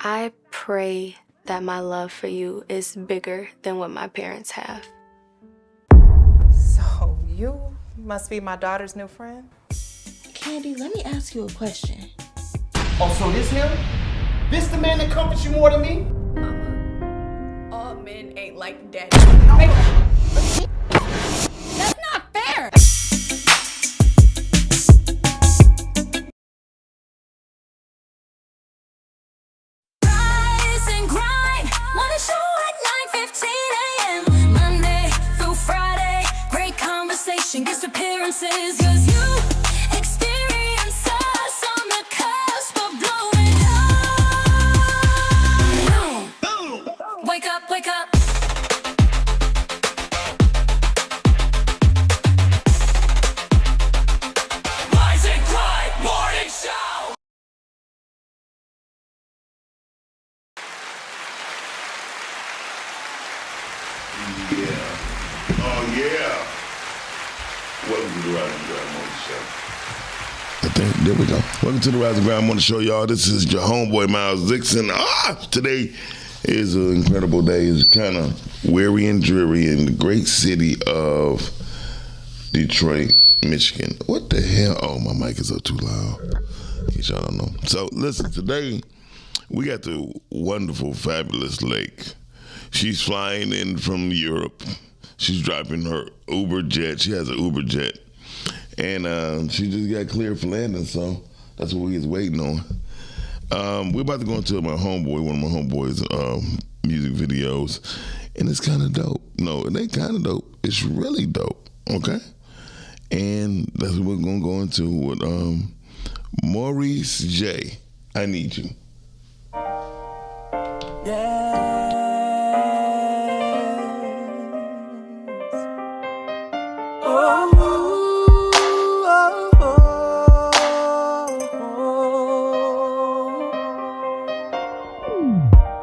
I pray that my love for you is bigger than what my parents have. So you must be my daughter's new friend? Candy, let me ask you a question. Oh, so this him? This the man that comforts you more than me? Mama, all men ain't like daddy. That's not fair! Rise and grind, wanna show at 9:15 a.m. Monday through Friday, great conversation, guest appearances, 'cause you experience us on the cusp of blowing up. Boom. Wake up, wake up. Rise and grind, morning show. Yeah. Oh, yeah. Welcome to the Rise and Grind Morning Show. I think, there we go. Welcome to the Rise and Grind Morning Show, y'all. This is your homeboy, Miles Dixon. Today is an incredible day. It's kind of weary and dreary in the great city of Detroit, Michigan. What the hell? Oh, my mic is up too loud. In case y'all don't know. So, listen, today we got the wonderful, fabulous Lake. She's flying in from Europe. She's driving her Uber jet. She has an Uber jet. And she just got cleared for landing, so that's what we was waiting on. We're about to go into one of my homeboys' music videos. And it's kind of dope. No, it ain't kind of dope. It's really dope, okay? And that's what we're going to go into with Maurice J. I Need You.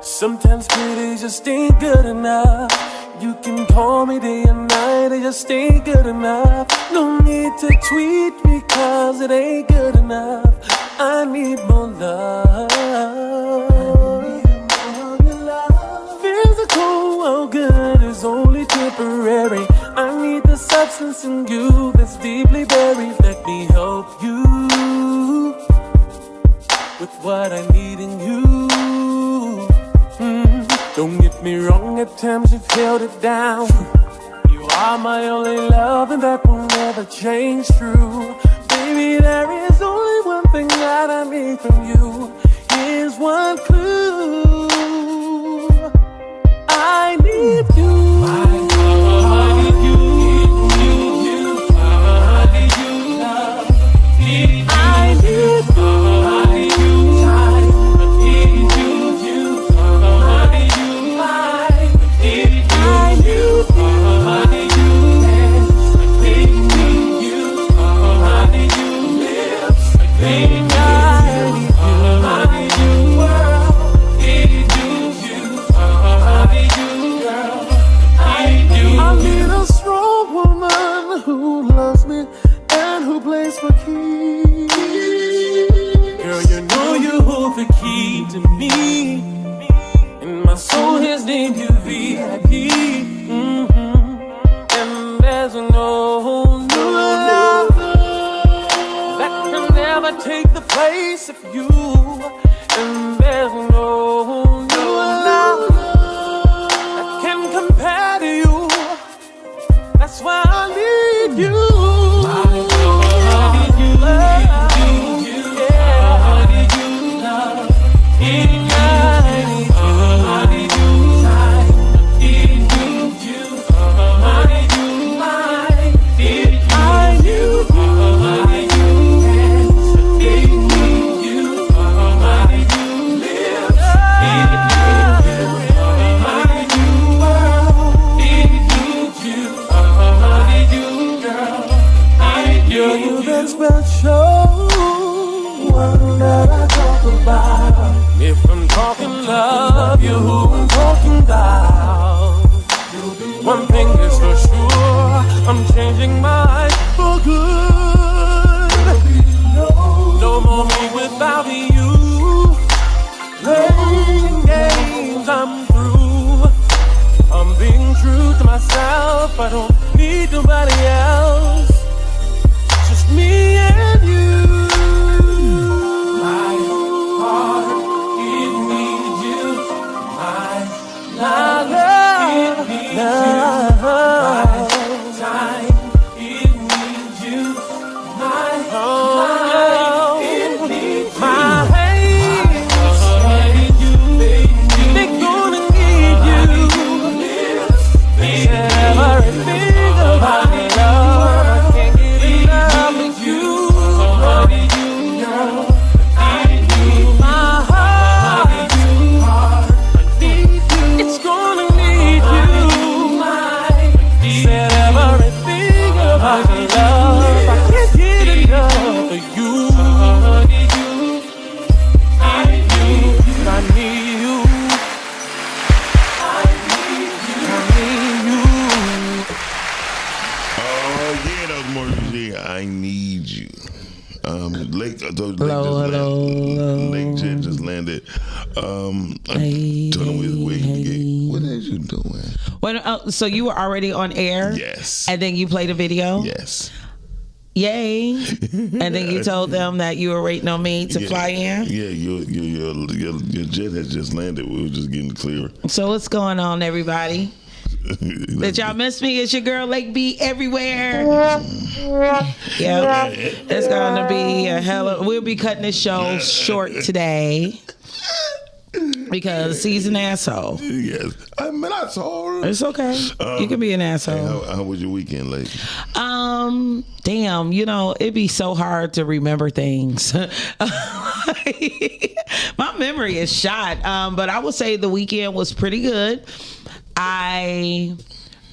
Sometimes pretty just ain't good enough. You can call me day and night, it just ain't good enough. No need to tweet me cause it ain't good enough. I need more love. Physical, well good is only temporary. I need the substance in you that's deeply buried. Let me help you with what I need in you. Don't get me wrong, at times you've held it down. You are my only love and that will never change, true. Baby, there is only one thing that I need from you. Here's one clue. I need you. Take the place of you, and there's no love that can compare to you. That's why I need you. If I'm talking love, you who I'm talking about. One thing is for sure, I'm changing my life for good. No more me without you. Hey. true to myself. I don't need nobody else. Just me and you. My heart, it needs you. My love, it needs you. My time, it needs you. My life, it needs you. My hands, they're gonna need you. Everything about me, love, I can't get enough of you. My heart, it's gonna need you. Said everything about me, love, I can't get enough of you. I need you. Oh yeah, that was more music. I need you. Lake Jet just landed. I told him we was waiting to get. What is you doing? Well, so you were already on air? Yes. And then you played a video? Yes. Yay. And then you told them that you were waiting on me to fly in? Yeah, your jet has just landed. We were just getting clear. So what's going on, everybody? Did y'all miss me? It's your girl Lake B everywhere. Yeah, it's gonna be a hell of. We'll be cutting this show short today because he's an asshole. Yes, I'm an asshole. It's okay. You can be an asshole. How was your weekend, Lake? Damn, it'd be so hard to remember things. My memory is shot. But I would say the weekend was pretty good.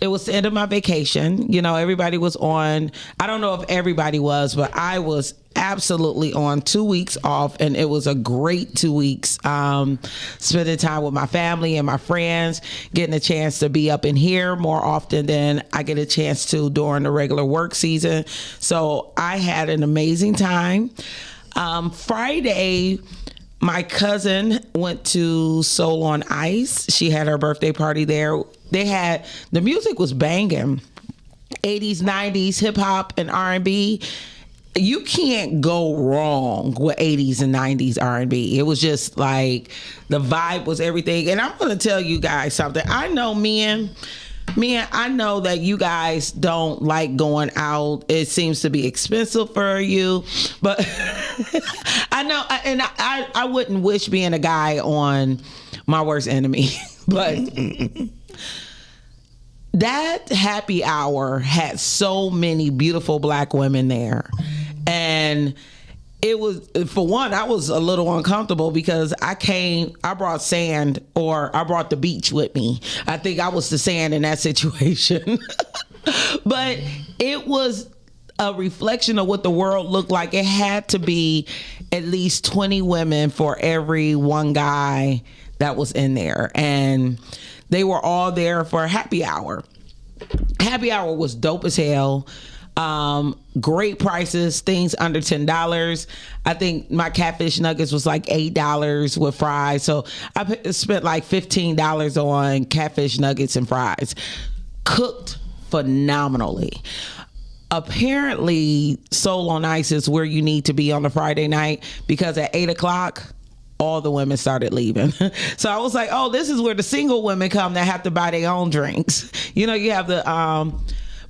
It was the end of my vacation. Everybody was on. I don't know if everybody was, but I was absolutely on 2 weeks off, and it was a great 2 weeks. Spending time with my family and my friends, getting a chance to be up in here more often than I get a chance to during the regular work season. So I had an amazing time. Friday, my cousin went to Soul on Ice. She had her birthday party there. The music was banging. 80s, 90s, hip hop and R&B. You can't go wrong with 80s and 90s R&B. It was just like the vibe was everything. And I'm going to tell you guys something. I know men, I know that you guys don't like going out. It seems to be expensive for you, but I know, and I wouldn't wish being a guy on my worst enemy, but that happy hour had so many beautiful black women there. And it was, for one, I was a little uncomfortable because I brought sand, or I brought the beach with me. I think I was the sand in that situation. But it was a reflection of what the world looked like. It had to be at least 20 women for every one guy that was in there. And they were all there for a happy hour. Happy hour was dope as hell. Great prices, things under $10. I think my catfish nuggets was like $8 with fries. So I spent like $15 on catfish nuggets and fries. Cooked phenomenally. Apparently, Soul on Ice is where you need to be on a Friday night, because at 8:00, all the women started leaving. So I was like, oh, this is where the single women come that have to buy their own drinks. You have the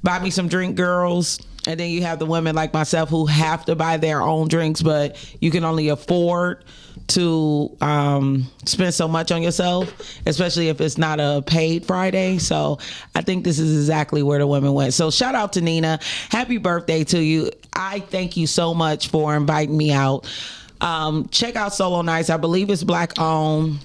buy me some drink girls, and then you have the women like myself who have to buy their own drinks, but you can only afford to spend so much on yourself, especially if it's not a paid Friday. So I think this is exactly where the women went. So shout out to Nina. Happy birthday to you. I thank you so much for inviting me out. Check out Soul on Ice. I believe it's black owned.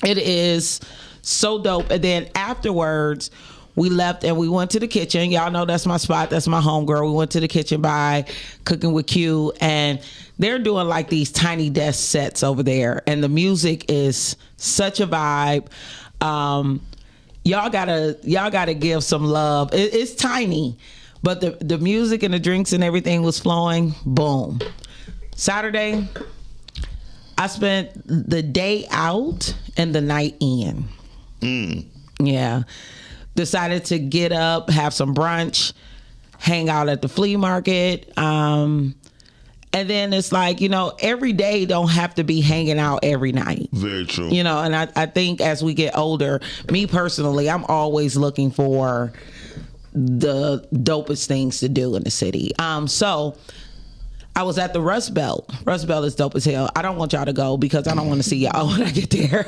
It is so dope. And then afterwards, we left and we went to the kitchen. Y'all know that's my spot. That's my homegirl. We went to the kitchen by Cooking with Q, and they're doing like these tiny desk sets over there. And the music is such a vibe. Y'all gotta give some love. It's tiny, but the music and the drinks and everything was flowing. Boom. Saturday, I spent the day out and the night in. Yeah. decided to get up, have some brunch, hang out at the flea market. And then it's like, every day don't have to be hanging out every night. Very true. And I think as we get older, me personally, I'm always looking for the dopest things to do in the city. So I was at the Rust Belt. Rust Belt is dope as hell. I don't want y'all to go because I don't want to see y'all when I get there.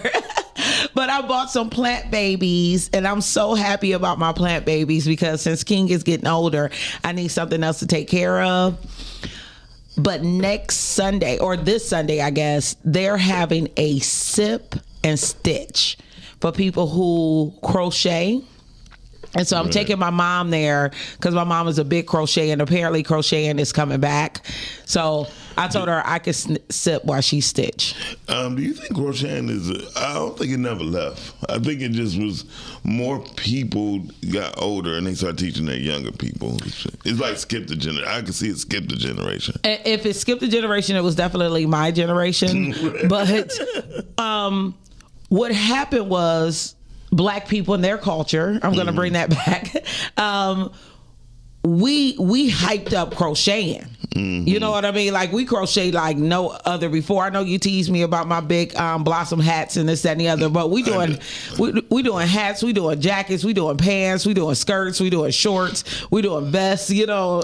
But I bought some plant babies, and I'm so happy about my plant babies because since King is getting older, I need something else to take care of. But next Sunday, or this Sunday, I guess, they're having a sip and stitch for people who crochet. And so I'm taking my mom there because my mom is a big crochet, and apparently crocheting is coming back. So I told her I could sip while she stitch. Do you think crocheting I don't think it never left. I think it just was more people got older and they started teaching their younger people. It's like skip the generation. I can see it skip the generation. If it skipped the generation, it was definitely my generation. But what happened was, Black people and their culture, I'm going to bring that back. We hyped up crocheting. You know what I mean? Like, we crochet like no other before. I know you teased me about my big blossom hats and this, that, and the other, but we doing hats, we doing jackets, we doing pants, we doing skirts, we doing shorts, we doing vests. I know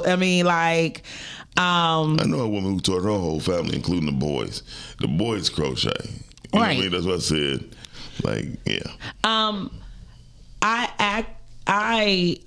a woman who taught her whole family, including the boys. The boys crochet. You know what I mean? That's what I said. I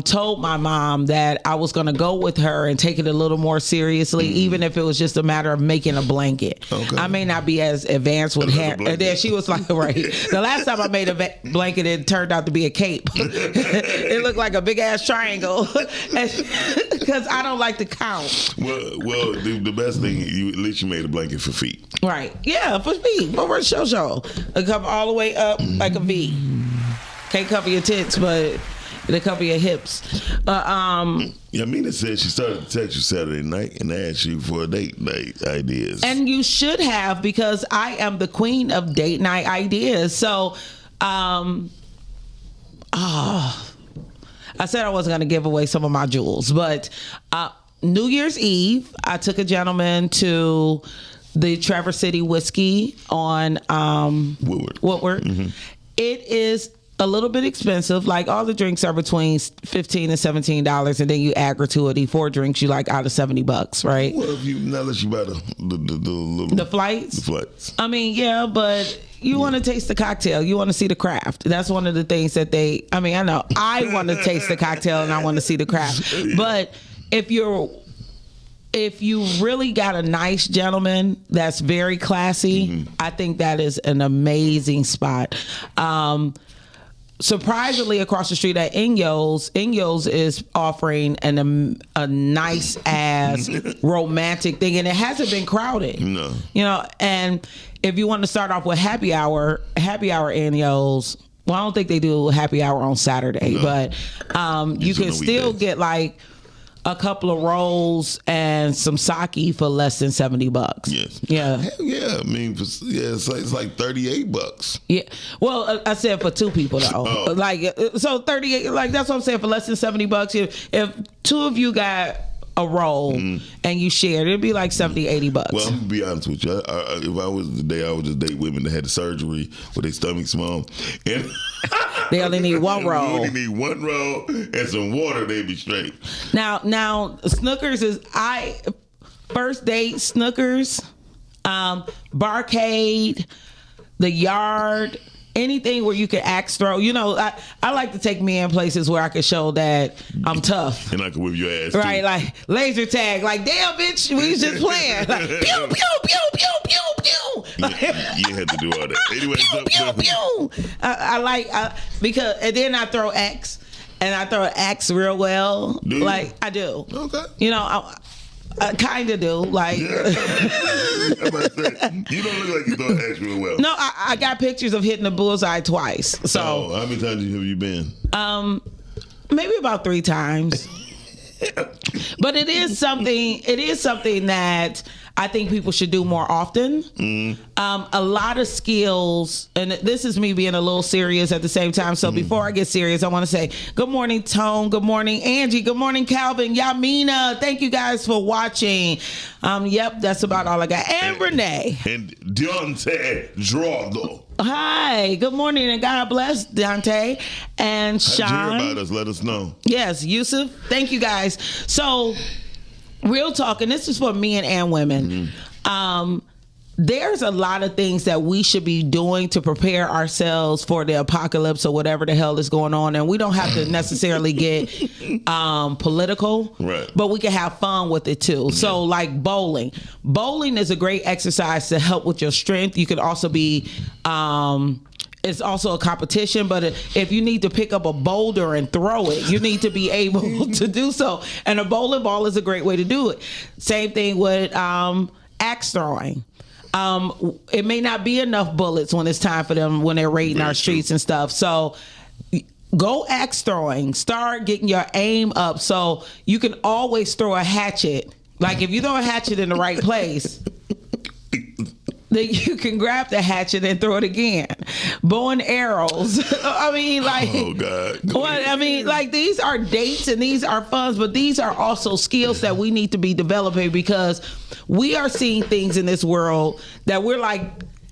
told my mom that I was going to go with her and take it a little more seriously, even if it was just a matter of making a blanket. Okay. I may not be as advanced with hair. And then she was like, right. The last time I made a blanket, it turned out to be a cape. It looked like a big ass triangle because I don't like to count. Well, the best thing, at least you made a blanket for feet. Right. Yeah, for feet. For show. It come all the way up like a V. Can't cover your tits, but they cover your hips. Mina said she started to text you Saturday night and asked you for date night ideas. And you should have, because I am the queen of date night ideas. So, I said I wasn't going to give away some of my jewels, but New Year's Eve, I took a gentleman to the Traverse City Whiskey on Woodward. Mm-hmm. It is a little bit expensive. Like, all the drinks are between $15 and $17, and then you add gratuity. 4 drinks, you like out of $70, right? Well, if you not unless you buy the flights. The flights. I mean, yeah, but you want to taste the cocktail. You want to see the craft. That's one of the things that I know I want to taste the cocktail and I want to see the craft. But if you really got a nice gentleman that's very classy, I think that is an amazing spot. Surprisingly, across the street at Inyo's is offering a nice ass romantic thing, and it hasn't been crowded. No, and if you want to start off with happy hour Inyo's. Well, I don't think they do happy hour on Saturday, but you can still get like a couple of rolls and some sake for less than $70. Yes. Yeah. Hell yeah. I mean, it's like $38. Yeah. Well, I said for 2 people though. Oh. Like, so 38. Like, that's what I'm saying, for less than $70. If 2 of you got a roll and you shared, it'd be like $70-$80. Well, I'm gonna be honest with you. If I was I would just date women that had the surgery with their stomach small, and they only need 1 roll. They only need 1 roll and some water. They'd be straight. Now, Snookers is first date. Snookers, Barcade, the Yard. Anything where you can axe throw. I like to take men places where I can show that I'm tough. And I can whip your ass right, too. Like laser tag. Like, damn, bitch, we was just playing. Like, pew, pew, pew, pew, pew, pew. You had to do all that. Anyway, pew, pew, pew. I like, because, and then I throw axe. And I throw an axe real well. Do you? Like, I do. Okay. I kind of do. Like, I'm about to say, you don't look like you throw an axe real well. No, I got pictures of hitting the bullseye twice. So, how many times have you been? Maybe about 3 times. But it is something that I think people should do more often. A lot of skills, and this is me being a little serious at the same time. So before I get serious, I want to say good morning, Tone. Good morning, Angie. Good morning, Calvin. Yamina. Thank you guys for watching. Yep, that's about all I got. And Renee. And Deontay Drago. Hi. Good morning, and God bless Dante and Sean. How'd you hear about us? Let us know. Yes, Yusuf. Thank you guys. So, real talk, and this is for men and women. There's a lot of things that we should be doing to prepare ourselves for the apocalypse or whatever the hell is going on. And we don't have to necessarily get political, right? But we can have fun with it too. So like bowling. Bowling is a great exercise to help with your strength. You could also be... it's also a competition, but if you need to pick up a boulder and throw it, you need to be able to do so. And a bowling ball is a great way to do it. Same thing with axe throwing. It may not be enough bullets when it's time for them when they're raiding our streets and stuff. So go axe throwing. Start getting your aim up so you can always throw a hatchet. Like if you throw a hatchet in the right place, then you can grab the hatchet and throw it again. Bow and arrows. I mean, like, oh God. What I mean, like, these are dates and these are funds, but these are also skills that we need to be developing because we are seeing things in this world that we're like,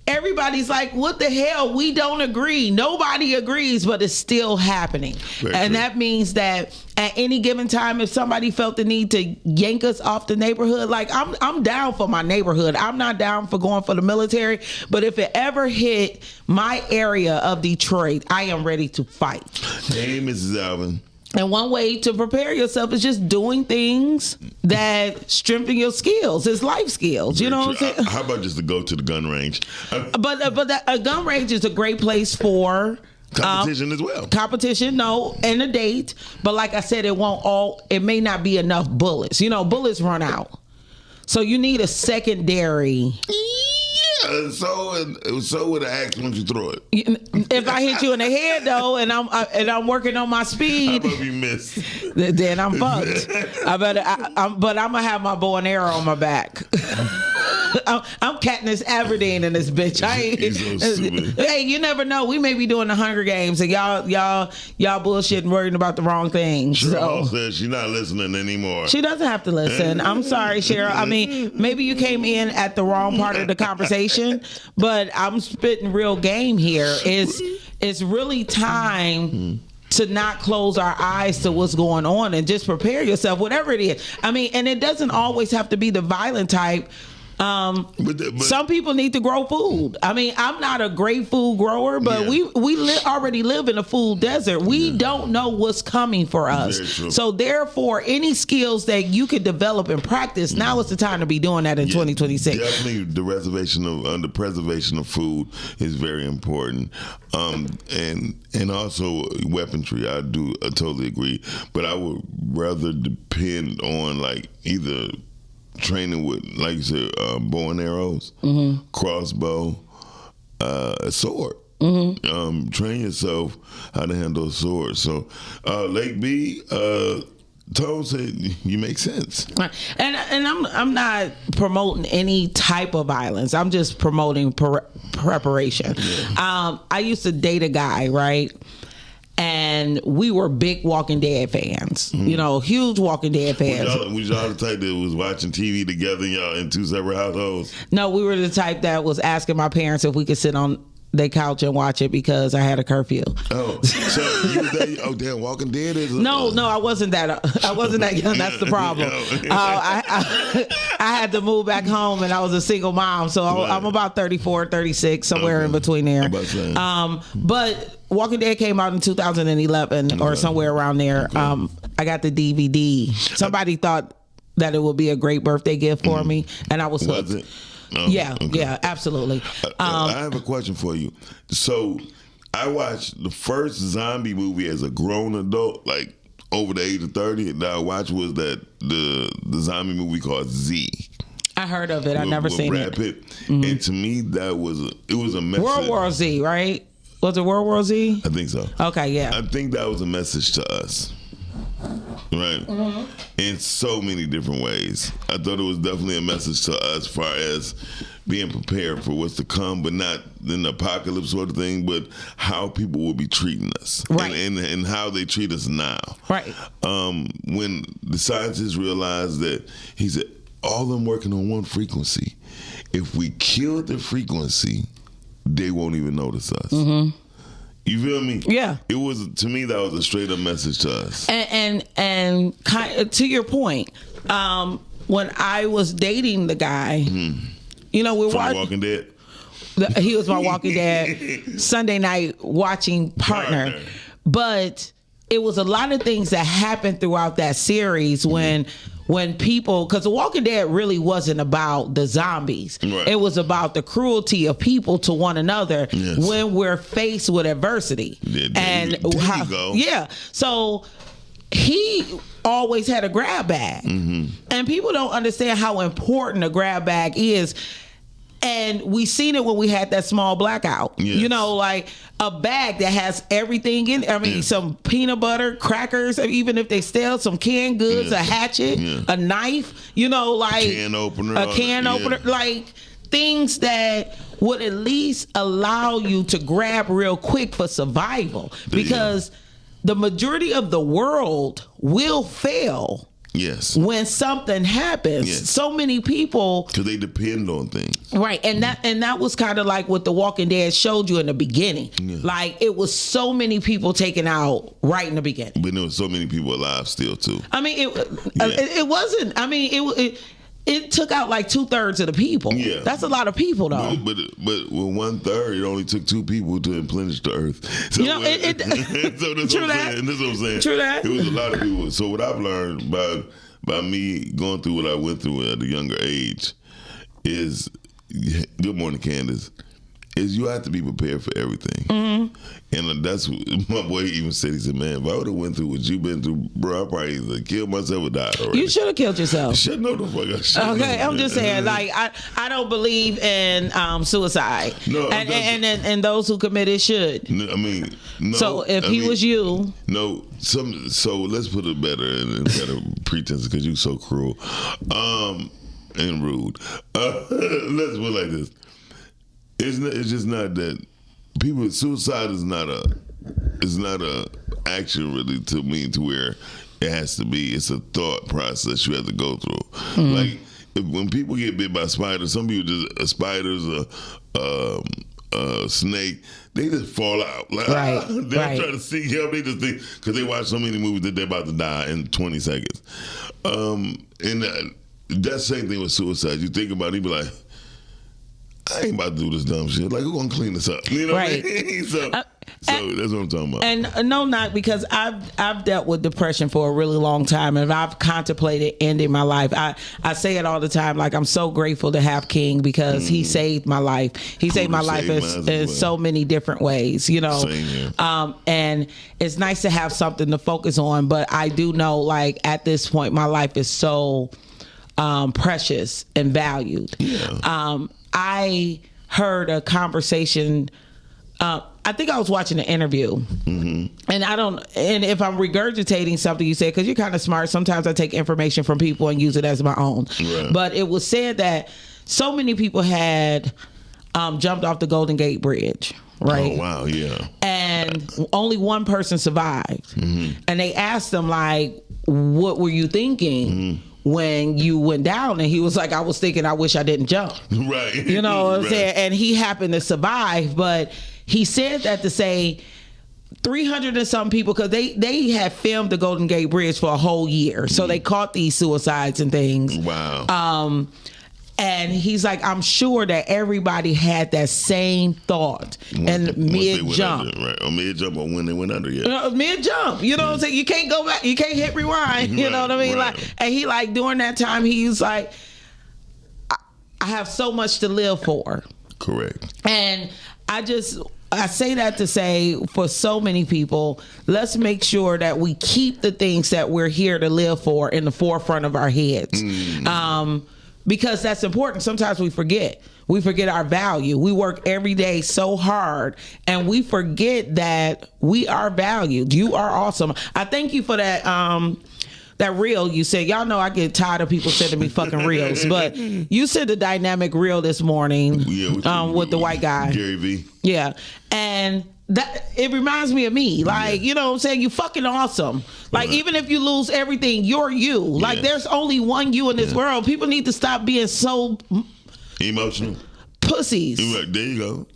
everybody's like, what the hell? We don't agree. Nobody agrees, but it's still happening. And that means that at any given time, if somebody felt the need to yank us off the neighborhood, like I'm down for my neighborhood. I'm not down for going for the military. But if it ever hit my area of Detroit, I am ready to fight. Hey, Mrs. Alvin. And one way to prepare yourself is just doing things that strengthen your skills. It's life skills. You know what I'm saying? How about just to go to the gun range? But a gun range is a great place for competition as well. Competition, no, and a date. But like I said, it may not be enough bullets. You know, bullets run out. So you need a secondary. Yeah, so with an axe once you throw it. If I hit you in the head though, and I'm working on my speed, how about you miss? Then I'm fucked. But I'm gonna have my bow and arrow on my back. I'm Katniss Everdeen in this bitch. Hey, you never know. We may be doing the Hunger Games, and y'all bullshitting, worrying about the wrong things. Cheryl says she's not listening anymore. She doesn't have to listen. I'm sorry, Cheryl. I mean, maybe you came in at the wrong part of the conversation, but I'm spitting real game here. It's really time to not close our eyes to what's going on and just prepare yourself, whatever it is. I mean, and it doesn't always have to be the violent type. But some people need to grow food. I mean, I'm not a great food grower, but we already live in a food desert. We don't know what's coming for us. So therefore, any skills that you could develop and practice, now is the time to be doing that in 2026. Definitely the preservation of food is very important. And also weaponry. I totally agree. But I would rather depend on like either training with, like you said, bow and arrows, crossbow, a sword. Train yourself how to handle a sword. So, Lake B, Tone said you make sense. And I'm not promoting any type of violence. I'm just promoting preparation. I used to date a guy, right? And we were big Walking Dead fans, you know, huge Walking Dead fans. Was y'all the type that was watching TV together, y'all in two separate households? No, we were the type that was asking my parents if we could sit on their couch and watch it because I had a curfew. Oh, so you was that? Oh, damn, Walking Dead is. No, I wasn't that. I wasn't that young. That's the problem. I had to move back home, and I was a single mom, so I'm about 34, 36, somewhere in between there. But Walking Dead came out in 2011 or somewhere around there. I got the DVD. Somebody thought that it would be a great birthday gift for me, and I was hooked. Was it? Oh, yeah, absolutely. I have a question for you. So I watched the first zombie movie as a grown adult, like over the age of 30. And I watched was that the zombie movie called Z. I heard of it. I never seen Brad it. Pitt. And to me, it was a message. World War Z, right? Was it World War Z? I think so. Okay, yeah. I think that was a message to us. right? In so many different ways. I thought it was definitely a message to us as far as being prepared for what's to come, but not in the apocalypse sort of thing, but how people will be treating us, Right. and how they treat us now. Right. When the scientists realized that, he said, all of them working on one frequency. If we kill the frequency, they won't even notice us. You feel me? Yeah. It was, to me, that was a straight up message to us. And kind of, to your point, when I was dating the guy, you know, we're From watching. Walking Dead. He was my Walking Dead Sunday night watching partner. But it was a lot of things that happened throughout that series when people, because The Walking Dead really wasn't about the zombies. Right. It was about the cruelty of people to one another when we're faced with adversity. Yeah, and there you go. Yeah. So he always had a grab bag. And people don't understand how important a grab bag is. And we seen it when we had that small blackout. Yes. You know, like a bag that has everything in it. I mean, some peanut butter, crackers, even if they steal some canned goods, a hatchet, a knife, you know, like Can opener. a can opener, like things that would at least allow you to grab real quick for survival. Because the majority of the world will fail. Yes. When something happens. Yes. So many people, Because they depend on things. right, and that was kind of like what The Walking Dead showed you in the beginning. Like it was so many people taken out right in the beginning. But there was so many people alive still, too. I mean, it wasn't. I mean, it took out like 2/3 of the people. Yeah. That's a lot of people, though. But with 1/3, it only took 2 people to replenish the earth. So, You know, so that's True what I'm that. saying. That's what I'm saying. True that. It was a lot of people. So what I've learned by me going through what I went through at a younger age is, good morning, Candace, is you have to be prepared for everything. And that's what my boy even said. He said, man, if I would have went through what you've been through, bro, I probably either killed myself or died already. You should have killed yourself. Shut no the fuck up. Shut Okay, up. I'm just saying, like I don't believe in suicide. No, and those who commit it should. No, I mean, no. So if he was you, No, so let's put it better and kind of pretense because you're so cruel and rude. Let's put it like this. It's just not that people. Suicide is not a action really to me to where it has to be. It's a thought process you have to go through. Like when people get bit by spiders, some people just spiders, snake, they just fall out. Like, Right, they don't right. try to seek help. They just think because they watch so many movies that they're about to die in 20 seconds. And that same thing with suicide. You think about it, you be like, I ain't about to do this dumb shit. Like, who gonna clean this up? You know Right. what I mean? So that's what I'm talking about. and no, not because I've dealt with depression for a really long time, and I've contemplated ending my life. I say it all the time. Like, I'm so grateful to have King because he saved my life. He saved my life in so many different ways. You know, Same here. and it's nice to have something to focus on. But I do know, like at this point, my life is so precious and valued. Yeah. I heard a conversation. I think I was watching an interview, and if I'm regurgitating something you said, because you're kind of smart, sometimes I take information from people and use it as my own. Right. But it was said that so many people had jumped off the Golden Gate Bridge, right? Oh, wow, yeah. And only one person survived. And they asked him, like, what were you thinking when you went down? And he was like, I was thinking, I wish I didn't jump. Right. You know what I'm Right. saying? And he happened to survive, but he said that to say 300 and some people, because they had filmed the Golden Gate Bridge for a whole year. So they caught these suicides and things. Wow. And he's like, I'm sure that everybody had that same thought and mid-jump. Right. Or mid-jump or when they went under, yeah. Mid-jump, you know what I'm saying? You can't go back, you can't hit rewind, you know what I mean? Right. Like, and he, like, during that time, he was like, I have so much to live for. Correct. And I say that to say, for so many people, let's make sure that we keep the things that we're here to live for in the forefront of our heads. Because that's important. Sometimes we forget. We forget our value. We work every day so hard and we forget that we are valued. You are awesome. I thank you for that that reel you said. Y'all know I get tired of people sending me fucking reels, but you said the dynamic reel this morning with the white guy. Gary V. Yeah. And that it reminds me of me. Like, you know what I'm saying? You fucking awesome. Like, even if you lose everything, you're you. Like, there's only one you in this world. People need to stop being so emotional pussies. There you go.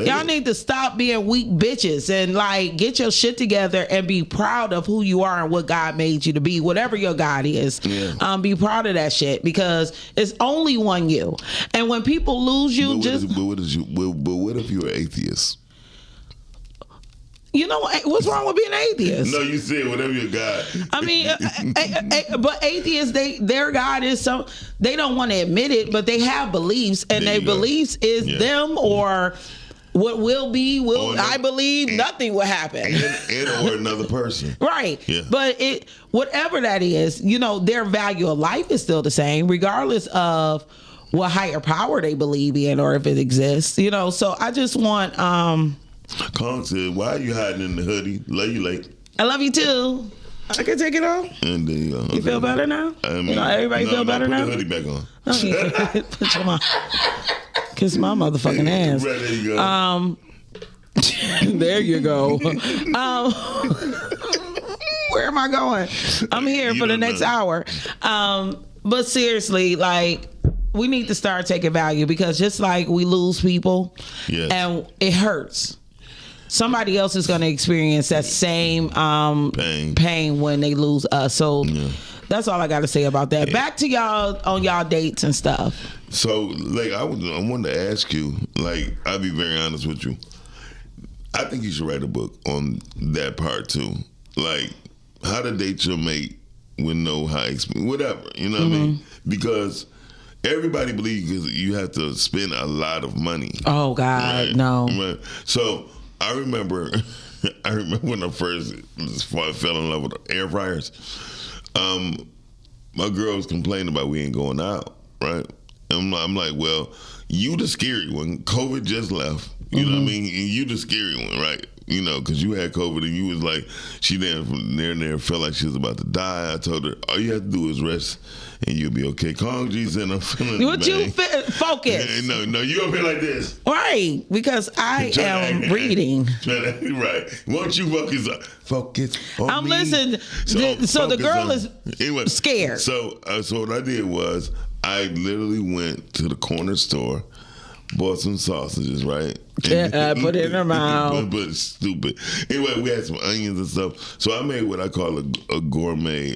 Y'all need to stop being weak bitches and like get your shit together and be proud of who you are and what God made you to be, whatever your God is. Be proud of that shit because it's only one you. And when people lose you, but what if you're an atheist? You know what's wrong with being an atheist? No, you said whatever your God. I mean, but atheists, their God is so they don't want to admit it, but they have beliefs, and their beliefs is them or what will be. I believe nothing will happen, and or another person, right? Yeah. But whatever that is, you know, their value of life is still the same, regardless of what higher power they believe in or if it exists. You know, so I just want. Kong said, "Why are you hiding in the hoodie? Love you late. I love you too. I can take it off. And there you go. You feel better now? I mean, you know, everybody feel better now? Put the hoodie back on. Oh, put your mouth. Kiss my motherfucking ass. Right, there you go. There you go. Where am I going? I'm here for the next hour. But seriously, like, we need to start taking value because just like we lose people and it hurts. Somebody else is going to experience that same pain when they lose us. So that's all I got to say about that. Yeah. Back to y'all on y'all dates and stuff. So, like, I wanted to ask you, like, I'll be very honest with you. I think you should write a book on that part too. Like, how to date your mate with no high experience, whatever. You know what I mean? Because everybody believes you have to spend a lot of money. Oh God, right? no. Right? So I remember when I first fell in love with air fryers. My girl was complaining about we ain't going out, right? And I'm like, well, you the scary one. COVID just left. You know what I mean? And you the scary one, right? You know, because you had COVID and you was like, she there felt like she was about to die. I told her, all you have to do is rest and you'll be okay. Kong G said, I'm feeling Would you focus? No, you up here like this. Right, because I am reading. Right. Won't you focus on I'm me? listening. So the girl is scared. So what I did was I literally went to the corner store, bought some sausages, right? I put it in her mouth. But stupid. Anyway, we had some onions and stuff. So I made what I call a gourmet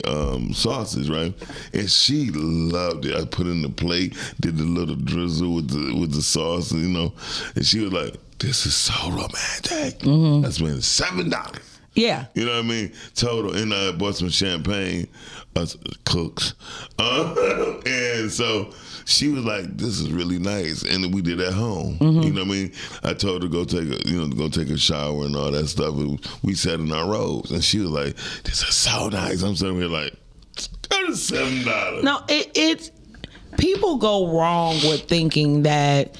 sausage, right? And she loved it. I put it in the plate, did the little drizzle with the sauce, you know. And she was like, "This is so romantic." I spent $7. Yeah. You know what I mean? Total. And I bought some champagne, cooks. And so she was like, "This is really nice." And we did at home. You know what I mean? I told her to go take a shower and all that stuff. And we sat in our robes. And she was like, "This is so nice." I'm sitting here like, $7. No, it's people go wrong with thinking that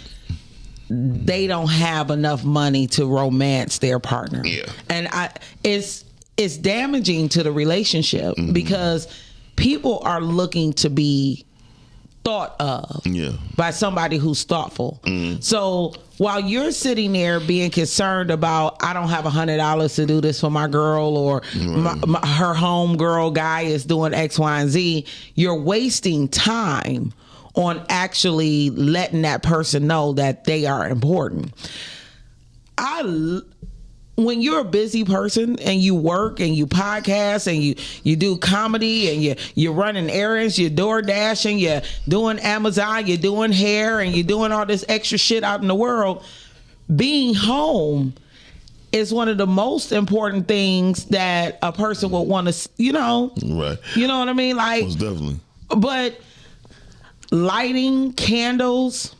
they don't have enough money to romance their partner. Yeah. And it's damaging to the relationship because people are looking to be thought of by somebody who's thoughtful. So while you're sitting there being concerned about, I don't have $100 to do this for my girl, or her home girl guy is doing X, Y, and Z, you're wasting time on actually letting that person know that they are important. When you're a busy person and you work and you podcast and you do comedy and you're running errands, you're door dashing, you're doing Amazon, you're doing hair, and you're doing all this extra shit out in the world, being home is one of the most important things that a person would want to, right? You know what I mean? Like, most definitely. But lighting candles,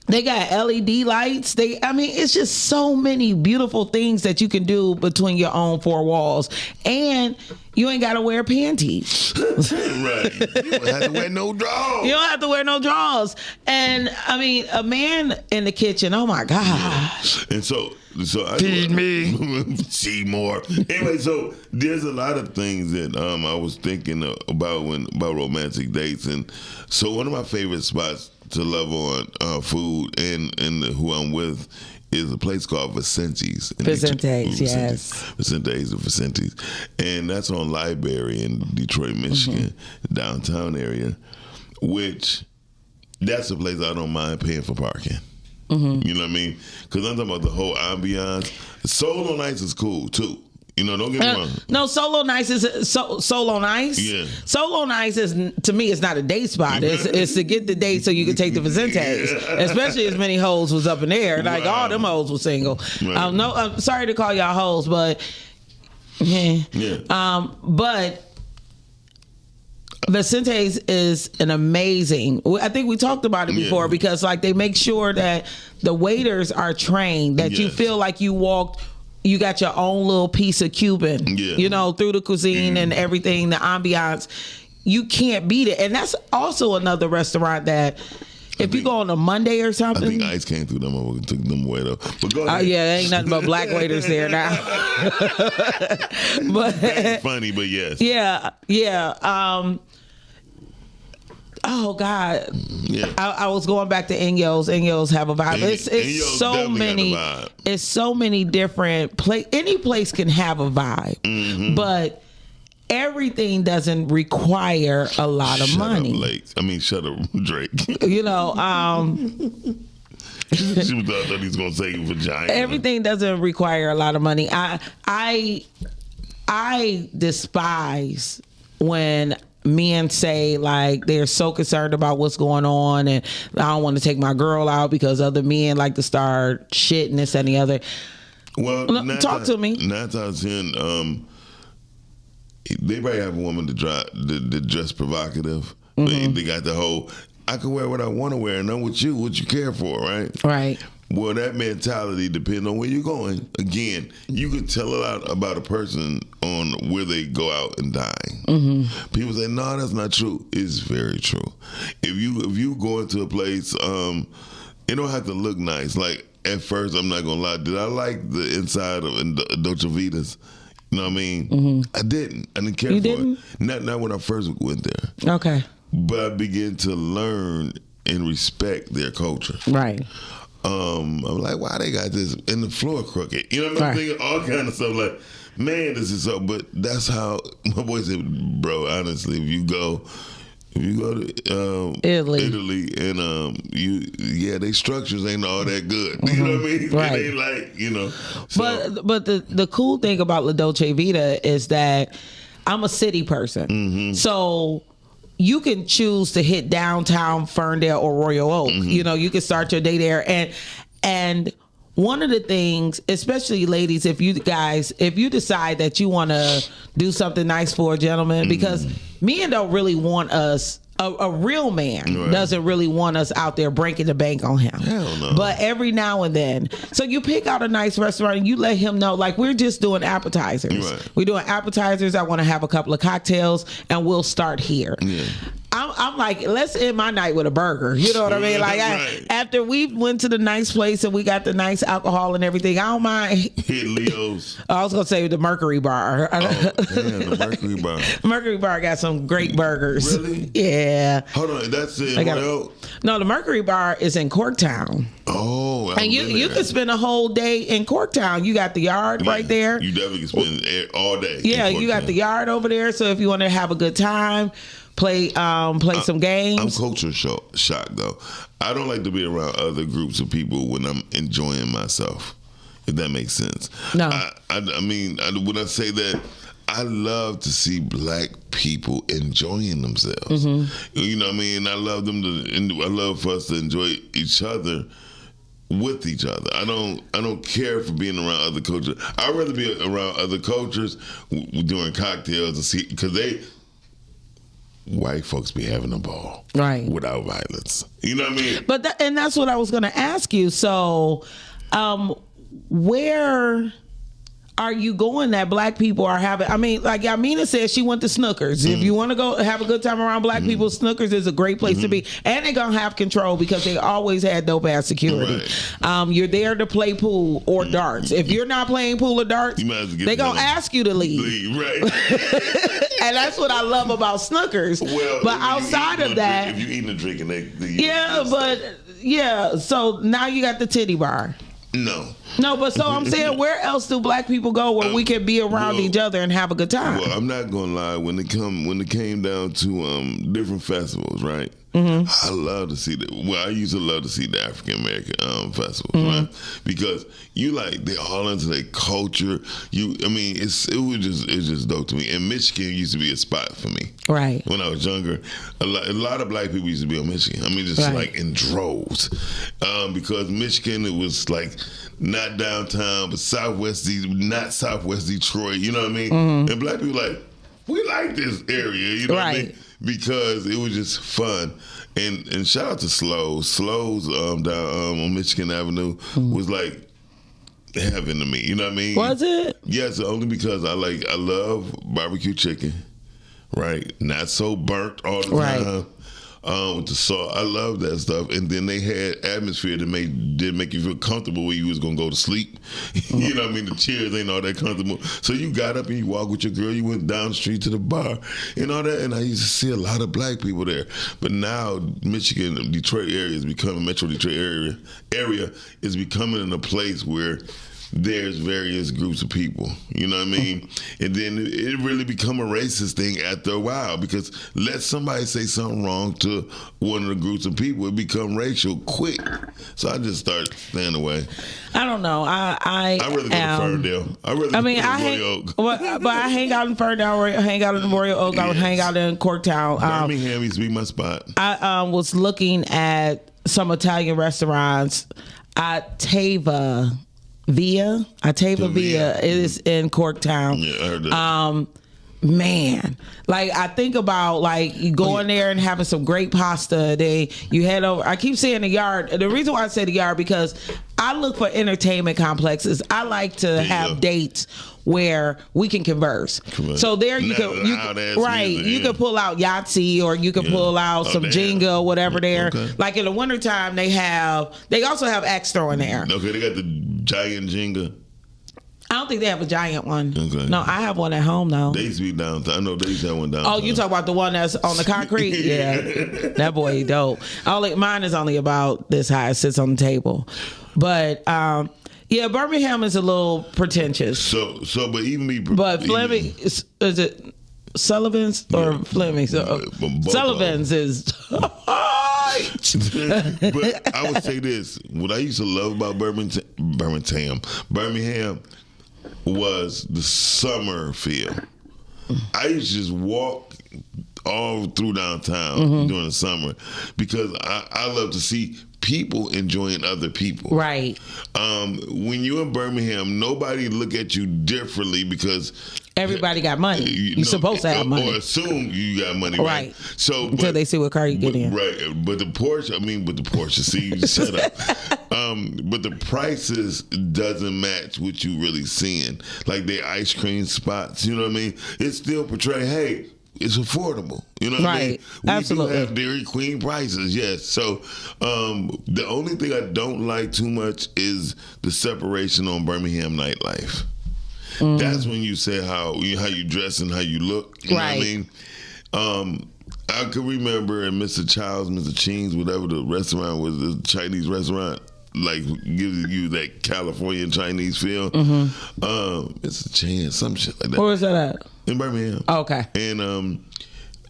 They got LED lights. It's just so many beautiful things that you can do between your own four walls. And you ain't got to wear panties. Right. You don't have to wear no drawers. You don't have to wear no drawers. And a man in the kitchen, oh my gosh. And so I Feed me. see more. Anyway, so there's a lot of things that I was thinking about romantic dates, and so one of my favorite spots to love on food and who I'm with is a place called Vicenti's. Vicenti's, yes. Vicenti's or Vicenti's. And that's on Library in Detroit, Michigan, downtown area, which that's a place I don't mind paying for parking. You know what I mean? Because I'm talking about the whole ambiance. Solo Nights is cool, too. You know, don't get me wrong. No, Solo Nice is Solo Nice. Yeah. Solo Nice is, to me, it's not a date spot. It's to get the date so you can take the Vicentes. Especially as many hoes was up in there. Like all them hoes was single. Right. No, I'm sorry to call y'all hoes, but but Vicentes is an amazing. I think we talked about it before because like they make sure that the waiters are trained, that you feel like you walked. You got your own little piece of Cuban, you know, through the cuisine and everything, the ambiance. You can't beat it. And that's also another restaurant that if you go on a Monday or something. I think ICE came through them and took them away though. But go ahead. Yeah, ain't nothing but black waiters there now. But it's funny, but yes. Yeah. Oh God! Yeah. I was going back to Inyo's. Inyo's have a vibe. It's so many. It's so many different any place can have a vibe, but everything doesn't require a lot of money. Shut up, Drake. You know. She thought he was gonna say vagina. Everything doesn't require a lot of money. I despise when men say like they're so concerned about what's going on and I don't want to take my girl out because other men like to start shit and this and the other. Well, talk to me. 9 times out of 10, they probably have a woman to dress provocative. But they got the whole, I can wear what I want to wear and I'm with you, what you care for, right? Right. Well, that mentality depends on where you're going. Again, you can tell a lot about a person on where they go out and dine. People say, no, that's not true. It's very true. If you go into a place, it don't have to look nice. Like, at first, I'm not going to lie, did I like the inside of Dolce Vita's? You know what I mean? I didn't. I didn't care for it. Not when I first went there. Okay. But I began to learn and respect their culture. Right. I'm like, why they got this and the floor crooked? You know what I'm thinking? All kind of stuff like, man, this is so. But that's how my boy said, bro. Honestly, if you go to Italy, and they structures ain't all that good. You know what I mean? Right. It ain't like, you know. So. But the cool thing about La Dolce Vita is that I'm a city person, so. You can choose to hit downtown Ferndale or Royal Oak. You know, you can start your day there. And one of the things, especially ladies, if you decide that you want to do something nice for a gentleman, because men don't really want us. A real man doesn't really want us out there breaking the bank on him. Hell no. But every now and then. So you pick out a nice restaurant and you let him know, like, we're just doing appetizers. Right. We're doing appetizers. I want to have a couple of cocktails and we'll start here. Yeah. I'm like, let's end my night with a burger. You know what I mean? Like, after we went to the nice place and we got the nice alcohol and everything, I don't mind. Hit Leo's. I was going to say the Mercury Bar. Oh, yeah, the Mercury Bar. Mercury Bar got some great burgers. Really? Yeah. Hold on, that's it. No, the Mercury Bar is in Corktown. Oh, and you can spend a whole day in Corktown. You got the yard right there. You definitely can spend all day. Yeah, you got the yard over there. So if you want to have a good time, play some games. I'm culture shocked though. I don't like to be around other groups of people when I'm enjoying myself. If that makes sense. No. I mean, when I say that, I love to see black people enjoying themselves. You know what I mean? I love I love for us to enjoy each other with each other. I don't care for being around other cultures. I'd rather be around other cultures doing cocktails and see, because white folks be having a ball, Right. without violence. You know what I mean? But and that's what I was going to ask you. So, where are you going that black people are having? I mean, like Yamina said, she went to Snookers. If you want to go have a good time around black people, Snookers is a great place to be. And they're going to have control because they always had dope ass security. Right. You're there to play pool or darts. If you're not playing pool or darts, You might as well get they're going to another- ask you to leave. Right. And that's what I love about Snookers. Well, but if you outside eating of or that, drink, if you eating and drinking, so now you got the titty bar. No, but so I'm saying, where else do black people go where we can be around well- each other and have a good time? Well, I'm not gonna lie. When it came down to different festivals, right? I love to see that. Well, I used to love to see the African American festivals, right? Because they're all into their culture. It's just dope to me. And Michigan used to be a spot for me, Right. when I was younger. A lot of black people used to be on Michigan. I mean, just Right. like in droves, because Michigan, it was like not downtown, but not Southwest Detroit. You know what I mean? And black people we like this area. You know what I mean? Right. Because it was just fun. And shout out to Slows. Slows down on Michigan Avenue was like heaven to me. You know what I mean? Was it? Yes, only because I love barbecue chicken. Right? Not so burnt all the Right. time. With the salt, I love that stuff. And then they had atmosphere that did make you feel comfortable where you was gonna go to sleep. You know what I mean? The chairs ain't all that comfortable. So you got up and you walked with your girl. You went down the street to the bar and all that. And I used to see a lot of black people there. But now Michigan, Detroit area is becoming Metro Detroit area is becoming a place where there's various groups of people, you know what I mean? And then it really become a racist thing after a while, because let somebody say something wrong to one of the groups of people, it become racial quick. So I just start staying away. I don't know. I'd rather go to Ferndale. I'd rather go to Royal Oak. But I hang out in Ferndale, hang out in Royal Oak, I would Yes. hang out in Corktown. Birmingham used to be my spot. I was looking at some Italian restaurants. Atava Via is in Corktown. Yeah, I heard that. Man, like I think about like you going there and having some great pasta. You head over. I keep saying the Yard. The reason why I say the Yard because I look for entertainment complexes. I like to have dates where we can converse. So there you can you can pull out Yahtzee or you can pull out some Jenga or whatever there. Okay. Like in the wintertime they also have axe throwing there. Okay, they got the giant Jenga. I don't think they have a giant one. Okay. No, I have one at home though. They used to be downtown. I know they used to have one downtown. Oh, you talk about the one that's on the concrete? Yeah, that boy dope. Mine is only about this high. It sits on the table. But yeah, Birmingham is a little pretentious. So, but even me. But Fleming is it Sullivan's or Fleming? Sullivan's is. But I would say this: what I used to love about Birmingham was the summer feel. I used to just walk all through downtown during the summer because I love to see people enjoying other people. Right. When you're in Birmingham, nobody look at you differently because everybody got money. You're supposed to have money. Or assume you got money, right? So until they see what car you get in. Right. But the Porsche, see, shut up. But the prices doesn't match what you really seeing. Like their ice cream spots, you know what I mean? It still portray, hey, it's affordable. You know what I mean? We Absolutely. do have Dairy Queen prices, yes. So the only thing I don't like too much is the separation on Birmingham nightlife. That's when you say how you dress and how you look. You know what I mean? I can remember in Mr. Child's, Mr. Ching's, whatever the restaurant was, the Chinese restaurant, like gives you that Californian Chinese feel. Mr. Chan, some shit like that. Where was that at? In Birmingham. Oh, okay. And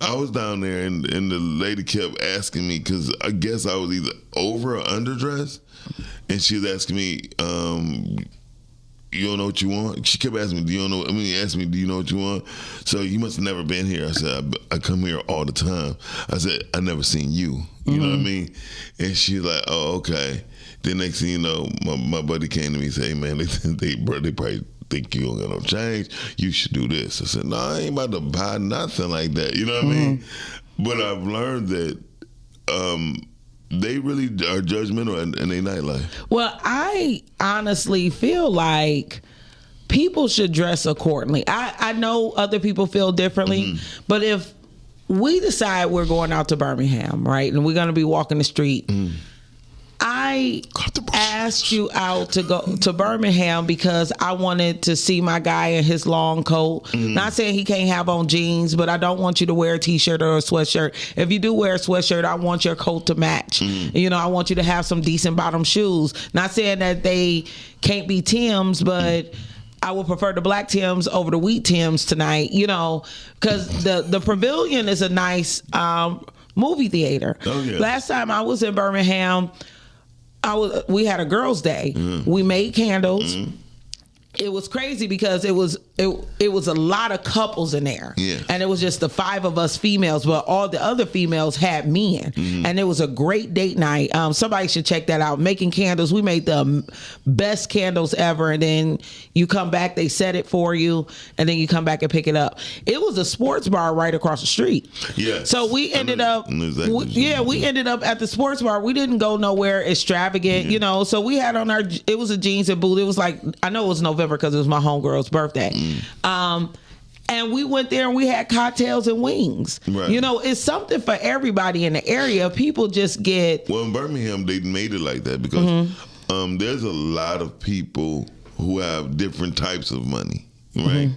I was down there, and the lady kept asking me because I guess I was either over or underdressed, and she was asking me, "You don't know what you want?" She kept asking me, "Do you know?" Asked me, "Do you know what you want?" So you must have never been here. I said, "I come here all the time." I said, "I never seen you." You know what I mean? And she's like, "Oh, okay." The next thing you know, my buddy came to me and said, "Hey, man, they probably think you don't got no change. You should do this." I said, "No, I ain't about to buy nothing like that." You know what I mean? But I've learned that they really are judgmental in their nightlife. Well, I honestly feel like people should dress accordingly. I know other people feel differently, but if we decide we're going out to Birmingham, right, and we're going to be walking the street, I asked you out to go to Birmingham because I wanted to see my guy in his long coat. Not saying he can't have on jeans, but I don't want you to wear a t-shirt or a sweatshirt. If you do wear a sweatshirt, I want your coat to match. You know, I want you to have some decent bottom shoes. Not saying that they can't be Timbs, but I would prefer the black Timbs over the wheat Timbs tonight, you know, because the Pavilion is a nice movie theater. Oh, yeah. Last time I was in Birmingham, we had a girls' day. We made candles. It was crazy because it was a lot of couples in there, and it was just the 5 of us females, but all the other females had men, and it was a great date night. Somebody should check that out. Making candles, we made the best candles ever, and then you come back, they set it for you, and then you come back and pick it up. It was a sports bar right across the street. So we ended up, we ended up at the sports bar. We didn't go nowhere extravagant, you know. So we had on it was a jeans and boot. It was like, I know it was November because it was my homegirl's birthday. And we went there and we had cocktails and wings. Right. You know, it's something for everybody in the area. People just get... Well, in Birmingham, they made it like that because there's a lot of people who have different types of money, right?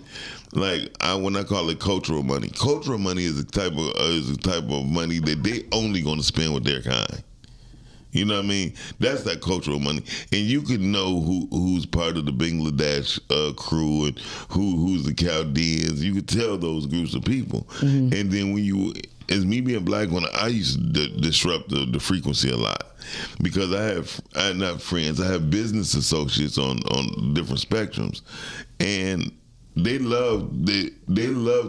Like when I call it cultural money. Cultural money is a type of money that they only going to spend with their kind. You know what I mean? That's that cultural money, and you can know who's part of the Bangladesh crew and who's the Chaldeans. You could tell those groups of people, and then when as me being black, when I used to disrupt the frequency a lot because I have not friends, I have business associates on different spectrums, and they love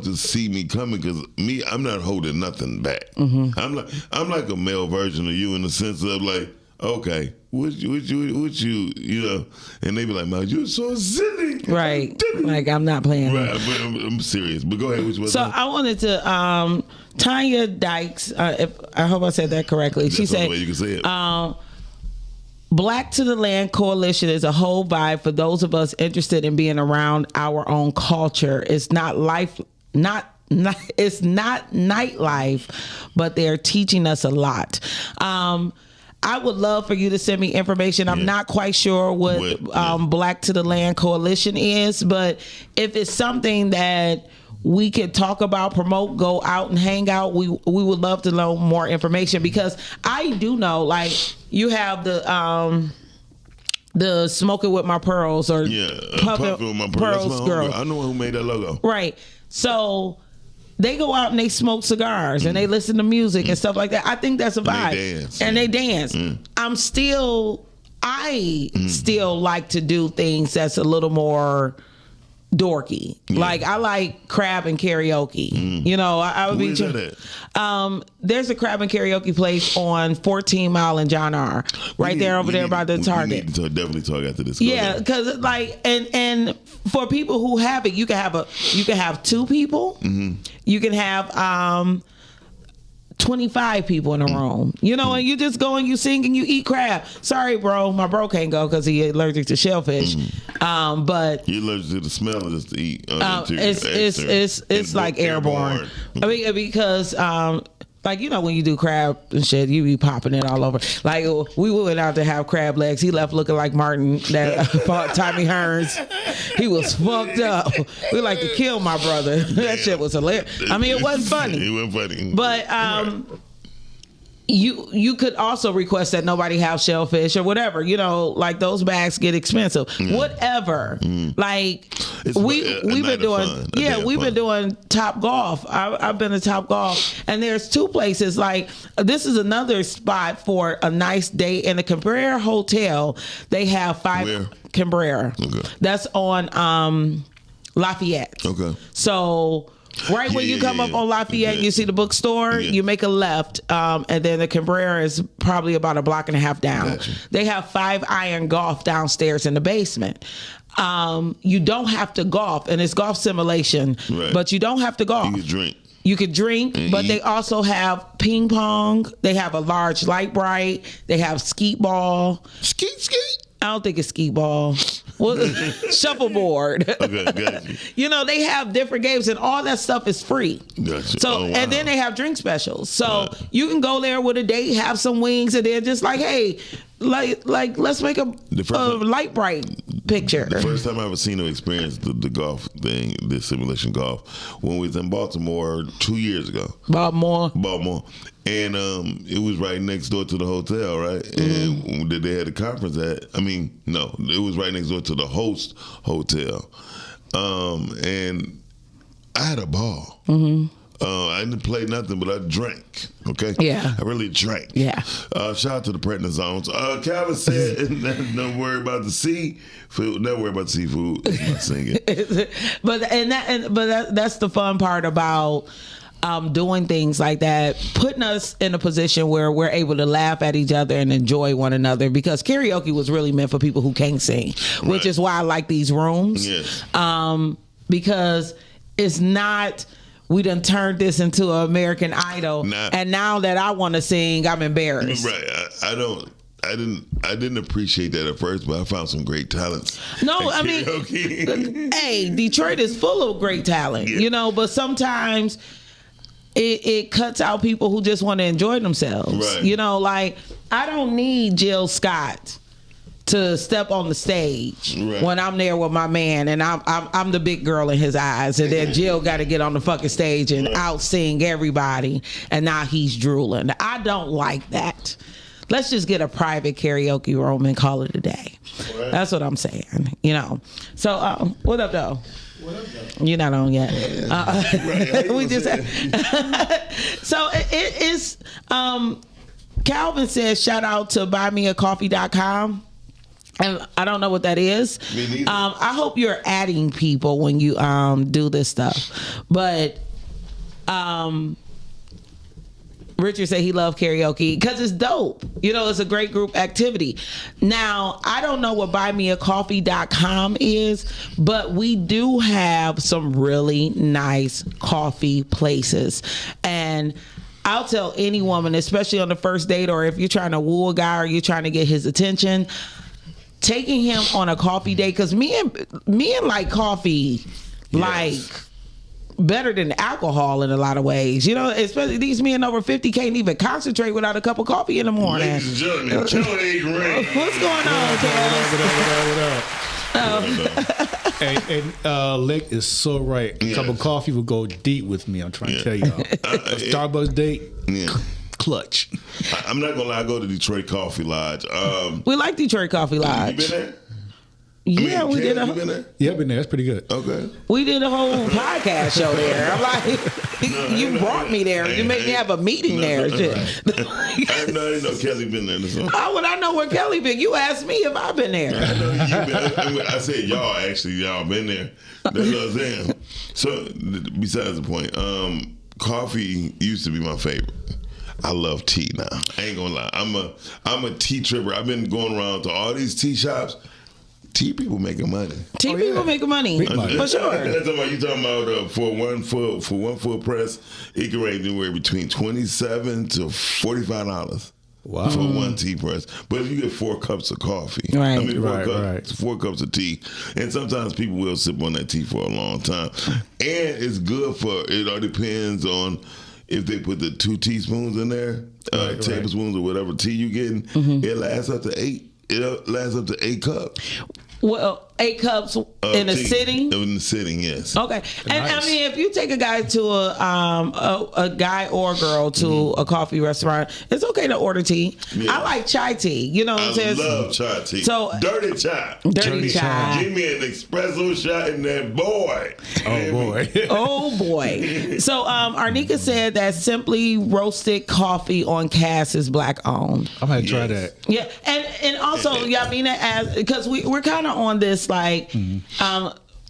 to see me coming because I'm not holding nothing back. I'm like a male version of you in the sense of like, okay, what you know, and they be like, man, you're so silly, right? Like I'm not playing. Right, but I'm serious. But go ahead. So I wanted to Tanya Dykes. I hope I said that correctly. That's she said, the way you can say it. Black to the Land Coalition is a whole vibe for those of us interested in being around our own culture. It's not it's not nightlife, but they're teaching us a lot. I would love for you to send me information. I'm not quite sure what Black to the Land Coalition is, but if it's something that we could talk about, promote, go out and hang out, we would love to know more information because I do know, like, you have the Smoking with My Pearls or Puffin' with My Pearls girl. I know who made that logo. Right. So they go out and they smoke cigars and they listen to music and stuff like that. I think that's a vibe. And they dance. I still like to do things that's a little more dorky. Like I like crab and karaoke. You know, I would be there's a crab and karaoke place on 14 Mile in John R. Right there over there by the Target. We need to definitely talk after this. Yeah, because like and for people who have it, you can have 2 people. You can have 25 people in a room, you know, and you just go and you sing and you eat crab. Sorry, bro, my bro can't go because he's allergic to shellfish. But you're allergic to the smell or just to eat. It's like airborne. I mean, because like, you know, when you do crab and shit, you be popping it all over. Like, we went out to have crab legs. He left looking like Martin that fought Tommy Hearns. He was fucked up. We like to kill my brother. That shit was hilarious. I mean, it wasn't funny. It wasn't funny. But you could also request that nobody have shellfish or whatever. You know, like those bags get expensive. Whatever. Like we've been doing been doing Top Golf. I've been to Top Golf, and there's 2 places. Like this is another spot for a nice day in the Cabrera Hotel. They have 5 Cabrera. Okay. That's on Lafayette. Okay. So right when you come up on Lafayette, you see the bookstore, you make a left, and then the Cabrera is probably about a block and a half down. Gotcha. They have 5 iron golf downstairs in the basement. You don't have to golf, and it's golf simulation, but you don't have to golf. You can drink. You could drink, but they also have ping pong. They have a large light bright. They have skeet ball. Skeet. I don't think it's skeet ball. Well, shuffleboard. Okay, gotcha. You know, they have different games, and all that stuff is free. Gotcha. So, Oh, wow. and then they have drink specials. So you can go there with a date, have some wings, and they're just like, hey, like let's make a light bright picture. The first time I ever seen or experienced the golf thing, the simulation golf, when we was in Baltimore 2 years ago. Baltimore. And it was right next door to the hotel, right? And they had a conference at, no, it was right next door to the host hotel. And I had a ball. I didn't play nothing, but I drank. Okay. Yeah. I really drank. Yeah. Shout out to the prednisones. Calvin said, "Don't worry about the seafood. Never worry about the seafood." That's not singing. but that's the fun part about doing things like that, putting us in a position where we're able to laugh at each other and enjoy one another, because karaoke was really meant for people who can't sing, which is why I like these rooms. Yes. Because it's not, we done turned this into an American Idol, and now that I want to sing, I'm embarrassed. Right. I didn't appreciate that at first, but I found some great talents. No, I mean, hey, Detroit is full of great talent, you know, but sometimes it cuts out people who just want to enjoy themselves. Right. You know, like, I don't need Jill Scott to step on the stage when I'm there with my man, and I'm the big girl in his eyes, and then Jill got to get on the fucking stage and out sing everybody, and now he's drooling. I don't like that. Let's just get a private karaoke room and call it a day. Right. That's what I'm saying, you know. So, what up, though? What up, though? You're not on yet. We just so it is. Calvin says, shout out to buymeacoffee.com. And I don't know what that is. Me neither. I hope you're adding people when you do this stuff. But Richard said he loved karaoke because it's dope. You know, it's a great group activity. Now, I don't know what buymeacoffee.com is, but we do have some really nice coffee places. And I'll tell any woman, especially on the first date, or if you're trying to woo a guy or you're trying to get his attention, taking him on a coffee date, because me and like coffee, like better than alcohol in a lot of ways. You know, especially these men over 50 can't even concentrate without a cup of coffee in the morning. Ladies and gentlemen, Kelly Green. What's going on, Kelly? And Lick is so right. A cup of coffee will go deep with me. I'm trying to tell y'all. A Starbucks date, clutch. I'm not gonna lie. I go to Detroit Coffee Lodge. We like Detroit Coffee Lodge. You been there? Yeah, we did. You been there? Yeah, I've been there. That's pretty good. Okay. We did a whole podcast show there. I'm like, you brought me there. You made me have a meeting there. Shit. I didn't know Kelly been there. So. How would I know where Kelly been? You asked me if I've been there. I know you been. I said y'all. Actually, y'all been there. That's what I'm saying. So, besides the point, coffee used to be my favorite. I love tea now. I ain't gonna lie. I'm a tea tripper. I've been going around to all these tea shops. Tea people making money. Tea people making money, for sure. That's what you talking about. For one foot press, it can range anywhere between $27 to $45. Wow. For one tea press. But if you get 4 cups of coffee, Right. 4 cups of tea, and sometimes people will sip on that tea for a long time, and it's good for. It all depends on if they put the 2 teaspoons in there, tablespoons or whatever tea you getting. It lasts up to 8. It lasts up to 8 cups. Well, 8 cups in a sitting? In the sitting, yes. Okay. And I mean, if you take a guy to a guy or girl to a coffee restaurant, it's okay to order tea. Yeah. I like chai tea. You know what I'm saying? I love chai tea. So, dirty chai. Dirty chai. Give me an espresso shot in that boy. Oh, boy. Oh, boy. So, Arnika said that Simply Roasted Coffee on Cass is black owned. I'm going to try that. Yeah. And also, Yamina, because we're kind of on this, like,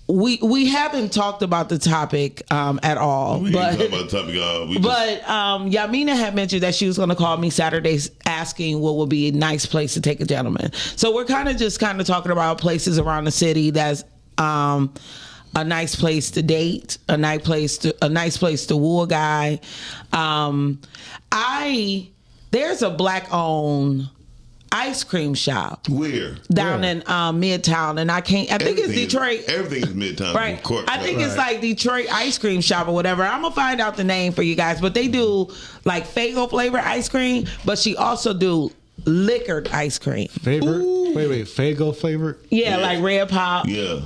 we haven't talked about the topic at all. We didn't talk about the topic. But Yamina had mentioned that she was going to call me Saturdays asking what would be a nice place to take a gentleman. So we're kind of talking about places around the city that's a nice place to date, a nice place to woo a guy. There's a black-owned ice cream shop. Where? Down in Midtown, and I think it's Detroit. Everything is Midtown, right? Of course. I think it's like Detroit ice cream shop or whatever. I'm gonna find out the name for you guys, but they do like Faygo flavored ice cream, but she also do liquored ice cream. Wait, Faygo flavored? Yeah, like Red Pop. Yeah,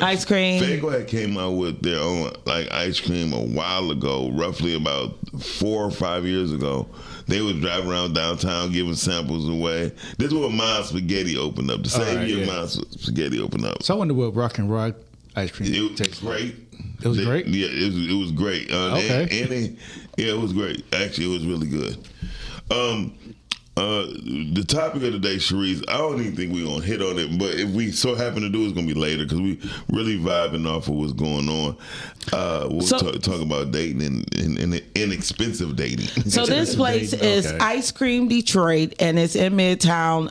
ice cream. Faygo had came out with their own like ice cream a while ago, roughly about 4 or 5 years ago. They would drive around downtown giving samples away. This is when Mom's Spaghetti opened up. The same year Mom's Spaghetti opened up. So I wonder what Rock and Rock ice cream tastes great. It was great? Yeah, it was great. Okay. It was great. Actually, it was really good. The topic of the day, Sharice, I don't even think we're going to hit on it, but if we so happen to do it, it's going to be later because we really vibing off of what's going on. We'll talk about dating and inexpensive dating. So this place is Ice Cream Detroit, and it's in Midtown,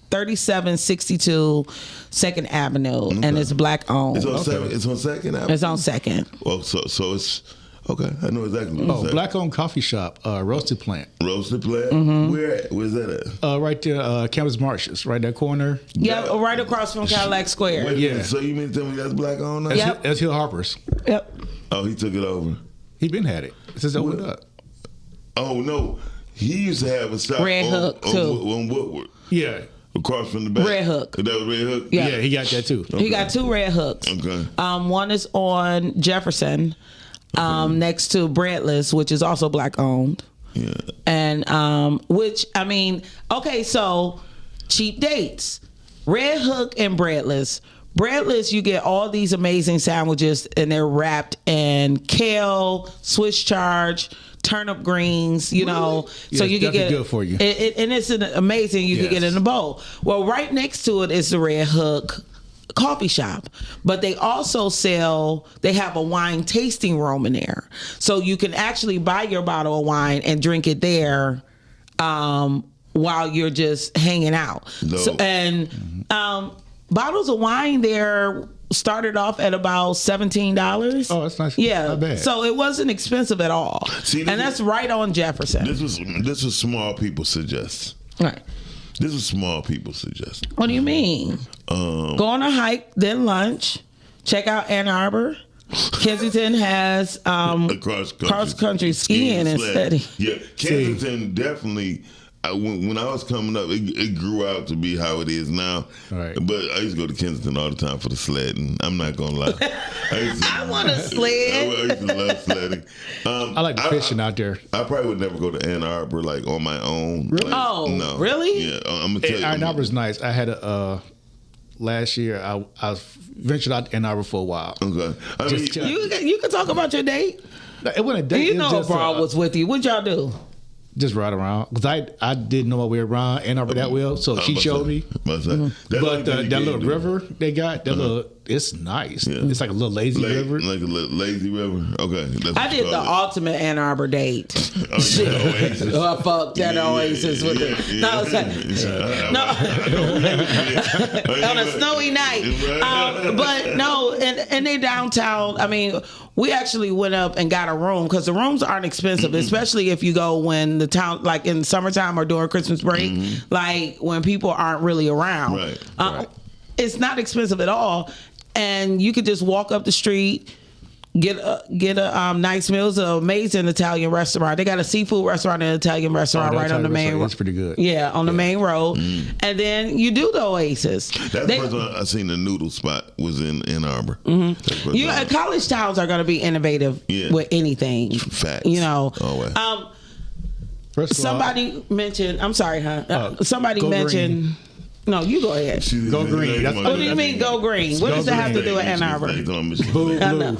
3762 2nd Avenue, and it's black owned. It's on 2nd Avenue? It's on 2nd. Well, so it's... Okay, I know exactly what it's black-owned coffee shop, Roasted Plant. Roasted Plant? Mm-hmm. Where's that at? Right there, Campus Marshes, right that corner. Yeah, right across from Cadillac Square. Wait a minute, so you mean to tell me that's black-owned now? Yep. That's Hill Harper's. Yep. Oh, he took it over? He been had it since it opened up. Oh, no. He used to have a shop Red Hook, too. On Woodward. Yeah. Across from the back. Red Hook. That was Red Hook? Yeah. He got that, too. He got 2 Red Hooks. Okay. One is on Jefferson. Next to Breadless, which is also black owned. Yeah. And which, I mean, okay, so cheap dates. Red Hook and Breadless. Breadless, you get all these amazing sandwiches and they're wrapped in kale, Swiss charge, turnip greens, you know. Yeah, so you can get good for you. And it's amazing you can get in a bowl. Well, right next to it is the Red Hook coffee shop, but they also they have a wine tasting room in there, so you can actually buy your bottle of wine and drink it there while you're just hanging out. So, and bottles of wine there started off at about $17. Oh, that's nice. Yeah, not bad. So it wasn't expensive at all. See, and that's right on Jefferson. This was small people suggest. Right. This is small people suggest. What do you mean? Go on a hike, then lunch. Check out Ann Arbor. Kensington has cross country skiing and study. Yeah, Kensington definitely. When I was coming up, it grew out to be how it is now. Right. But I used to go to Kensington all the time for the sledding. I'm not gonna lie. I want to sled. I used to love sledding. I like the fishing out there. I probably would never go to Ann Arbor like on my own. Really? Like, no. Really? Yeah, I'm gonna tell you. Ann Arbor's nice. I had last year. I ventured out to Ann Arbor for a while. Okay. I mean, you can talk about your date. It wasn't a date. You know, Broad was with you. What'd y'all do? Just ride around because I didn't know my way around Ann Arbor that well, so she showed me. But that little river they got, it's nice. Yeah. It's like a little lazy river. Like a little lazy river. Okay. I did the ultimate Ann Arbor date. Oasis. Oh, fuck that Oasis with it. No, on a snowy night. But no, and they downtown. I mean, we actually went up and got a room because the rooms aren't expensive, especially if you go when the town, like in the summertime or during Christmas break, like when people aren't really around. Right. It's not expensive at all, and you could just walk up the street, get a nice meal. It's an amazing Italian restaurant. They got a seafood restaurant and an Italian restaurant right on the main road. That's pretty good. Yeah, on the main road. And then you do the Oasis. That's the first time I seen the noodle spot was in Ann Arbor. College towns are going to be innovative with anything. Facts. You know. Always. Somebody mentioned, I'm sorry, somebody mentioned... Green. No, you go ahead. Go green. What do you mean go green? What does that have to do with Ann Arbor? Boo blue.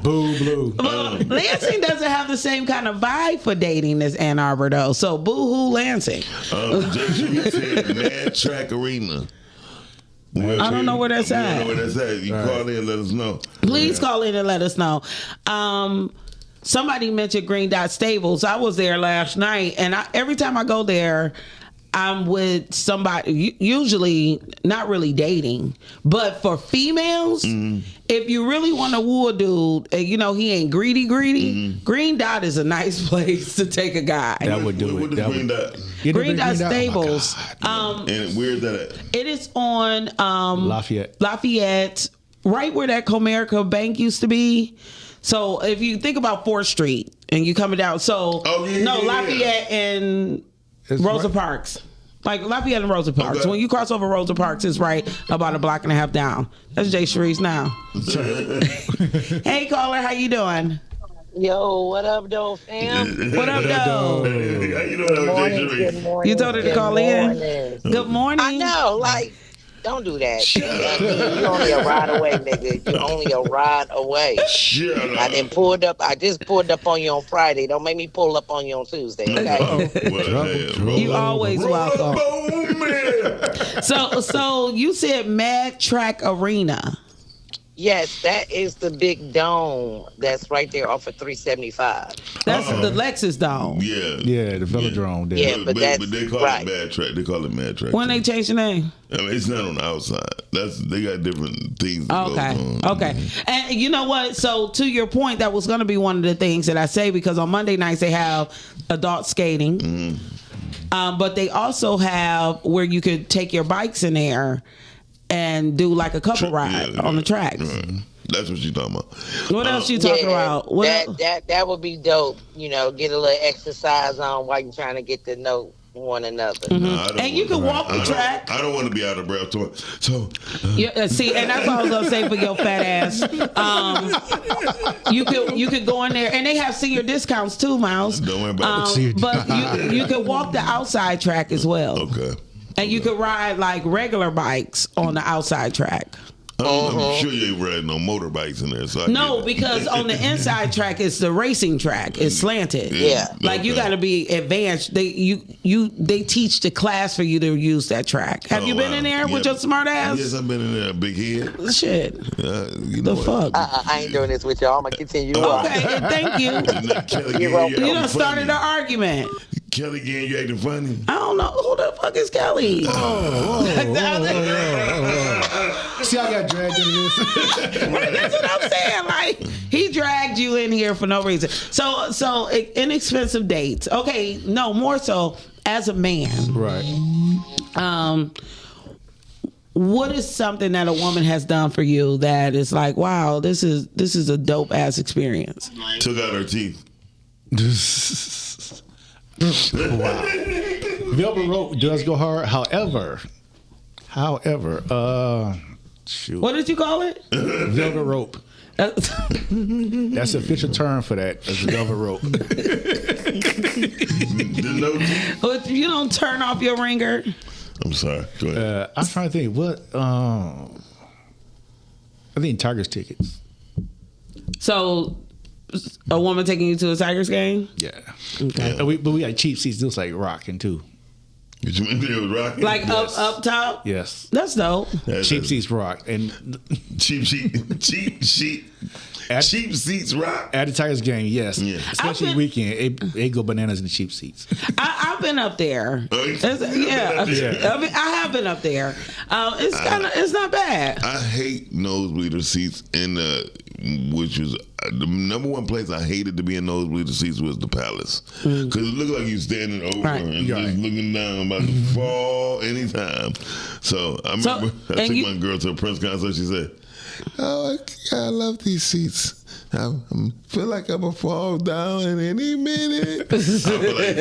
Boo blue. Well, Lansing doesn't have the same kind of vibe for dating as Ann Arbor, though. So boo-hoo Lansing. Jason said Mad Track Arena. I don't know where that's at. You know where that's at. You call in and let us know. Please call in and let us know. Somebody mentioned Green Dot Stables. I was there last night, and every time I go there, I'm with somebody, usually not really dating, but for females, if you really want to woo a dude, and you know he ain't greedy, Green Dot is a nice place to take a guy. That would do What it. is Green Dot? Green Dot Stables. And where's that at? It is on Lafayette, right where that Comerica Bank used to be. So if you think about 4th Street and you coming down, Lafayette and Rosa Parks. Like Lafayette and Rosa Parks. Okay. When you cross over Rosa Parks, it's right about a block and a half down. That's Jay Sharice now. Hey caller, how you doing? Yo, what up, though, fam? What up, though? How you doing, Good morning, Jay Sharice? good morning. You told her to call in. Good morning. I know, like, don't do that. You only a ride away, nigga. You only a ride away. Shut up. I just pulled up on you on Friday. Don't make me pull up on you on Tuesday, okay? You always welcome. So you said Mad Track Arena. Yes, that is the big dome that's right there off of 375. That's the Lexus Dome. Yeah, the velodrome. There. Yeah, but that's they call right. it Mad Track. They call it Mad Track. When they change the name? I mean, it's not on the outside. They got different things. That goes on. Okay. And you know what? So to your point, that was going to be one of the things that I say, because on Monday nights they have adult skating, but they also have where you could take your bikes in there and do like a couple ride on the tracks. Right. That's what she's talking about. What else you talking about? That would be dope. You know, get a little exercise on while you're trying to get to know one another. And you can walk the track. I don't want to be out of breath. See, and that's what I was gonna say for your fat ass. You could go in there, and they have senior discounts too, Miles. Don't worry about it. But you could walk the outside track as well. Okay. And you could ride like regular bikes on the outside track. I'm sure you ain't riding no motorbikes in there. So No, because on the inside track it's the racing track. It's slanted. Yeah. Like you got to be advanced. They teach the class for you to use that track. Have you been in there with your smart ass? Yes, I've been in there. Big head. Shit. You know The fuck. I ain't doing this with y'all. I'm gonna continue on. Okay, thank you. You done started an argument. Kelly again, you acting funny? I don't know who the fuck is Kelly. See, I got dragged into this. That's what I'm saying. Like he dragged you in here for no reason. So inexpensive dates. Okay, no, more so as a man. Right. What is something that a woman has done for you that is like, wow, this is a dope ass experience? Took out her teeth. Wow. Velvet rope does go hard. However, shoot. What did you call it? Velvet rope. That's the official term for that. It's a velvet rope. You don't turn off your ringer. I'm sorry. Go ahead. I'm trying to think. What? I think Tigers tickets. So, a woman taking you to a Tigers game? Yeah. Okay. But we got cheap seats. It was like rocking too. It was rocking? Like yes. up top? Yes. That's dope. Cheap seats rock. And cheap seats rock. At the Tigers game, yes. Yeah. Especially weekend. They go bananas in the cheap seats. I've been up there. Yeah. I mean, I have been up there. It's not bad. I hate nosebleeder seats which was the number one place I hated to be in nosebleeder seats was the Palace, because it looked like you standing over and just looking down, about to fall anytime. So I remember I took my girl to a Prince concert. She said, "Oh, I love these seats. I feel like I'm gonna fall down in any minute." I feel like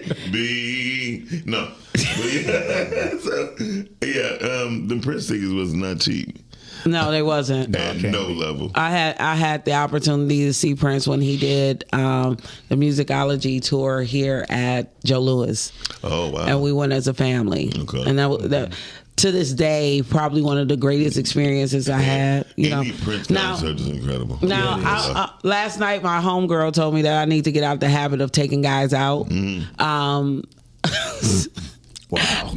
saying, B. No. But the Prince tickets was not cheap. No, they wasn't. At no level. I had the opportunity to see Prince when he did the Musicology tour here at Joe Louis. Oh wow! And we went as a family. Okay. And that to this day, probably one of the greatest experiences I had. Any Prince concert is incredible. Now, last night my homegirl told me that I need to get out the habit of taking guys out. Wow.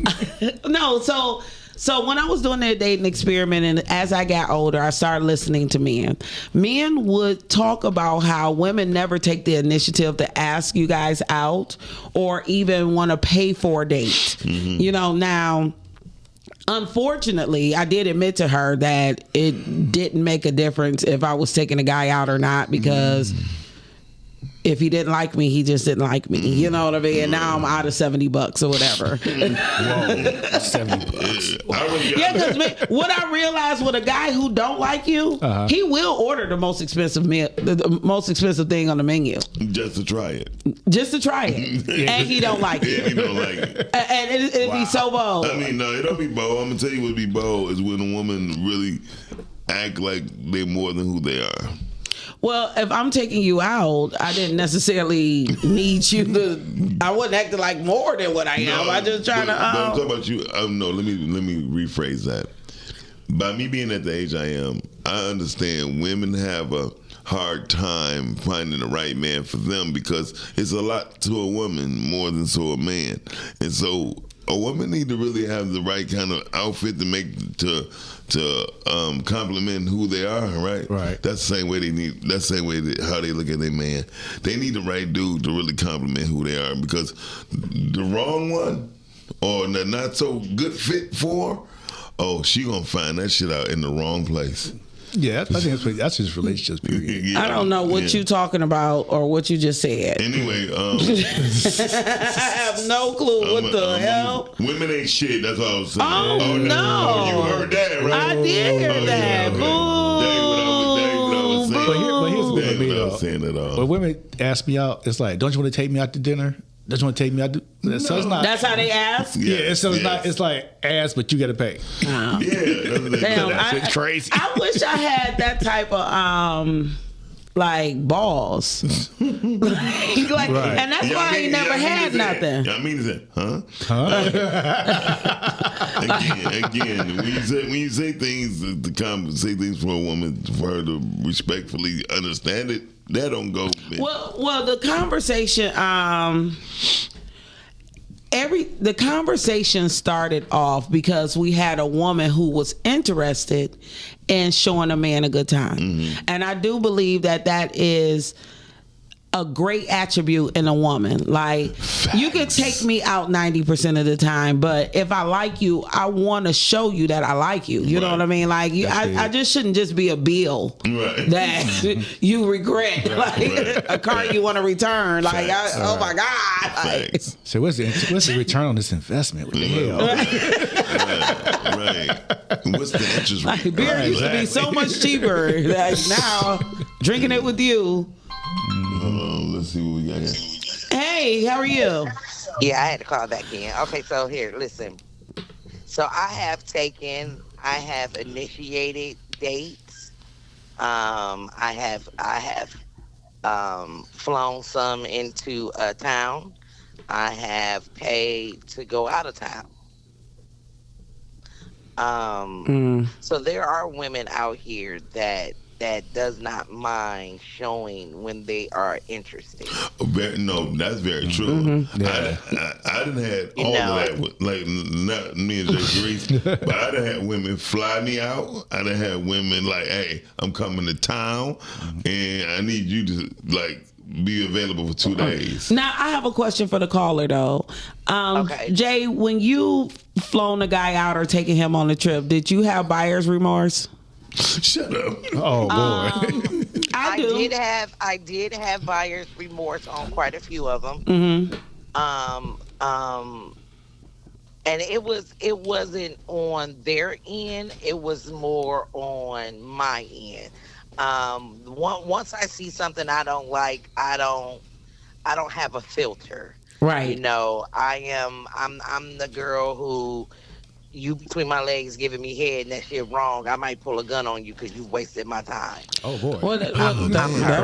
No, so So when I was doing that dating experiment, and as I got older, I started listening to men. Men would talk about how women never take the initiative to ask you guys out or even want to pay for a date. You know, now, unfortunately, I did admit to her that it didn't make a difference if I was taking a guy out or not, because if he didn't like me, he just didn't like me. You know what I mean? And now I'm out of $70 or whatever. Whoa, $70. Yeah, because what I realized with a guy who don't like you, he will order the most expensive meal, the most expensive thing on the menu, just to try it. Just to try it, and he don't like it. He don't like it. And it'd be so bold. I mean, no, it don't be bold. I'm gonna tell you what be bold is when a woman really act like they're more than who they are. Well, if I'm taking you out, I didn't necessarily need you to. I wasn't acting like more than what I am. I just trying to. But I'm talking about you. No, let me rephrase that. By me being at the age I am, I understand women have a hard time finding the right man for them because it's a lot to a woman more than to a man, and so a woman need to really have the right kind of outfit to make to compliment who they are, right? Right. That's the same way that's the same way how they look at their man. They need the right dude to really compliment who they are, because the wrong one or the not so good fit for, she gonna find that shit out in the wrong place. Yeah, I think that's his relationships, period. I don't know what you talking about or what you just said. Anyway, I have no clue what the hell. Women ain't shit. That's all I was saying. Oh, no. Oh, you heard that, right? I did hear that. Yeah. Boo. But here's the thing I was saying it all. When women ask me out, it's like, don't you want to take me out to dinner? Don't you want to take me out to... So it's not... That's how they ask? Yeah, so it's not... It's like, ask, but you got to pay. Oh. Yeah. Damn, that's crazy. I wish I had that type of... like balls, like, Right. and that's why I ain't never had nothing. I mean, is again, when you say things say things for a woman for her to respectfully understand it, that don't go. Well, the conversation, the conversation started off because we had a woman who was interested in showing a man a good time. And I do believe that is a great attribute in a woman. Like, you can take me out 90% of the time, but if I like you, I want to show you that I like you. You know what I mean? Like, I just shouldn't just be a bill that you regret, a car you want to return. Like, oh my God. Like, so what's the return on this investment? What the hell? Right. What's the interest rate? Like, beer used to be so much cheaper. Like, now, drinking it with you. Let's see what we got here. Hey, how are you? Yeah, I had to call back in. Okay, so here, listen. So I have initiated dates. I have flown some into a town. I have paid to go out of town. So there are women out here that does not mind showing when they are interested. No, that's very true. Yeah. I done had all of that. Like, not me and Jay Grease, but I done had women fly me out. I done had women like, hey, I'm coming to town, and I need you to, like, be available for 2 days. Now, I have a question for the caller, though. Okay. Jay, when you flown a guy out or taken him on a trip, did you have buyer's remorse? Shut up. Oh boy. I do. I did have buyer's remorse on quite a few of them. And it wasn't on their end. It was more on my end. Once I see something I don't like, I don't have a filter. Right. You know, I'm the girl who, you between my legs giving me head and that shit wrong, I might pull a gun on you because you wasted my time. Oh boy. Well, that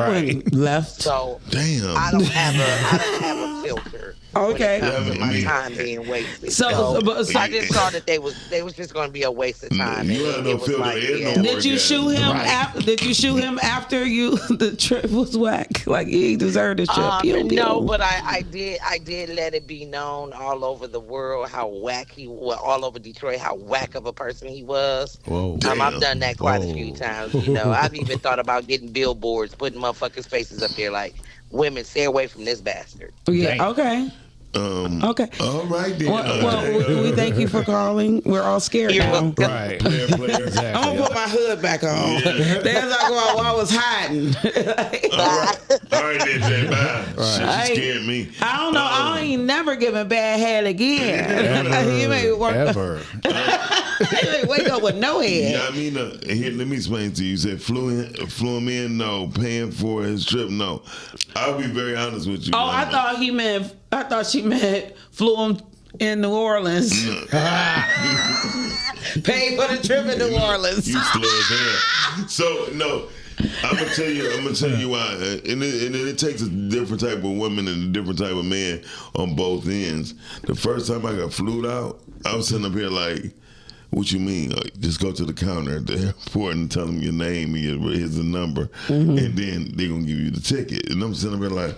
went left. So damn, I don't have a filter. Okay. When it comes to my time being wasted. So I just saw that they was just going to be a waste of time. You and had no it was filter. like, There yeah. no Did you shoot him? Did you shoot him after the trip was whack? Like he deserved his trip. No, but I did let it be known all over the world how whack he was, all over Detroit, how whack of a person he was. Whoa. I've done that quite a few times. You know, I've even thought about getting billboards, putting motherfuckers' faces up there like, women, stay away from this bastard. Yeah. Okay. Okay. All right then. Well, we thank you for calling. We're all scared now. Right. Exactly. I'm gonna put my hood back on. There's I go out while I was hiding. All right then, Jay. Bye. Right. She scared me. I don't know. I ain't never giving bad head again. You may work. Ever. You may wake up with no head. Yeah, I mean, here, let me explain to you. You said flew him in, no. Paying for his trip, no. I'll be very honest with you. Oh, I thought she meant flew him in New Orleans. Paid for the trip in New Orleans. You slow as hell. So no, I'm gonna tell you why. And it takes a different type of woman and a different type of man on both ends. The first time I got flued out, I was sitting up here like, what you mean? Just go to the counter at the airport and tell them your name and here's the number, and then they're gonna give you the ticket. And I'm sitting up here like,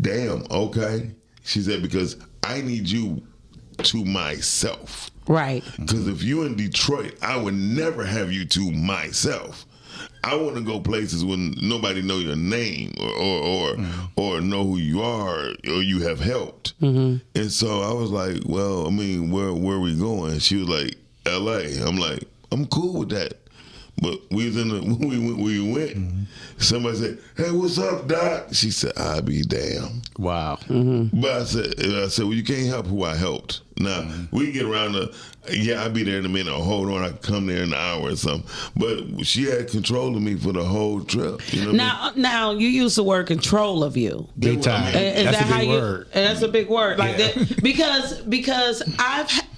damn, okay. She said, because I need you to myself. Right. Because if you're in Detroit, I would never have you to myself. I want to go places when nobody know your name or know who you are or you have helped. And so I was like, well, I mean, where are we going? She was like, L.A. I'm like, I'm cool with that. But we was when we went, somebody said, hey, what's up, Doc? She said, I'll be damned. Wow. But I said, well, you can't help who I helped. Now, we get around I'll be there in a minute. Or hold on, I can come there in an hour or something. But she had control of me for the whole trip. You know now you use the word control of you. Big time. Is That's that a how big you? word. And that's a big word. Like that, because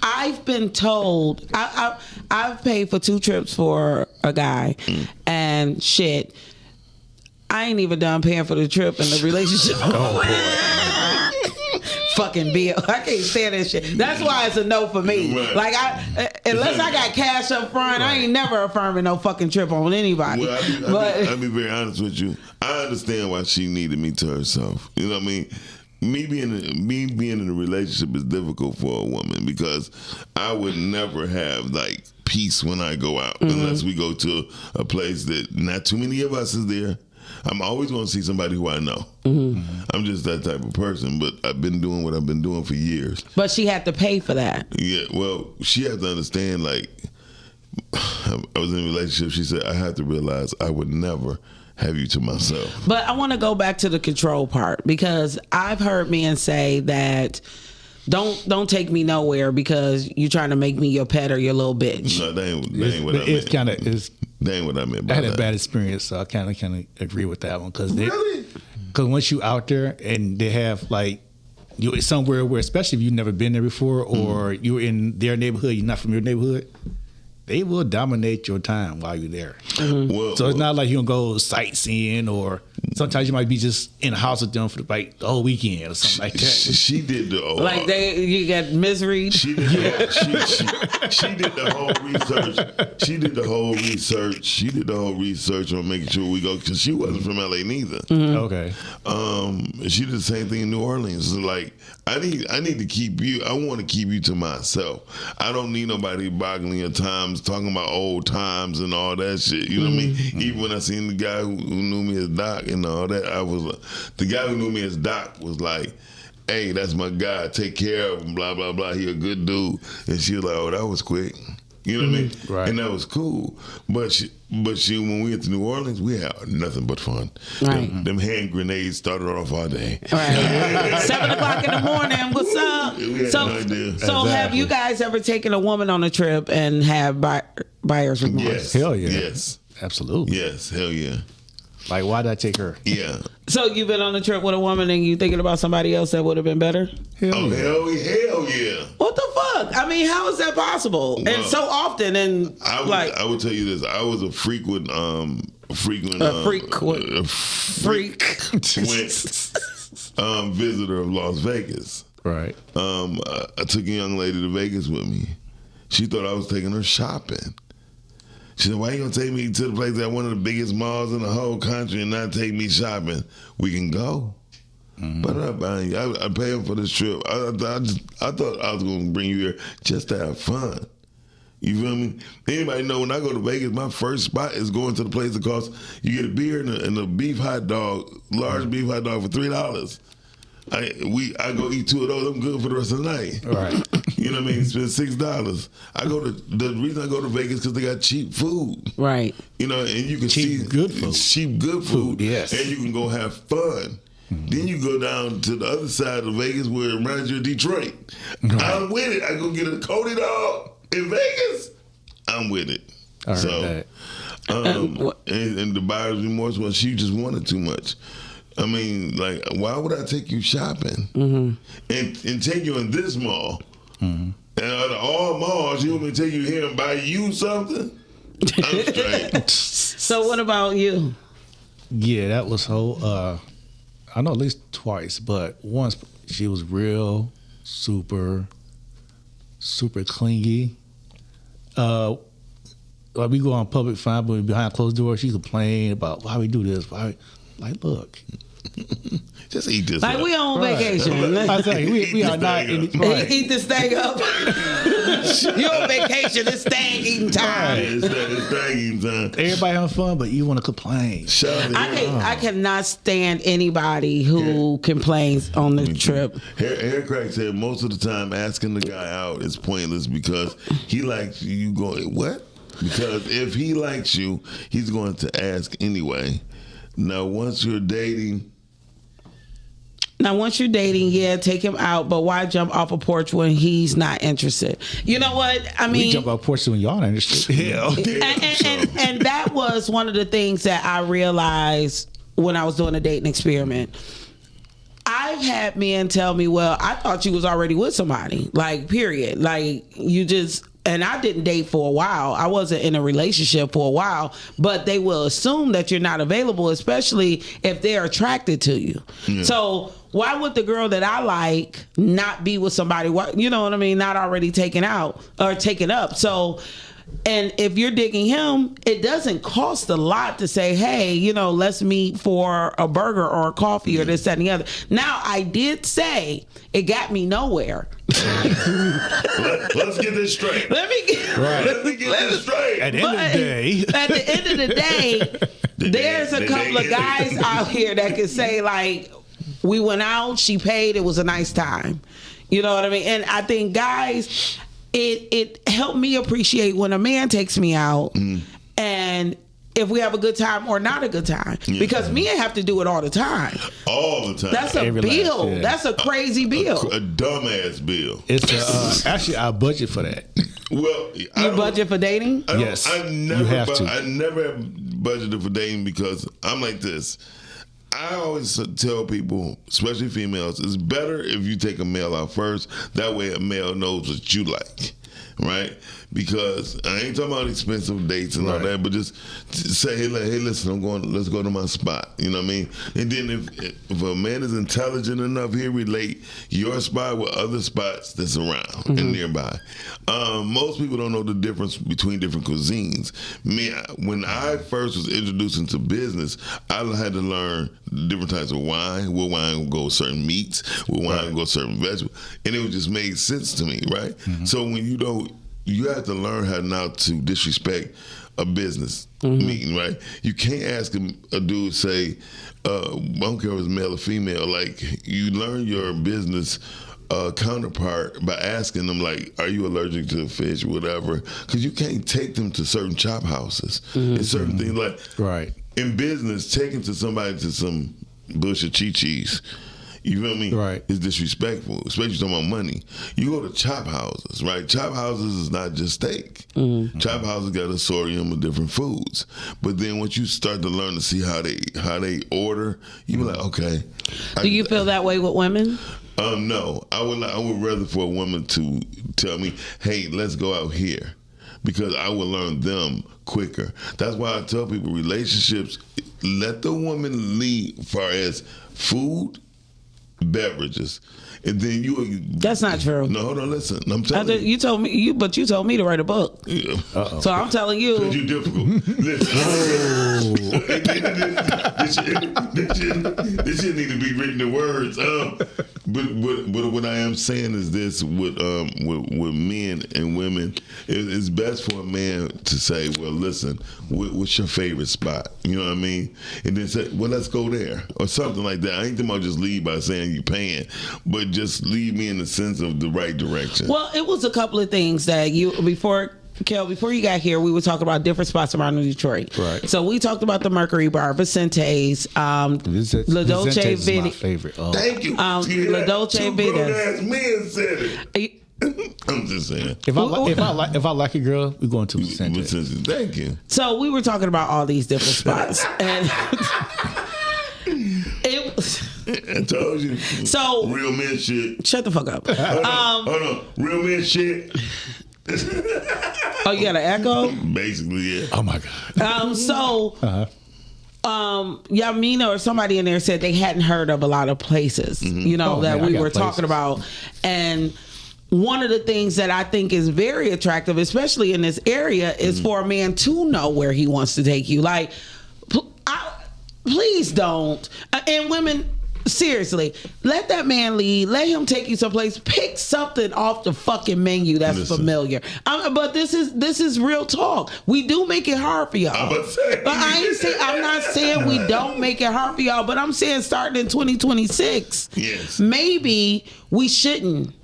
I've been told I've paid for 2 trips for a guy, and shit, I ain't even done paying for the trip and the relationship. Oh boy. Fucking bill. I can't stand that shit. That's why it's a no for me. Right. Like unless I got cash up front, I ain't never affirming no fucking trip on anybody. Well, I'll be very honest with you. I understand why she needed me to herself. You know what I mean? Me being in a relationship is difficult for a woman because I would never have like peace when I go out unless we go to a place that not too many of us is there. I'm always going to see somebody who I know. I'm just that type of person, but I've been doing what I've been doing for years. But she had to pay for that. Yeah, well, she has to understand, like, I was in a relationship. She said, I have to realize I would never have you to myself. But I want to go back to the control part because I've heard men say that don't take me nowhere because you're trying to make me your pet or your little bitch. No, that ain't what I meant. It's kind of That ain't what I meant. I had a bad experience, so I kind of agree with that one because once you out there and they have like you somewhere where, especially if you've never been there before or you're in their neighborhood, you're not from your neighborhood, they will dominate your time while you're there. So it's not like you're gonna go sightseeing or sometimes you might be just in the house with them for like the whole weekend or something like that. She did the like you got misery. She did the whole research. She did the whole research. She did the whole research on making sure we go because she wasn't from LA neither. Okay. She did the same thing in New Orleans. So like I need to keep you. I want to keep you to myself. I don't need nobody boggling your times, talking about old times and all that shit. You know what I mean? Even when I seen the guy who knew me as Doc and all that, the guy who knew me as Doc was like, hey, that's my guy. Take care of him, blah, blah, blah. He a good dude. And she was like, oh, that was quick. You know what I mean? Right. And that was cool. But she, when we went to New Orleans, we had nothing but fun. Right. Them hand grenades started off our day. Right. 7 o'clock in the morning. What's up? We had no idea. So have you guys ever taken a woman on a trip and have buyer's remorse? Yes. Hell yeah. Yes. Absolutely. Yes. Hell yeah. Like, why did I take her? Yeah. So you've been on a trip with a woman and you thinking about somebody else that would have been better? Hell yeah. What the fuck? I mean, how is that possible? Well, and so often, and I would tell you this. I was a freak. visitor of Las Vegas. Right. I took a young lady to Vegas with me. She thought I was taking her shopping. She said, "Why you gonna take me to the place that one of the biggest malls in the whole country and not take me shopping? We can go." But I'm not buying you. I paying for this trip. I thought I was gonna bring you here just to have fun. You feel me? Anybody know when I go to Vegas, my first spot is going to the place that costs, you get a beer and a beef hot dog, large beef hot dog for $3. I go eat 2 of those. I'm good for the rest of the night. Right. You know what I mean? Spend $6. The reason I go to Vegas because they got cheap food. Right. You know, and you can Cheap, good food. Cheap good food. Yes. And you can go have fun. Then you go down to the other side of Vegas where it reminds you of Detroit. Right. I'm with it. I go get a Cody dog in Vegas. I'm with it. I heard that. And the buyer's remorse was she just wanted too much. I mean, like, why would I take you shopping and take you in this mall? And out of all malls, you want me to take you here and buy you something? I'm straight. So what about you? Yeah, that was I know at least twice, but once she was real super clingy. Like we go on public fine, but behind closed doors, she complained about why we do this. Like, look, just eat this. Like up. we on vacation. I say we are not in right. Eat this thing up. You on vacation? It's thing eating time. It's thing eating time. Everybody having fun, but you want to complain. I cannot stand anybody who complains on the trip. Hair Crack said most of the time asking the guy out is pointless because he likes you. Going what? Because if he likes you, he's going to ask anyway. Now, once you're dating, yeah, take him out. But why jump off a porch when he's not interested? You know what? I mean, we jump off a porch when y'all not interested. And that was one of the things that I realized when I was doing a dating experiment. I've had men tell me, "Well, I thought you was already with somebody." Like, period. Like, you just. And I didn't date for a while. I wasn't in a relationship for a while, but they will assume that you're not available, especially if they're attracted to you. Yeah. So why would the girl that I like not be with somebody, you know what I mean, not already taken out or taken up? So, and if you're digging him, it doesn't cost a lot to say, hey, you know, let's meet for a burger or a coffee or this, that, and the other. Now, I did say it got me nowhere. Let's get this straight. Let me get this straight. At the end of the day, there's a couple of guys out here that can say, like, we went out, she paid, it was a nice time. You know what I mean? And I think guys, it helped me appreciate when a man takes me out and if we have a good time or not a good time. Because men have to do it all the time. All the time. That's a bill. Yeah. That's a crazy bill. A dumbass bill. It's actually our budget for that. Well, you budget for dating? Yes. I never have budgeted for dating because I'm like this. I always tell people, especially females, it's better if you take a male out first. That way a male knows what you like, right? Because I ain't talking about expensive dates and all that, but just say, hey, listen, let's go to my spot. You know what I mean? And then if a man is intelligent enough, he'll relate your spot with other spots that's around and nearby. Most people don't know the difference between different cuisines. When I first was introduced into business, I had to learn different types of wine, what wine would go with certain meats, what wine would go with certain vegetables, and it just made sense to me, right? So when you have to learn how not to disrespect a business meeting, right? You can't ask a dude, say, I don't care if it's male or female, like you learn your business counterpart by asking them, like, are you allergic to fish or whatever? Because you can't take them to certain chop houses and certain things like, in business, taking to somebody to some bush of Chi-Chi's, you feel me? Right. It's disrespectful, especially talking about money. You go to chop houses, right? Chop houses is not just steak. Chop houses got a sortium of different foods. But then once you start to learn to see how they order, you be like, okay. Do you feel that way with women? No. I would rather for a woman to tell me, hey, let's go out here. Because I will learn them quicker. That's why I tell people relationships, let the woman lead as far as food beverages. And then That's not true. No, hold on, listen. I'm telling you. You told me but you told me to write a book. Yeah. So I'm telling you. Because you're difficult. Listen. This shit need to be written in words. But what I am saying is this: with men and women, it's best for a man to say, "Well, listen, what's your favorite spot?" You know what I mean? And then say, "Well, let's go there," or something like that. I ain't talking about just leave by saying you paying, but just lead me in the sense of the right direction. Well, it was a couple of things that before you got here, we were talking about different spots around Detroit. Right. So we talked about the Mercury Bar, Vicente's, La Dolce is my Vita. favorite. Oh. Thank you. La Dolce Two Vita. grown-ass men said it. I'm just saying. If I like a girl, we're going to Vicente's. Thank you. So we were talking about all these different spots, and I told you. So real men shit. Shut the fuck up. Hold on. Real men shit. Oh, you got an echo? Basically, yeah. Oh my God. Yamina or somebody in there said they hadn't heard of a lot of places, that we were talking about. And one of the things that I think is very attractive, especially in this area, is for a man to know where he wants to take you. Like, please don't. And women, seriously, let that man lead. Let him take you someplace. Pick something off the fucking menu that's familiar. But this is real talk. We do make it hard for y'all. I'm not saying we don't make it hard for y'all, but I'm saying starting in 2026, yes, maybe we shouldn't.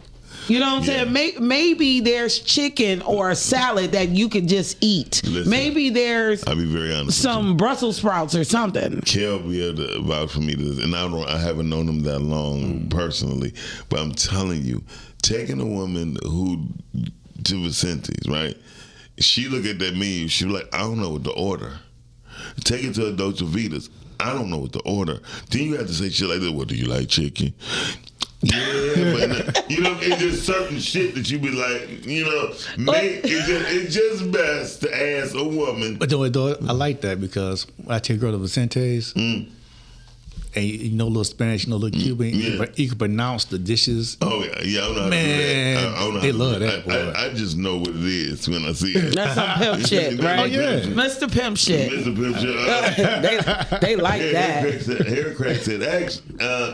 You know what I'm saying? Maybe there's chicken or a salad that you could just eat. Listen, maybe there's I'll be very honest, some Brussels sprouts or something. Kel be able to vouch for me to this, and I haven't known him that long personally, but I'm telling you, taking a woman who to Vicente's, right? She look at that menu, she be like, I don't know what to order. Take it to a Dolce Vita's, I don't know what to order. Then you have to say shit like this. What do you like, chicken? Yeah, but it's just certain shit that you be like, it's just best to ask a woman. But I like that because when I take a girl to Vicente's, and you know a little Spanish, you know a little Cuban, you can pronounce the dishes. Oh yeah, I don't know how to do that. They love that, boy. I just know what it is when I see it. That's some pimp shit, right? Oh yeah, Mr. Pimp shit. Mr. Pimp shit. They like that. Hair crack said,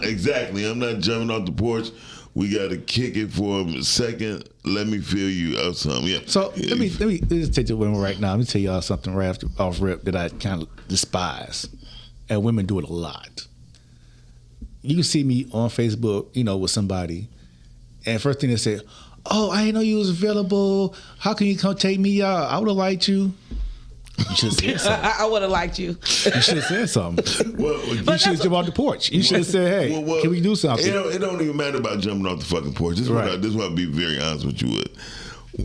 exactly. I'm not jumping off the porch. We got to kick it for a second. Let me feel you out something. Yeah. So let me just take the women right now. Let me tell y'all something right off rip that I kind of despise, and women do it a lot. You can see me on Facebook, with somebody, and first thing they say, "Oh, I didn't know you was available. How can you come take me out? I would have liked you." You should have said something. I would have liked you. You should have said something. Well, you should have jumped off the porch. You should have said, "Hey, can we do something?" It don't even matter about jumping off the fucking porch. This is what I'll be very honest with you with.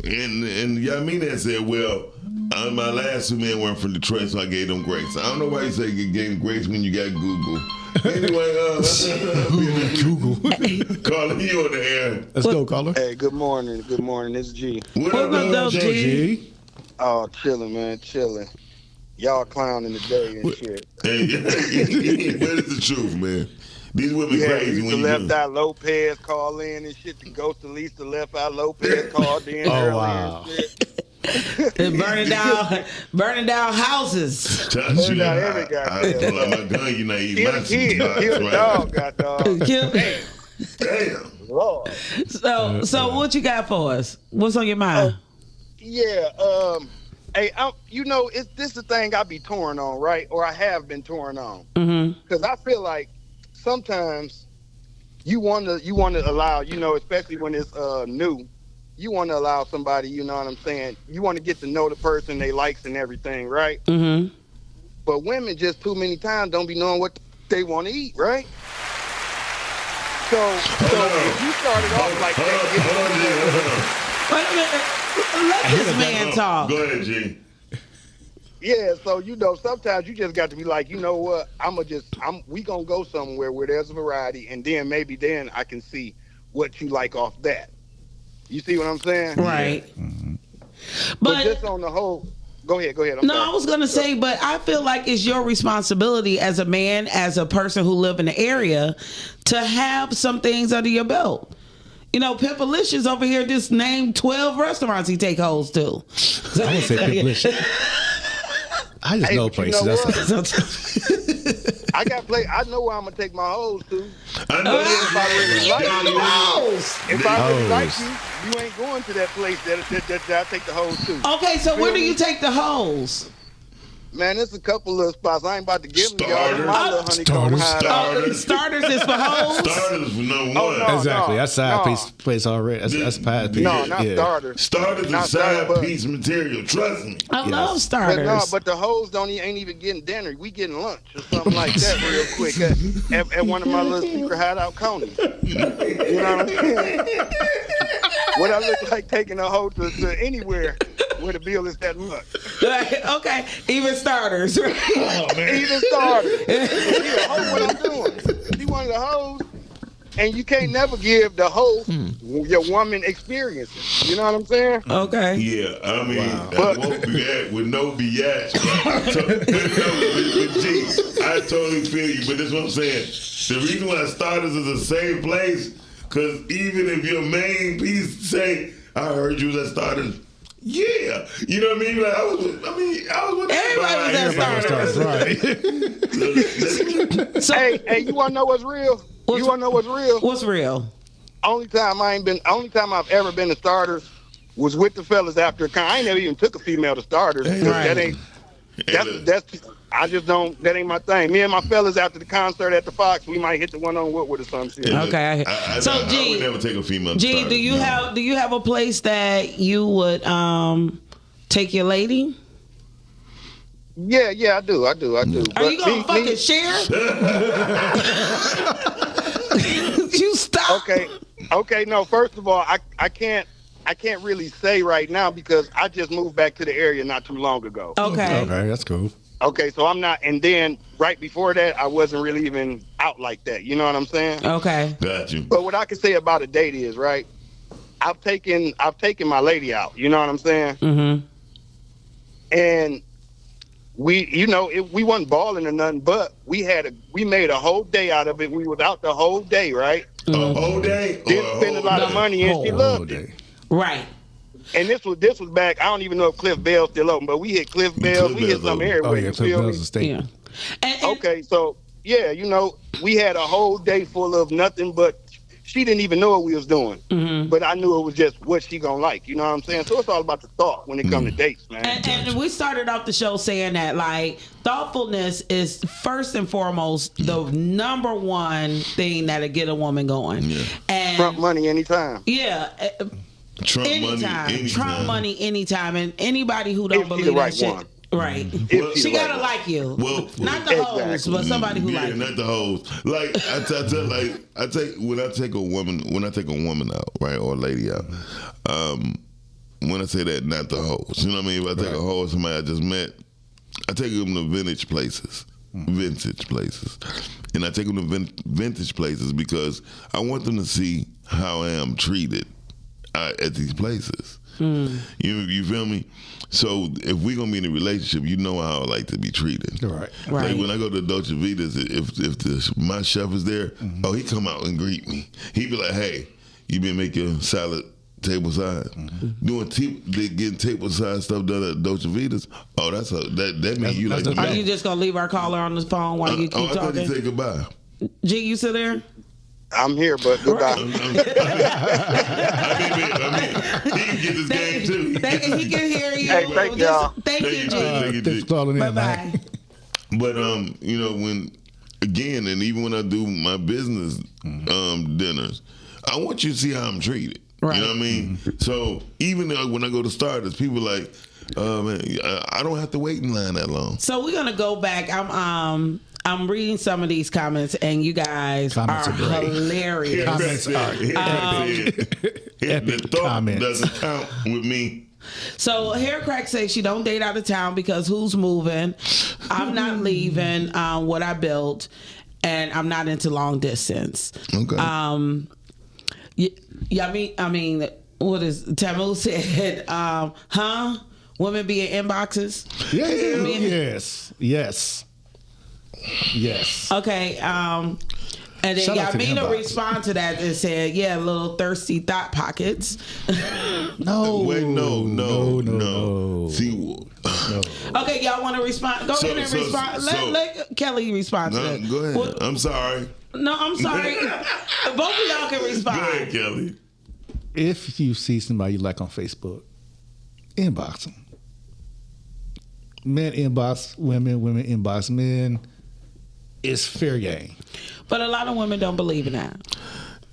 And Yamina said, "Well, my last two men weren't from Detroit, so I gave them grace." I don't know why you say you gave them grace when you got Google. Anyway, Google. Caller, you on the air. Let's go, caller. Hey, good morning. Good morning. It's G. What up, G? Oh, chilling, man. Chilling. Y'all clowning today and shit. Hey, what is the truth, man? These women crazy when you left out Lopez call in and shit. The ghost of Lisa left out Lopez called in early and shit. burning down houses. Burning down every guy. I pull out my gun, you know, eat Kill my the kid. Kill the dog, got dog. Damn. Lord. So what you got for us? What's on your mind? Hey, this the thing I be torn on, right? Or I have been torn on. Because I feel like sometimes you want to allow, especially when it's new, you want to allow somebody, you know what I'm saying? You want to get to know the person, they likes and everything, right? But women just too many times don't be knowing what they want to eat, right? So if you started off like that, wait a minute. Let this man talk. Go ahead, G. Yeah, so sometimes you just got to be like, you know what? We gonna go somewhere where there's a variety, and then maybe I can see what you like off that. You see what I'm saying? Right. But just on the whole, Go ahead. I'm No, sorry. I was gonna say, but I feel like it's your responsibility as a man, as a person who live in the area, to have some things under your belt. You know, Pimpalicious over here just named 12 restaurants he take hoes to. I would say Pimpalicious. I just know but you places. know That's I got play. I know where I'm gonna take my hoes to. I know If I really like you, Hoes. if I really like Hoes. you ain't going to that place that I take the hoes to. Okay, so where do Feel you me? take the hoes? Man, there's a couple of spots. I ain't about to give them y'all. Starters. My little honeycomb Starters. hideout. Starters is for hoes. Starters for number Oh, one. no. exactly. That's side no. place already. That's past piece. No, not yeah. starters. Starters Not is side starter, but- piece material. Trust me. I love But starters. no, but the hoes ain't even getting dinner. We getting lunch or something like that real quick at one of my little secret hideout counties. You know what I'm saying? What I look like taking a hoe to anywhere where the bill is that much. Okay, even starters. Oh, man. Even starters. See the hoe what I'm doing. See one of the hoes, and you can't never give the hoe your woman experiences. You know what I'm saying? Okay. Yeah, I mean, But- I won't be at with no biatch. But G, I totally feel you, but this is what I'm saying. The reason why Starters is a safe place, because even if your main piece say, I heard you was at Starters, yeah, you know what I mean? Like, I was with Everybody was at right. So, Hey, you wanna know what's real? You wanna know what's real? what's real? Only time I've ever been to Starters was with the fellas after a con. I ain't never even took a female to Starters. Hey, That right. ain't I just don't. That ain't my thing. Me and my fellas after the concert at the Fox, we might hit the one on Woodward or some shit. Okay. So, I would never take a female. G, Starters, do you no. have a place that you would take your lady? Yeah, I do. Are you gonna fucking share? You stop. Okay. No, first of all, I can't really say right now because I just moved back to the area not too long ago. Okay. Okay, that's cool. Okay, so I'm not. And then right before that, I wasn't really even out like that. You know what I'm saying? Okay. Got you. But what I can say about a date is, right, I've taken my lady out. You know what I'm saying? Mm-hmm. And we wasn't balling or nothing, but we made a whole day out of it. We was out the whole day, right? A whole day? Didn't spend a lot of money, and she loved it. Right. And this was back. I don't even know if Cliff Bell's still open, but we hit Cliff Bell's. We hit something everywhere. Oh yeah, you Cliff feel me? Bell's a state. Yeah. And Okay, so yeah, we had a whole day full of nothing, but she didn't even know what we was doing. Mm-hmm. But I knew it was just what she gonna like. You know what I'm saying? So it's all about the thought when it comes to dates, man. And we started off the show saying that like thoughtfulness is first and foremost the number one thing that'll get a woman going. Yeah. And Trump money anytime. yeah. Trump Anytime. money, Trump money anytime. And anybody who don't If she believe the that right shit. one. Right. If She the gotta right like you. Well, Not the hoes, exactly. but somebody who yeah, like you. not the hoes. Like when I take a woman out, right, or a lady out. When I say that, not the hoes. You know what I mean? If I take a hoe or somebody I just met, I take them to vintage places, and I take them to vintage places because I want them to see how I am treated at these places. You feel me? So if we're gonna be in a relationship, you know how I like to be treated. Right. Like when I go to Dolce Vita's, if my chef is there, oh, he come out and greet me. He be like, "Hey, you been making salad table side, getting table side stuff done at Dolce Vita's. Oh, that means you like. Are you just gonna leave our caller on the phone while you keep I thought talking? you say goodbye. G, you still there? I'm here, but goodbye. I mean, he can get this game too. He can hear you. Hey, thank y'all. Thank you, G. Thank you, Thanks for calling in, Bye man. bye. But when again, and even when I do my business dinners, I want you to see how I'm treated. Right. You know what I mean? So even when I go to Starters, people like, man, I don't have to wait in line that long. So we're gonna go back. I'm reading some of these comments, and you guys Comments are are great. hilarious. Comments are The thought comments. doesn't count with me. So Hair Crack says she don't date out of town because who's moving? I'm not leaving what I built, and I'm not into long distance. Okay. Yeah, I mean, what is Tamu said? Huh? women be in inboxes? Yeah, yes. Okay, and then Shout out to the Yamina inbox. respond to that and said, "Yeah, little thirsty thought pockets." No. Wait, no. See, Okay, y'all want to respond? Go ahead and respond. Let Kelly respond to no, that. go ahead. Well, I'm sorry. no, I'm sorry. Both of y'all can respond. Go ahead, Kelly. If you see somebody you like on Facebook, inbox them. Men inbox women, women inbox men. It's fair game. But a lot of women don't believe in that.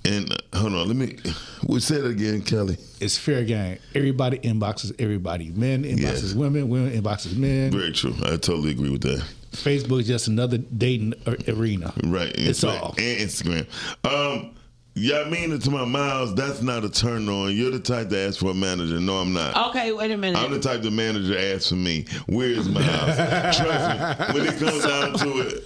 And hold on, we'll say it again, Kelly. It's fair game. Everybody inboxes everybody. Men inboxes women, women inboxes men. Very true. I totally agree with that. Facebook is just another dating arena. Right. It's all. And Instagram. Yamina, to my miles, that's not a turn on. You're the type to ask for a manager. No, I'm not. Okay, wait a minute. I'm the type the manager asks for me. Where's my house? Trust me. When it comes down to it,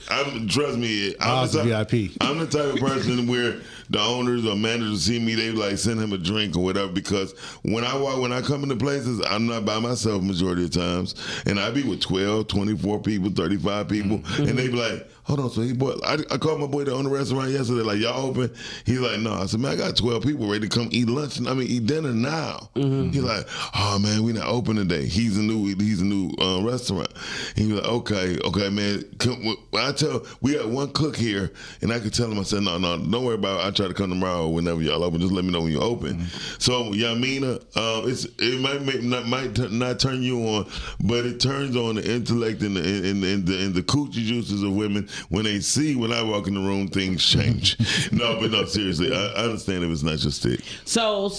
trust me. I'm the VIP. I'm the type of person where the owners or managers see me, they like send him a drink or whatever. Because when I come into places, I'm not by myself majority of the times, and I be with 12, 24 people, 35 people, and they be like, hold on, so I called my boy that owned the restaurant yesterday, like, y'all open? He's like, no. I said, man, I got 12 people ready to come eat lunch. Eat dinner now. He's like, oh man, we not open today. He's a new restaurant. He was like, okay, man. We got one cook here, and I could tell him, I said, no, don't worry about it. I'll try to come tomorrow whenever y'all open. Just let me know when you're open. So Yamina, it might not turn you on, but it turns on the intellect and the coochie juices of women. When they see when I walk in the room, things change. No, seriously, I understand if it's not your stick. So,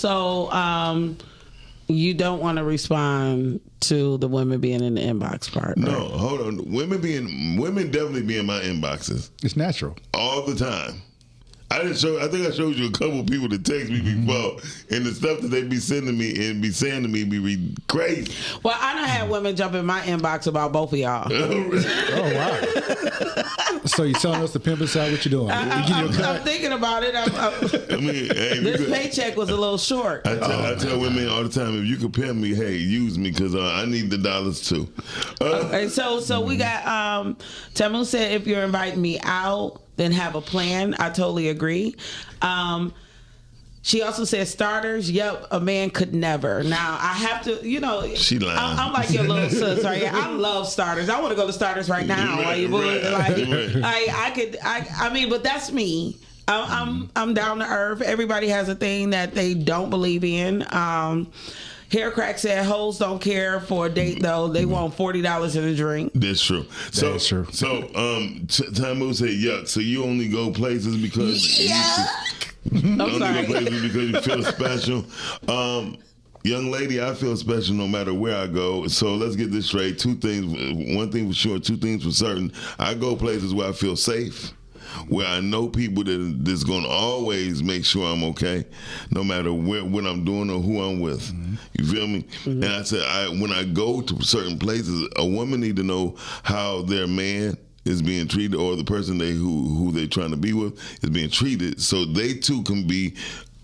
you don't want to respond to the women being in the inbox part? No, right? hold on. Women definitely be in my inboxes It's natural. all the time. I think I showed you a couple of people that text me before, and the stuff that they be sending me and be saying to me be crazy. Well, I done had women jump in my inbox about both of y'all. Oh wow! So you telling us to pimp inside? What you doing? I'm thinking about it. Hey, This paycheck was a little short. I tell women all the time, if you could pimp me, hey, use me, because I need the dollars too. Okay, so we got Tamu said, if you're inviting me out, then have a plan. I totally agree. She also said starters. Yep, a man could never. Now I have to, She lying. I'm like your little sis, right? I love starters. I want to go to starters right now. While you I mean, but that's me. I'm down to earth. Everybody has a thing that they don't believe in. Hair Crack said hoes don't care for a date though. They want $40 in a drink. That's true. That's true. So Tamu said yuck. So you only go places because you feel special. Young lady, I feel special no matter where I go. So let's get this straight. Two things. One thing for sure, two things for certain. I go places where I feel safe, where I know people that's going to always make sure I'm okay, no matter what I'm doing or who I'm with. You feel me? And I said, when I go to certain places, a woman need to know how their man is being treated, or the person who they're trying to be with is being treated, so they too can be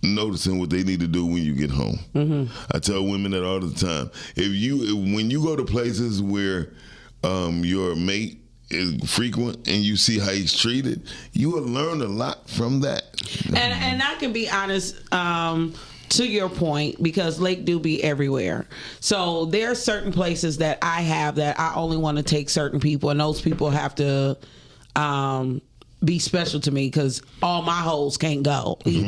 noticing what they need to do when you get home. I tell women that all the time. When you go to places where your mate is frequent and you see how he's treated, you will learn a lot from that. And I can be honest, to your point, because Lake do be everywhere. So there are certain places that I have that I only want to take certain people, and those people have to be special to me, because all my hoes can't go. Right. All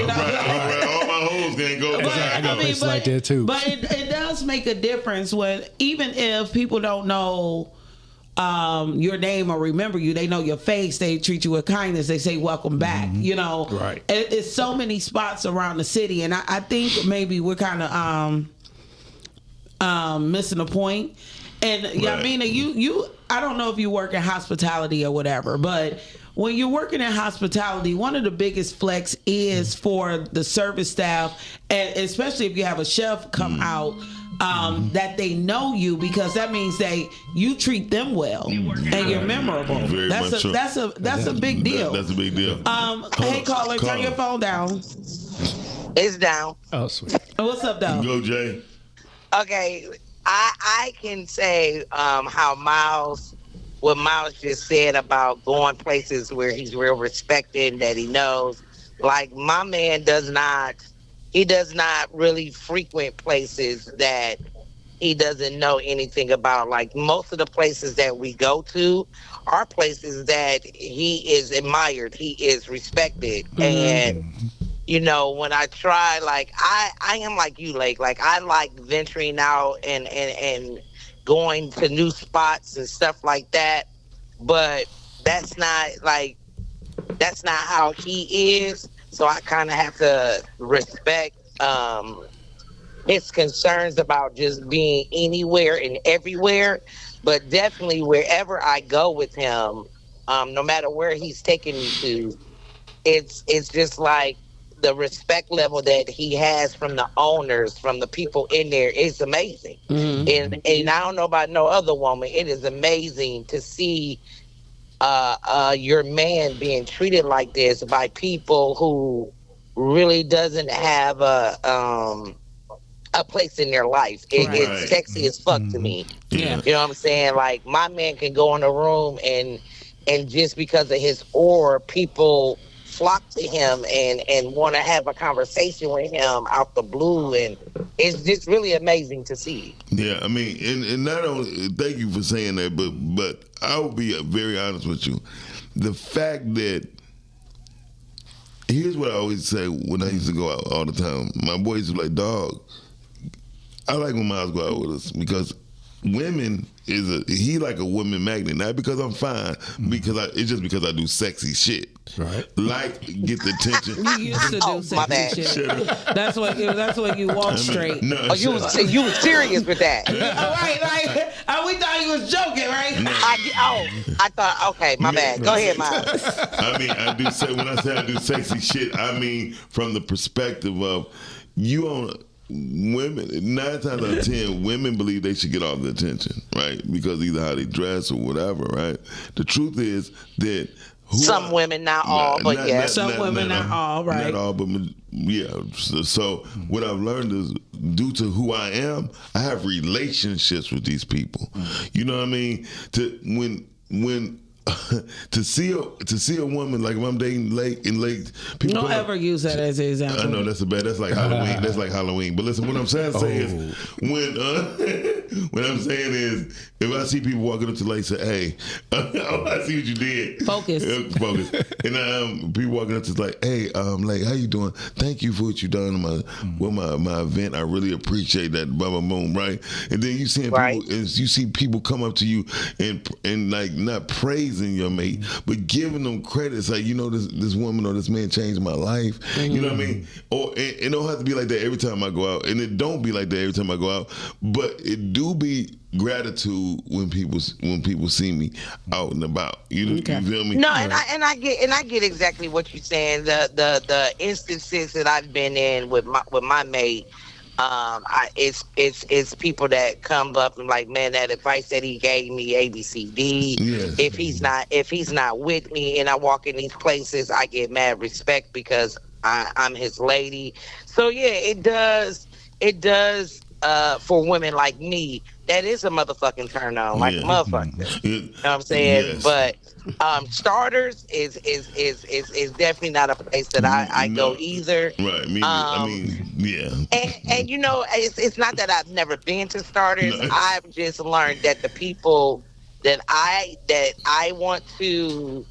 my hoes can't go. I got places like that too. But it does make a difference when, even if people don't know your name or remember you, they know your face, they treat you with kindness, they say welcome back. Right. It's so many spots around the city, and I think maybe we're kind of missing a point. And Yamina, you I don't know if you work in hospitality or whatever, but when you're working in hospitality, one of the biggest flex is for the service staff, and especially if you have a chef come out, that they know you, because that means you treat them well and you're memorable. That's a big deal. That's a big deal. Hey caller, turn your phone down. It's down. Oh, sweet. What's up, though? Go, Jay. Okay, I can say how what Miles just said about going places where he's real respected, that he knows. Like, my man does not really frequent places that he doesn't know anything about. Like, most of the places that we go to are places that he is admired, he is respected. And you know, when I try, like, I am like you, Lake. Like, I like venturing out and going to new spots and stuff like that. But that's not how he is. So I kind of have to respect his concerns about just being anywhere and everywhere. But definitely wherever I go with him, no matter where he's taking me to, it's just like the respect level that he has from the owners, from the people in there, is amazing. And I don't know about no other woman. It is amazing to see your man being treated like this by people who really doesn't have a place in their life. It's sexy as fuck to me. Yeah. You know what I'm saying? Like, my man can go in a room and just because of his aura, people flock to him and want to have a conversation with him out the blue, and it's just really amazing to see. Yeah, I mean, and not only, thank you for saying that, but I will be very honest with you. The fact that, here's what I always say when I used to go out all the time. My boys were like, dog, I like when Miles go out with us because women he like a woman magnet, not because I'm fine, it's just because I do sexy shit. Right. Like, get the attention. You used to do sexy shit. That's when you walk straight. No, you was serious with that. All right, like, we thought he was joking, right? I thought, okay, my bad. Go ahead, Miles. I mean, when I say I do sexy shit, I mean from the perspective of women, 9 times out of 10, women believe they should get all the attention, right? Because either how they dress or whatever, right? The truth is that some women, not all, but yeah. Some women, not all, right? Not all, but yeah. So what I've learned is, due to who I am, I have relationships with these people. You know what I mean? To see a woman, like if I'm dating Lake, people don't ever use that as an example. I know that's that's like Halloween. That's like Halloween. But listen, what I'm saying is what I'm saying is, if I see people walking up to Lake and say, "Hey," I see what you did. Focus. And people walking up to like, "Hey, Lake, how you doing? Thank you for what you done with my event. I really appreciate that." Blah blah boom. Right. And then you see people come up to you and like not praising your mate, but giving them credit. It's like, this woman or this man changed my life. You know what I mean? Or it don't have to be like that every time I go out, and it don't be like that every time I go out. But it do be gratitude when people see me out and about. You feel me? No, and I get exactly what you're saying. The instances that I've been in with my mate. It's people that come up and like, man, that advice that he gave me, A, B, C, D. Yes. If he's not with me and I walk in these places, I get mad respect because I'm his lady. So yeah, it does for women like me. That is a motherfucking turn on, like a motherfucker. You know what I'm saying? Yes. But starters is definitely not a place that I go either. Right. I mean, yeah. And it's not that I've never been to starters. No. I've just learned that the people that I want to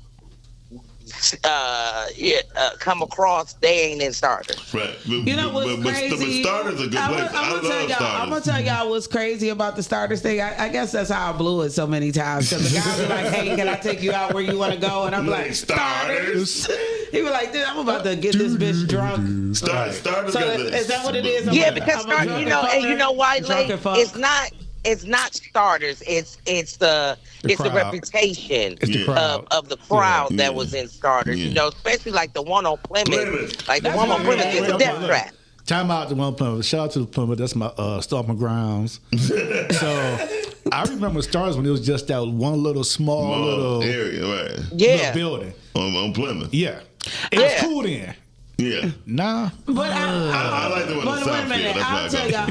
come across, they ain't in starters. Right. What's crazy? But starters are good place. I'm gonna tell y'all what's crazy about the starters thing. I guess that's how I blew it so many times. Because the guys are like, "Hey, can I take you out where you want to go?" And I'm like, "Starters." He was like, "I'm about to get this bitch drunk." Starters. So is that what it is? Because starters, you know why, Lake? It's not starters. It's the reputation of the crowd that was in starters. Especially like the one on Plymouth. Like the one on Plymouth is a death trap. Time out to one Plymouth. Shout out to the Plymouth. That's my stomping grounds. So I remember Stars when it was just that one little small area, right? Little building on Plymouth. Yeah, it was cool then. Yeah. Nah. But I like the one in but wait a Southfield. minute, That's I'll why tell I go. y'all.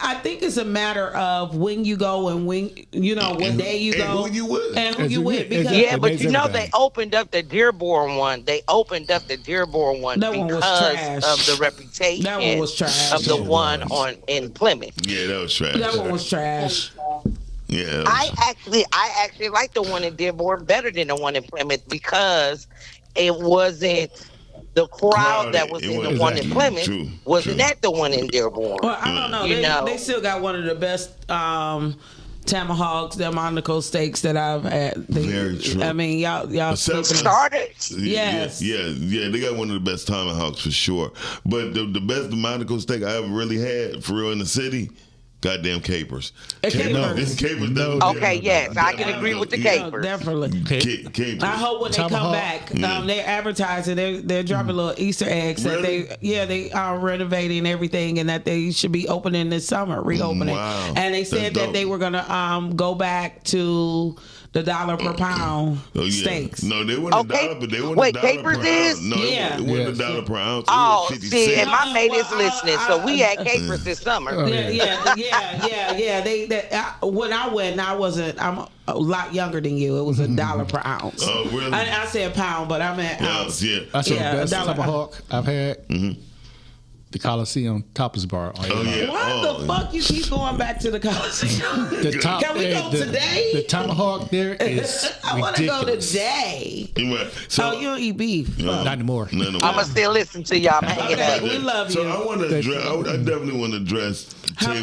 I think it's a matter of when you go and when what day you and go who you with. and who As you you with. with, Because exactly. Yeah, but makes you know everything. they opened up the Dearborn one. They opened up the Dearborn one That one was because trash. of the reputation That one was trash. of the Yeah, it one was. in Plymouth. Yeah, that was trash. that one was trash. Yeah. that I was- actually like the one in Dearborn better than the one in Plymouth because it wasn't the crowd that was It in the wasn't. one in Exactly. Plymouth True, wasn't true. at the one in Dearborn. Well, I don't know. You know. They still got one of the best tomahawks, Delmonico steaks that I've had. Very true. I mean, y'all Except- sleeping. Started. Yes. Yeah. They got one of the best tomahawks for sure. But the best Monaco steak I ever really had for real in the city, goddamn capers. Capers. Capers. Okay, yes, I can agree with the capers. Definitely. Capers. I hope when they come Tomahawk. back, Yeah. they're advertising. They're dropping little Easter eggs Really? that they are renovating everything, and that they should be opening this summer, reopening. Wow. And they said That's that dope. they were gonna go back to the $1 per pound Oh, yeah. steaks. No, they weren't Okay. a dollar, but they weren't Wait, a dollar capers per is? ounce. No, Yeah. it wasn't Yeah. a dollar per ounce. Oh, It was 50 see, cents. and my mate is Well, listening, so we had capers this summer. Oh, Yeah. When I went, I'm a lot younger than you. It was $1 per ounce. Oh, really? I said pound, but I meant ounce. Yeah. That's Yeah, the best $1. tomahawk I've had. The Coliseum Tapas Bar. Oh, yeah. Why Oh. the fuck you keep going back to the Coliseum? The top, Can we go today? The tomahawk there is I want to go ridiculous. today. Right. So, Oh, you don't eat beef. Not anymore. no, no. I'ma still listen to y'all. I'm hanging Okay, up. we love So you. I want to address. I definitely want to address How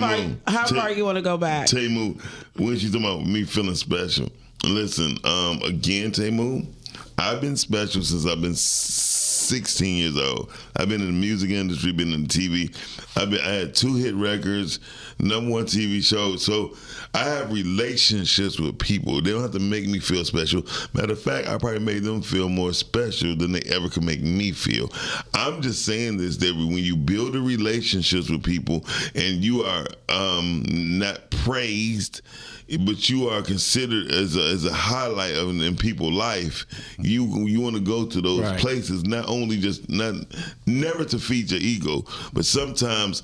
far you want to go back? Tamu, when she's talking about me feeling special. Listen, again, Tamu, I've been special since I've been 16 years old. I've been in the music industry, been in TV. I had 2 hit records, #1 TV show. So I have relationships with people. They don't have to make me feel special. Matter of fact, I probably made them feel more special than they ever could make me feel. I'm just saying this, that when you build a relationships with people and you are not praised, but you are considered as a highlight of in people's life, you want to go to those Right. places, not only just never to feed your ego, but sometimes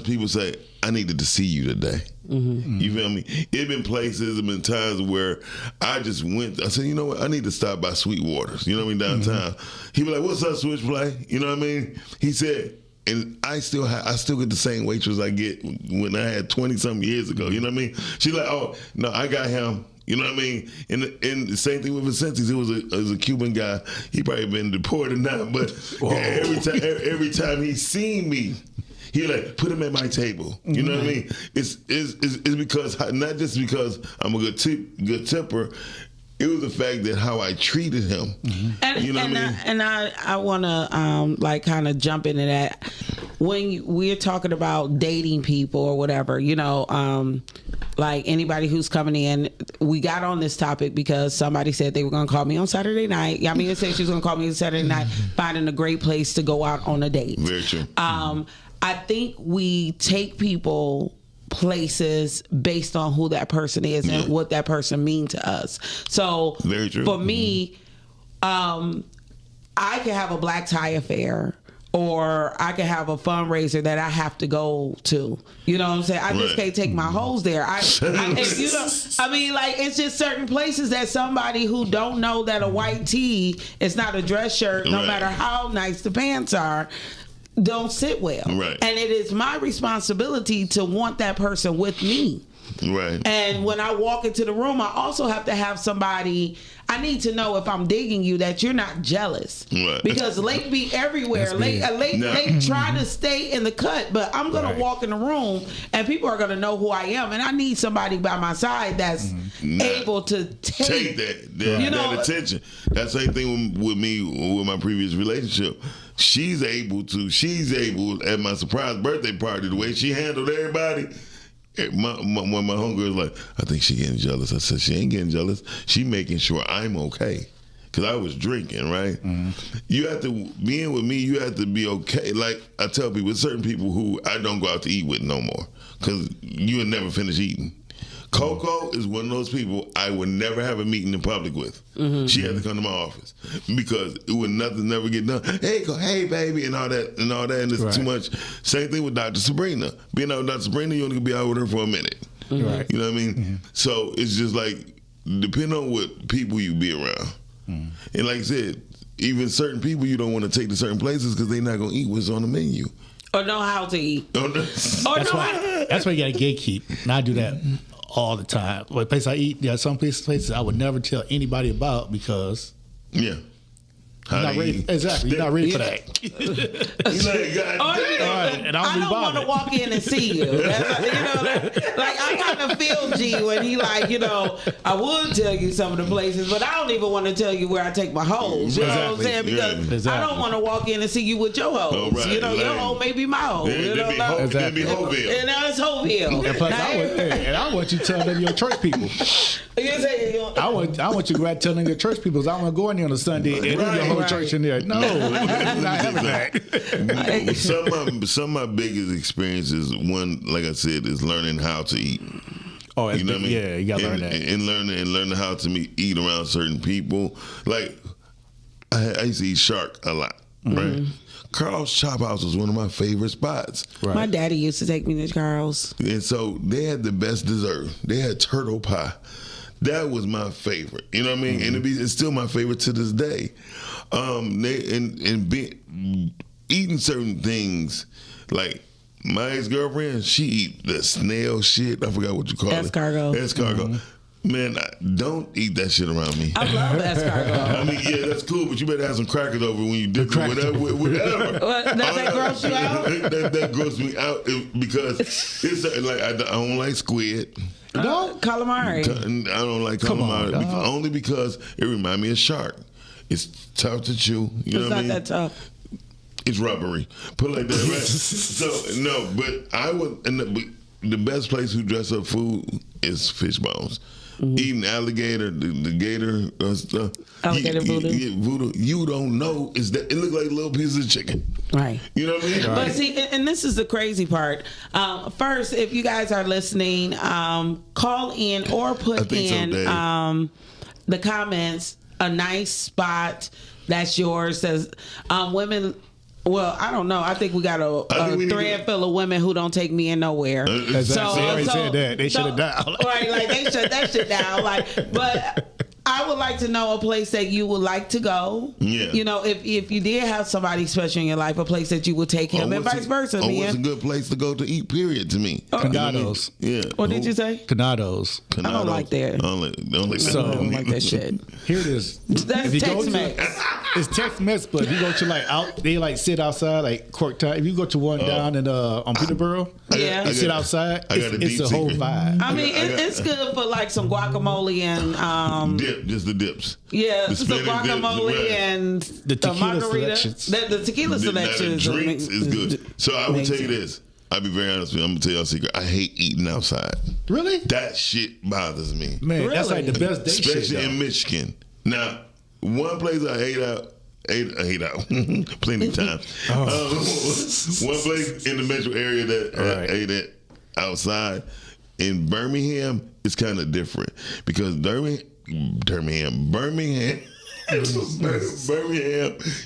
people say, I needed to see you today. You feel me? It been places, it been times where I just went, I said, you know what, I need to stop by Sweetwater's, you know what I mean, downtown. He be like, what's up, Switchplay? You know what I mean? He said, and I still get the same waitress I get when I had 20-something years ago. You know what I mean? She's like, oh, no, I got him. You know what I mean? And the same thing with Vicenti's. It was a Cuban guy. He probably been deported now, but every time he seen me, he like put him at my table. You know what I mean? It's because not just because I'm a good tipper. It was the fact that how I treated him. And, You know what I mean? I want to like kind of jump into that. When we're talking about dating people or whatever, like anybody who's coming in, we got on this topic because somebody said they were going to call me on Saturday night. Yamia said she was going to call me on Saturday night, finding a great place to go out on a date. Very true. I think we take people places based on who that person is and what that person means to us. So Very true. for me, I can have a black tie affair, or I can have a fundraiser that I have to go to. You know what I'm saying? I just Right. can't take my hoes there. It's just certain places that somebody who don't know that a white tee is not a dress shirt, no Right. matter how nice the pants are, don't sit well. Right. And it is my responsibility to want that person with me. Right. And when I walk into the room, I also have to have somebody. I need to know if I'm digging you that you're not jealous, Right. because Lake be everywhere. That's big. Lake try to stay in the cut, but I'm gonna Right. walk in the room and people are gonna know who I am, and I need somebody by my side that's able to Take that You know, attention. That's the same thing with me with my previous relationship. She's able at my surprise birthday party, the way she handled everybody. When my homegirl's like, I think she getting jealous. I said, she ain't getting jealous. She making sure I'm okay. Because I was drinking, right? You have to, being with me, you have to be okay. Like I tell people, certain people who I don't go out to eat with no more. Because you will never finish eating. Coco is one of those people I would never have a meeting in public with. She had to come to my office because it would never get done. Hey, baby, and all that, and it's too much. Same thing with Dr. Sabrina. Being out with Dr. Sabrina, you only can be out with her for a minute. Right. You know what I mean? So it's just like, depending on what people you be around. And like I said, even certain people you don't want to take to certain places because they're not going to eat what's on the menu. Or know how to eat. That's why you got to gatekeep. And I do that all the time. What place I eat, there are some places I would never tell anybody about because you're not ready. Exactly, you're not ready for that. I don't want to walk in and see you. I kind of feel G when he I would tell you some of the places, but I don't even want to tell you where I take my hoes. You know what I'm saying? Because I don't want to walk in and see you with your hoes. Oh, right. Your hoe may be my hoe. It'd be Hoville. And now it's Hoville. And plus, I want you to tell them your church people. I want you to go out and tell them your church people. I want to go in there on a Sunday and leave your whole church in there. No, not having that. Some of my biggest experiences, one, like I said, is learning how to eat. Oh, you know what I mean? Yeah, you gotta learn that. And learning how to eat around certain people. Like I used to eat shark a lot, right? Carl's Chop House was one of my favorite spots. Right. My daddy used to take me to Carl's. And so they had the best dessert. They had turtle pie. That was my favorite. You know what I mean? And it's still my favorite to this day. Eating certain things, like my ex-girlfriend, she eat the snail shit. I forgot what you call it. Escargot. Man, don't eat that shit around me. I love escargot. I mean, yeah, that's cool, but you better have some crackers over when you dip it, whatever. Does that gross you out? That grosses me out because it's like I don't like squid. No, calamari. I don't like calamari only because it reminds me of shark. It's tough to chew. You know what I mean? It's not that tough. It's rubbery. Put it like that, right? So no, but I would. The best place to dress up food is fish bones. Eating alligator, the gator stuff. Alligator voodoo. You don't know is that it look like little pieces of chicken. Right. You know what I mean? Right. But see, and this is the crazy part. First, if you guys are listening, call in or put in the comments a nice spot that's yours. Says women. Well, I don't know. I think we got a thread full of women who don't take me in nowhere. Exactly. So, they said that. They shut it down. Right, like they shut that shit down. But I would like to know a place that you would like to go. Yeah. You know, if you did have somebody special in your life, a place that you would take him, and vice versa. What's a good place to go to eat? Period. To me, Canados. Yeah. What did you say? Canados. I don't like that. I don't like that shit. Here it is. That's Tex-Mex. It's Tex-Mex, but if you go to they sit outside like Cork Time. If you go to one down in on Peterborough, and sit outside, it's a whole vibe. I mean, it's good for like some guacamole and just the dips. Yeah, some guacamole dips, and the tequila margarita. selections. The tequila selections. The drinks is good. So I would tell you this. I'll be very honest with you. I'm gonna tell y'all a secret. I hate eating outside. Really? That shit bothers me. Man, really? That's like the best date shit. Especially in Michigan. Now, one place I ate out plenty of times. One place in the metro area that I ate at outside in Birmingham is kind of different because Birmingham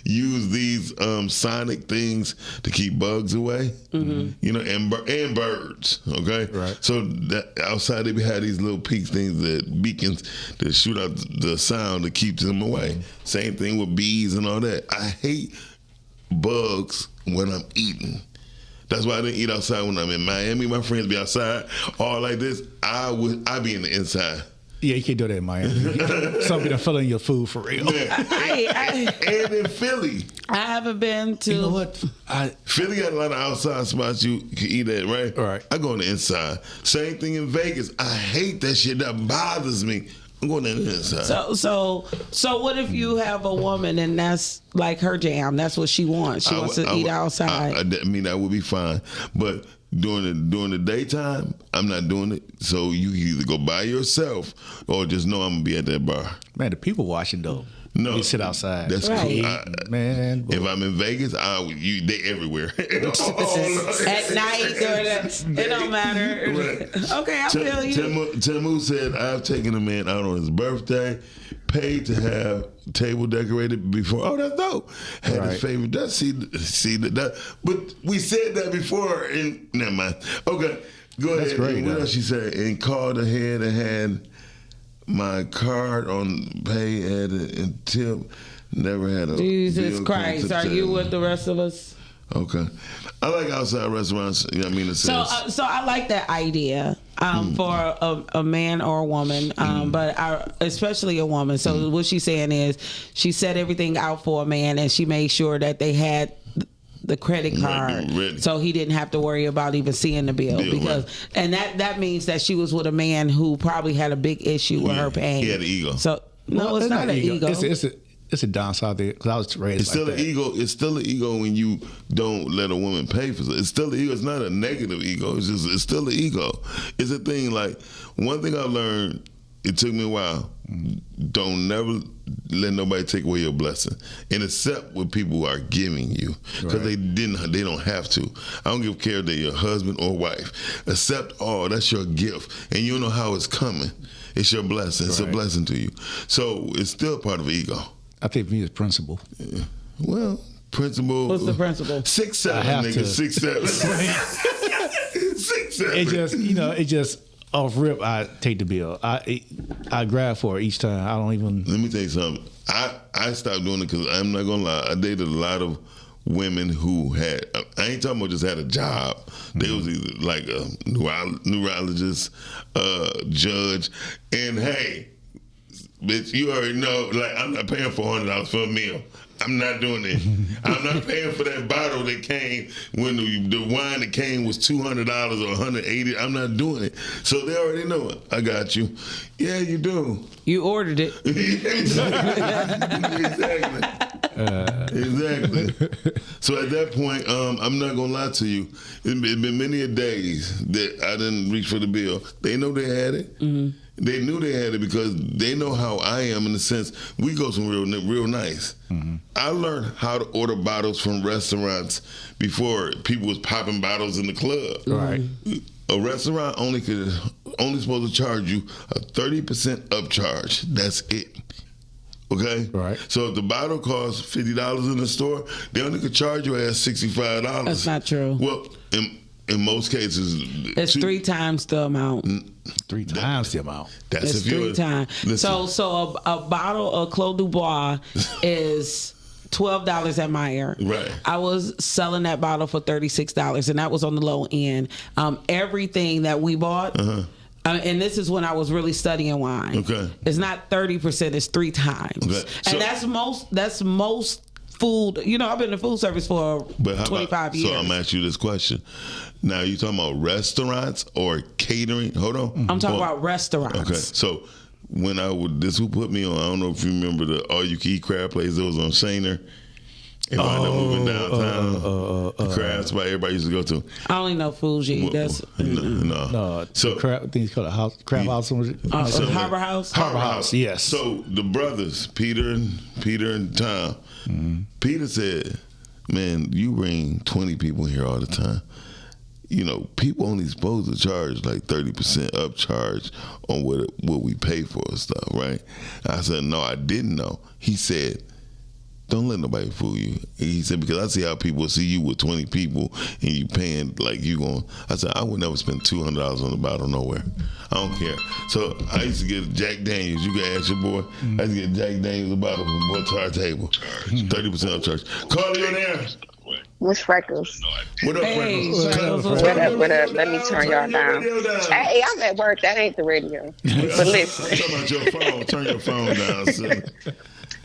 use these sonic things to keep bugs away, you know, and birds. Okay, right. So that outside they had these little beacons that shoot out the sound to keep them away. Same thing with bees and all that. I hate bugs when I'm eating. That's why I didn't eat outside when I'm in Miami. My friends be outside all like this. I be in the inside. Yeah, you can't do that in Miami. Somebody done filling your food for real. And in Philly. I haven't been to. You know what? Philly got a lot of outside spots you can eat at, right? Right. I go on the inside. Same thing in Vegas. I hate that shit. That bothers me. I'm going on the inside. So what if you have a woman and that's like her jam? That's what she wants. She wants to eat outside. I mean, that would be fine. But during the daytime, I'm not doing it. So you either go by yourself or just know I'm gonna be at that bar. Man, the people watching though. No, we sit outside. That's Right. cool. Man, if I'm in Vegas, they everywhere. At night, it don't matter. Right. Okay, I feel you. Temu said, I've taken a man out on his birthday, paid to have table decorated before. Oh, that's dope. Had his favorite. That. But we said that before, and never mind. Okay, go That's ahead. great, And what though. else she said? And called ahead and had my card on pay at it and tip. Never had a Jesus bill Christ, come to are the you table. with the rest of us? Okay. I like outside restaurants. You know what I mean? It So, says, so I like that idea for a man or a woman, but especially a woman. So what she's saying is, she set everything out for a man, and she made sure that they had the credit card, Ready. so he didn't have to worry about even seeing the bill. Because, and that means that she was with a man who probably had a big issue with her paying. he had an ego. So no, it's not an ego. It's a downside there because I was raised. It's still like an ego. It's still an ego when you don't let a woman pay for it. It's still an ego. It's not a negative ego. It's still an ego. It's a thing. Like, one thing I've learned, it took me a while. Don't never let nobody take away your blessing, and accept what people are giving you, because they don't have to. I don't give care if they're your husband or wife. Accept all. That's your gift, and you don't know how it's coming. It's your blessing. It's a blessing to you. So it's still part of ego. I think for me it's principle. Yeah. Well, principle. What's the principle? 6'7", nigga. 6'7". 6'7". It just off rip. I take the bill. I grab for it each time. I don't even. Let me tell you something. I stopped doing it because I'm not gonna lie. I dated a lot of women who had. I ain't talking about just had a job. They was either like a neurologist, judge, and hey, bitch, you already know. Like, I'm not paying $400 for a meal. I'm not doing it. I'm not paying for that bottle that came when the wine that came was $200 or $180. I'm not doing it. So they already know it. I got you. Yeah, you do. You ordered it. Exactly. So at that point, I'm not gonna lie to you. It's been many a days that I didn't reach for the bill. They know they had it. Mm-hmm. They knew they had it because they know how I am, in the sense we go some real nice. Mm-hmm. I learned how to order bottles from restaurants before people was popping bottles in the club. Right. A restaurant only supposed to charge you a 30% upcharge. That's it. Okay? Right. So if the bottle costs $50 in the store, they only could charge your ass $65. That's not true. Well, in most cases, it's 3 times the amount. 3 times the amount. That's it's if you're 3 times. Listen. So a bottle of Clos du Bois is $12 at Meyer. Right. I was selling that bottle for $36, and that was on the low end. Everything that we bought. And this is when I was really studying wine. Okay. It's not 30%, it's 3 times. Okay. So, and that's most food. You know, I've been in food service for 25 years. So I'm asking you this question. Now, you talking about restaurants or catering? Hold on. I'm talking about restaurants. Okay. So when this who put me on, I don't know if you remember the all-you-can-eat crab place that was on Shaner. And I ended up moving downtown. The crab spot everybody used to go to. I only know Fuji. That's No. So crab things called a house, crab house. Harbor House. Harbor House. Yes. So the brothers, Peter and Tom. Peter said, "Man, you bring 20 people here all the time. You know, people only supposed to charge like 30% upcharge on what we pay for and stuff, right?" I said, "No, I didn't know." He said, "Don't let nobody fool you." He said, "Because I see how people see you with 20 people and you paying like you going." I said, "I would never spend $200 on the bottle nowhere. I don't care." So I used to get Jack Daniels. You can ask your boy. I used to get Jack Daniels a bottle from boy to our table. 30% upcharge. Carly, you on there? What's Freckles? What up, Freckles? What up? Let me turn y'all down. Hey, I'm at work. That ain't the radio. But listen. I'm talking about your phone. Turn your phone down, son.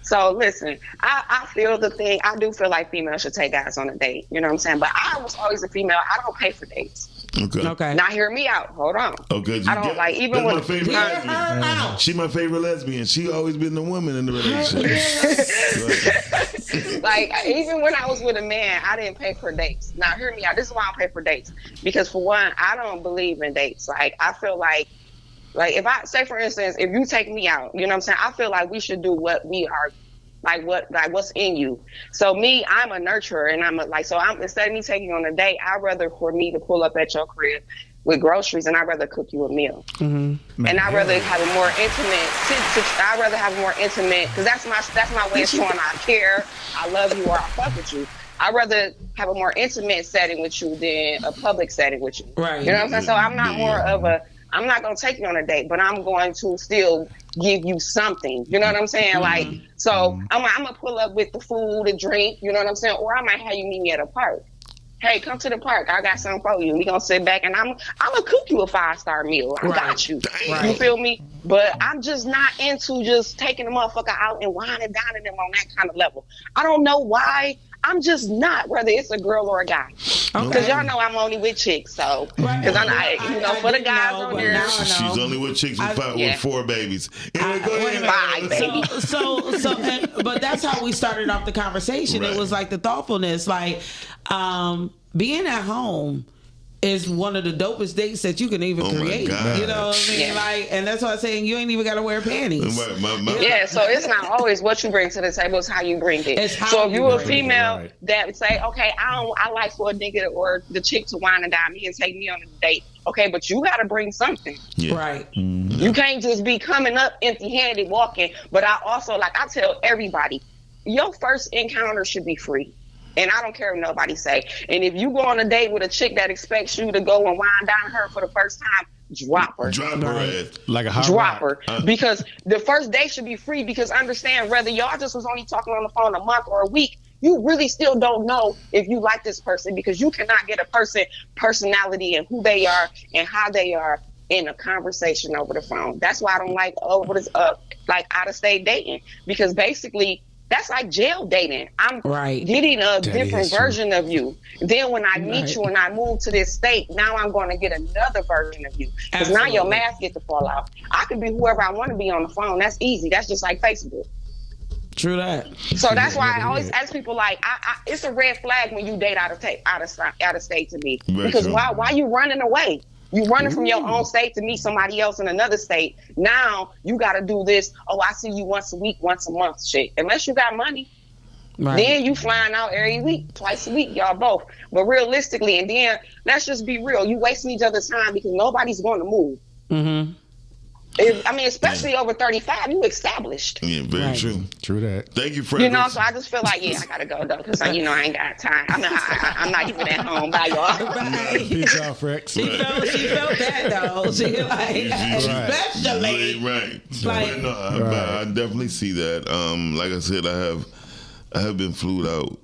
So listen, I feel the thing. I do feel like females should take guys on a date. You know what I'm saying? But I was always a female. I don't pay for dates. Okay. Now hear me out. Hold on. Okay. I don't like even when my favorite lesbian. She my favorite lesbian. She always been the woman in the relationship. Like even when I was with a man, I didn't pay for dates. Now hear me out. This is why I don't pay for dates, because for one, I don't believe in dates. Like I feel like if I say, for instance, if you take me out, you know what I'm saying, I feel like we should do what we are like what's in you. So me, I'm a nurturer, and I'm instead of me taking you on a date, I'd rather for me to pull up at your crib with groceries, and I'd rather cook you a meal. Mm-hmm. And I'd rather have a more intimate. I'd rather have a more intimate, because that's my way of showing I care, I love you, or I fuck with you. I'd rather have a more intimate setting with you than a public setting with you. Right. You know what I'm saying? So I'm not more of a. I'm not gonna take you on a date, but I'm going to still give you something. You know what I'm saying? Like, so I'm gonna pull up with the food and drink. You know what I'm saying? Or I might have you meet me at a park. Hey, come to the park. I got something for you. We gonna sit back and I'm gonna cook you a 5-star meal. I got you. Right. You feel me? But I'm just not into just taking a motherfucker out and whining and dining them on that kind of level. I don't know why. I'm just not, whether it's a girl or a guy. Because y'all know I'm only with chicks, so. Because for the guys on there. She's only with chicks with 4 babies. Anyway, 5 babies. But that's how we started off the conversation. Right. It was like the thoughtfulness, like being at home is one of the dopest dates that you can even create. You know what I mean? Yeah. Like, and that's why I'm saying you ain't even got to wear panties. Yeah, so it's not always what you bring to the table, it's how you bring it. It's how so if you you're a bring female that say, okay, I like for a nigga or the chick to wine and dine me and take me on a date. Okay, but you got to bring something. Yeah. Right. Mm-hmm. You can't just be coming up empty-handed walking. But I also, like I tell everybody, your first encounter should be free. And I don't care what nobody say. And if you go on a date with a chick that expects you to go and wine down her for the first time, drop her. Drop her ass. Like a hot Drop rock. her. Because the first date should be free, because understand, whether y'all just was only talking on the phone a month or a week, you really still don't know if you like this person, because you cannot get a person personality and who they are and how they are in a conversation over the phone. That's why I don't like out of state dating, because basically that's like jail dating. I'm getting a different version of you. Then when I meet you and I move to this state, now I'm going to get another version of you. Because now your mask get to fall off. I could be whoever I want to be on the phone. That's easy. That's just like Facebook. True that. So that's why I always ask people, like, it's a red flag when you date out of state to me. Because why you running away? You running from your own state to meet somebody else in another state. Now you got to do this. Oh, I see you once a week, once a month shit. Unless you got money. Right. Then you flying out every week, twice a week, y'all both. But realistically, and then let's just be real. You wasting each other's time because nobody's going to move. Mm-hmm. Especially over 35, you established. Yeah, very true. True that. Thank you, Fred. So I just feel like, I gotta go though, because I ain't got time. I'm not even at home. Bye, y'all. Peace out, Frex. She felt that though. She especially right. I definitely see that. Like I said, I have been flued out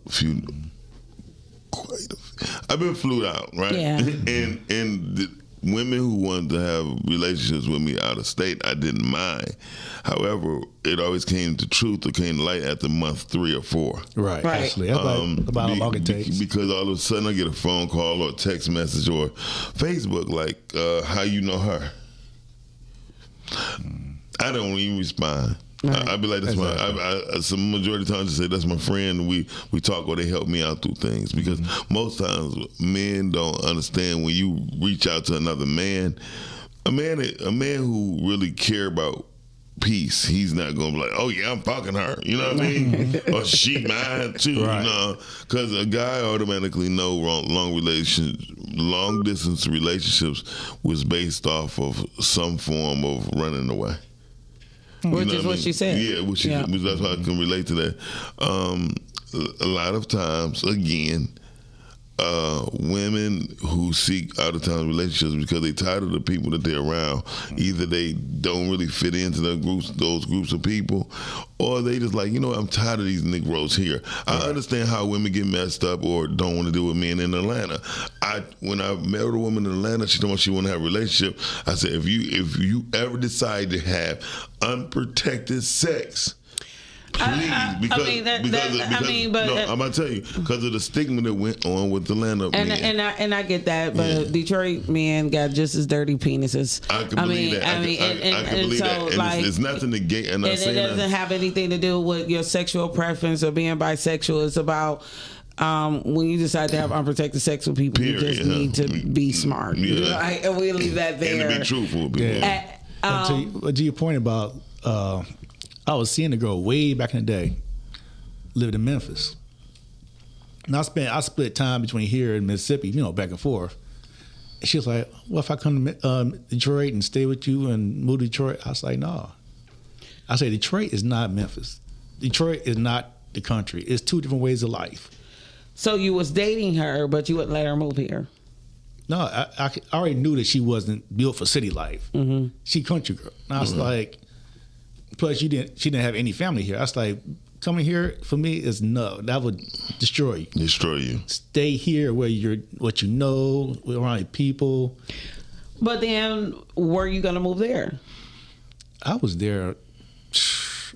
I've been flued out, right? Yeah. And the women who wanted to have relationships with me out of state, I didn't mind. However, it always came to truth or came to light after month 3 or 4. Right. Actually, about how long it takes. Because all of a sudden I get a phone call or a text message or Facebook like, how you know her? I don't even respond. Right. I'd be like, that's some majority of the times I say that's my friend. We talk or they help me out through things, because most times men don't understand when you reach out to another man. A man who really care about peace, he's not gonna be like, oh yeah, I'm fucking her. You know what I mean? Or she mine too. Right. You know, because a guy automatically know long distance relationships was based off of some form of running away. Which is what she said. Yeah, that's why I can relate to that. A lot of times, again, women who seek out-of-town relationships because they're tired of the people that they're around. Either they don't really fit into those groups of people, or they just like, I'm tired of these Negroes here. I understand how women get messed up or don't want to deal with men in Atlanta. When I met a woman in Atlanta, she told me she want to have a relationship. I said, if you ever decide to have unprotected sex, please, I'm gonna tell you, because of the stigma that went on with the land up men. And I get that, but Detroit men got just as dirty penises. I can believe that. I can believe that. And it's nothing to gay, and it doesn't have anything to do with your sexual preference or being bisexual. It's about when you decide to have unprotected sex with people, you just need to be smart. And we leave that there. And to be truthful with people. To your point about, I was seeing a girl way back in the day, lived in Memphis. And I split time between here and Mississippi, back and forth. And she was like, well, if I come to Detroit and stay with you and move to Detroit, I was like, no. I said, Detroit is not Memphis. Detroit is not the country. It's two different ways of life. So you was dating her, but you wouldn't let her move here? No, I already knew that she wasn't built for city life. Mm-hmm. She country girl. And I was like, plus she didn't have any family here. I was like, coming here for me is no. That would destroy you. Destroy you. Stay here where what you know, around your people. But then, were you gonna move there? I was there.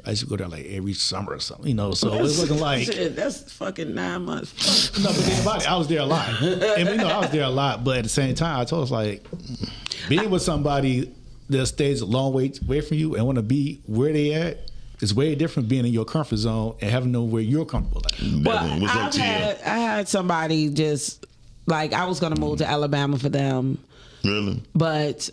I used to go there like every summer or something, So it wasn't like shit, that's fucking 9 months. No, but think about it. I was there a lot, and I was there a lot. But at the same time, I told us like being with somebody that stays a long way away from you and want to be where they at. It's way different being in your comfort zone and having to know where you're comfortable at. Well, I had somebody just like I was gonna move to Alabama for them. Really? But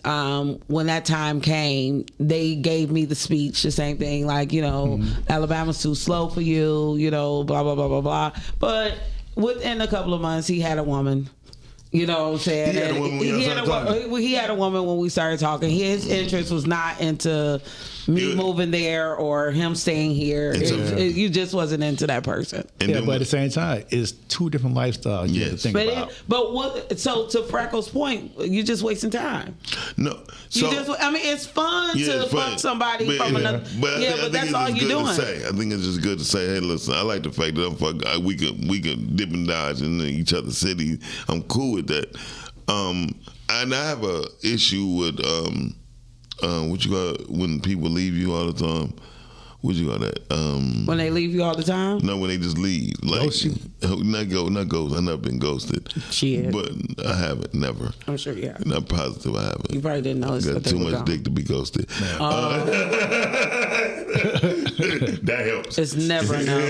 when that time came, they gave me the speech, the same thing, like, Alabama's too slow for you, blah, blah, blah, blah, blah. But within a couple of months, he had a woman. You know what I'm saying? He had a woman when we started talking. His interest was not into me moving there or him staying here. You just wasn't into that person. But at the same time, it's two different lifestyles you have to think about. So to Freckles' point, you're just wasting time. No. It's fun to fuck somebody from another. But that's all you're doing. I think it's just good to say, hey, listen, I like the fact that we could dip and dodge in each other's city. I'm cool with that. And I have a issue with what you got when people leave you all the time. What you got that? When they leave you all the time? No, when they just leave. Like not ghost. I've never been ghosted. Shit. But I haven't, never. I'm sure you have. Not positive I haven't. You probably didn't know. Got too much dick to be ghosted. That helps. It's never enough.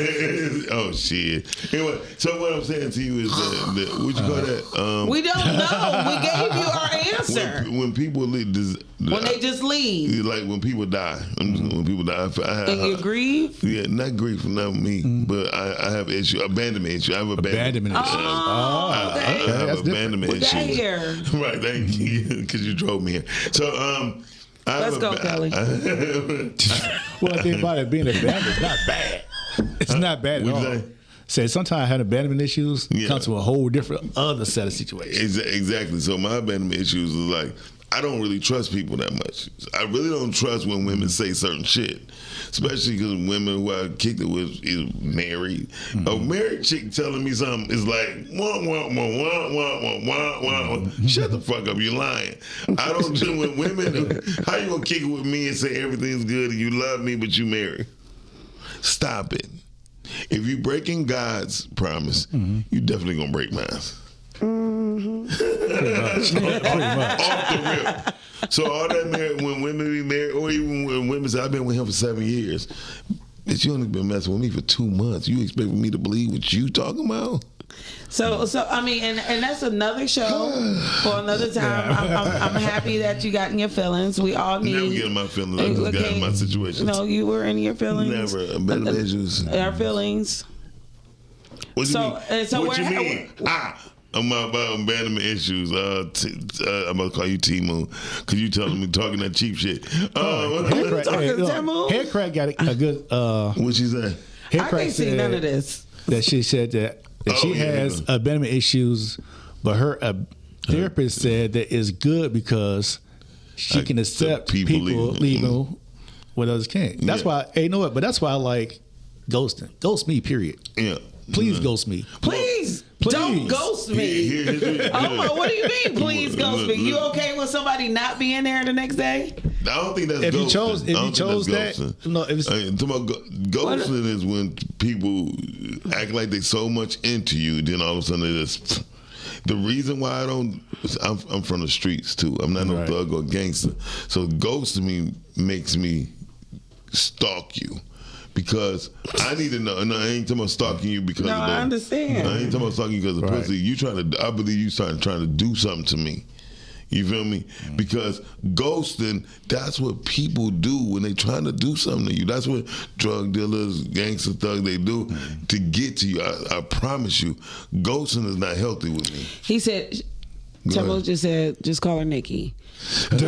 Oh shit. Anyway, so what I'm saying to you is that what you call that? We don't know. We gave you our answer. When people leave, when they just leave. Like when people die. When people die, and you grieve? Yeah, not grief, not me, but I have issue, abandonment issue. I have abandonment issues. I have abandonment issues. Right, thank you, because you drove me here. So, let's go, Kelly. Well, I think about it, being abandoned is not bad. It's not bad at all. Say sometimes having abandonment issues comes to a whole different other set of situations. Exactly. So my abandonment issues is like, I don't really trust people that much. I really don't trust when women say certain shit, especially because women who I kicked it with is married. A married chick telling me something is like, wah, wah, wah, wah, wah, wah, wah, wah. Shut the fuck up, you're lying. I don't do with women. How you gonna kick it with me and say everything's good and you love me but you married? Stop it. If you breaking God's promise, you definitely gonna break mine. Pretty much. Off the rip. So all that married, when women be married, or even when women say, I've been with him for 7 years, bitch, you only been messing with me for 2 months. You expect me to believe what you talking about? So I mean, and that's another show for another time. I'm happy that you got in your feelings. We all need. Never get in my feelings. I just got in my situations. No, you were in your feelings. Never. Abandonment issues. Our feelings. What do you mean? So what you mean? I'm about abandonment issues. I'm gonna call you T-Moon because you telling me talking that cheap shit. Haircrack got a good. What she say? I can't see none of this. That she said that she has abandonment issues, but her therapist said that it's good because she can accept people leaving when others can't. That's why. Hey, you know what? But that's why I like ghosting. Ghost me. Period. Yeah. Please ghost me. Please don't ghost me. What do you mean? Please ghost me. You okay with somebody not being there the next day? I don't think that's if ghosting. You chose that. No, ghosting is when people act like they so much into you, then all of a sudden they just. The reason why I'm from the streets too. I'm not no thug or gangster. So ghosting me makes me stalk you. Because I need to know, and I ain't talking about stalking you because of that. I understand. I ain't talking about stalking you because of pussy. I believe you trying to do something to me. You feel me? Because ghosting, that's what people do when they trying to do something to you. That's what drug dealers, gangster thugs, they do to get to you. I promise you, ghosting is not healthy with me. He said, Temple just said, just call her Nikki. All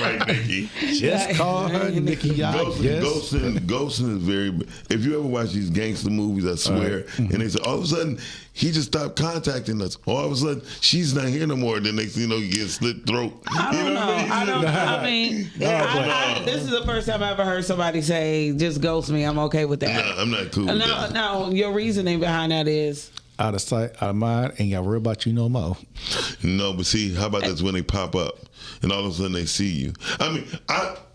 right, Nikki. Just call her Nikki. Ghosting is very. If you ever watch these gangster movies, I swear, and they say all of a sudden he just stopped contacting us. All of a sudden she's not here no more. Then next thing you know, you get slit throat. I don't know. I mean, this is the first time I ever heard somebody say, "Just ghost me." I'm okay with that. Nah, I'm not cool with that. No, your reasoning behind that is. Out of sight, out of mind, ain't gotta worry about you no more. No, but see, how about this when they pop up and all of a sudden they see you? I mean,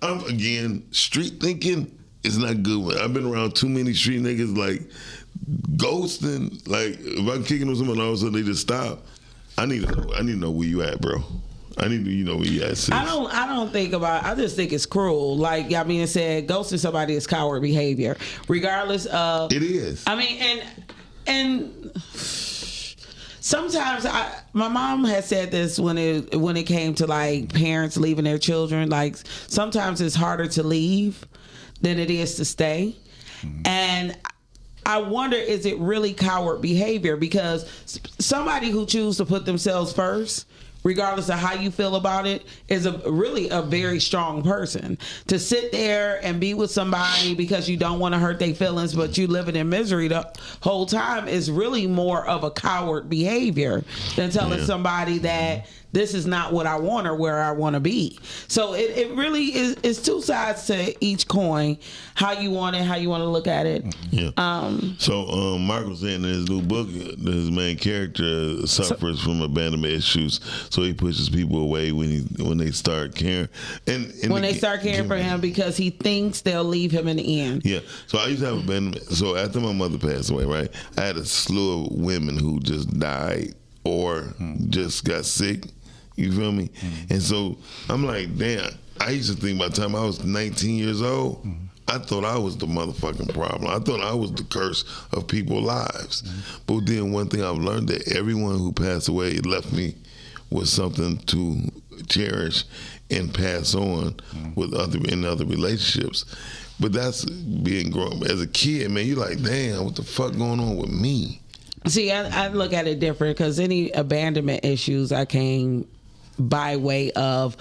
I'm again, street thinking is not good. I've been around too many street niggas like ghosting. Like if I'm kicking with someone, all of a sudden they just stop. I need to know where you at, bro. I need to know where you at, sis. I don't think about it. I just think it's cruel. Like, I mean, it said ghosting somebody is coward behavior. Regardless of it is. I mean, and sometimes my mom has said this when it came to like parents leaving their children. Like sometimes it's harder to leave than it is to stay, and I wonder, is it really coward behavior? Because somebody who chooses to put themselves first, regardless of how you feel about it, is really a very strong person. To sit there and be with somebody because you don't want to hurt their feelings, but you living in misery the whole time is really more of a coward behavior than telling somebody that this is not what I want or where I want to be. So it really is two sides to each coin. How you want it, how you want to look at it. Yeah. So Mark was saying in his new book, his main character suffers from abandonment issues. So he pushes people away when they start caring. And when they start caring for him because he thinks they'll leave him in the end. Yeah. So I used to have abandonment. So after my mother passed away, right, I had a slew of women who just died or just got sick. You feel me? And so I'm like, damn, I used to think by the time I was 19 years old, I thought I was the motherfucking problem. I thought I was the curse of people's lives. But then one thing I've learned, that everyone who passed away left me with something to cherish and pass on with other relationships. But that's being grown. As a kid, man, you're like, damn, what the fuck going on with me? See, I look at it different because any abandonment issues I came by way of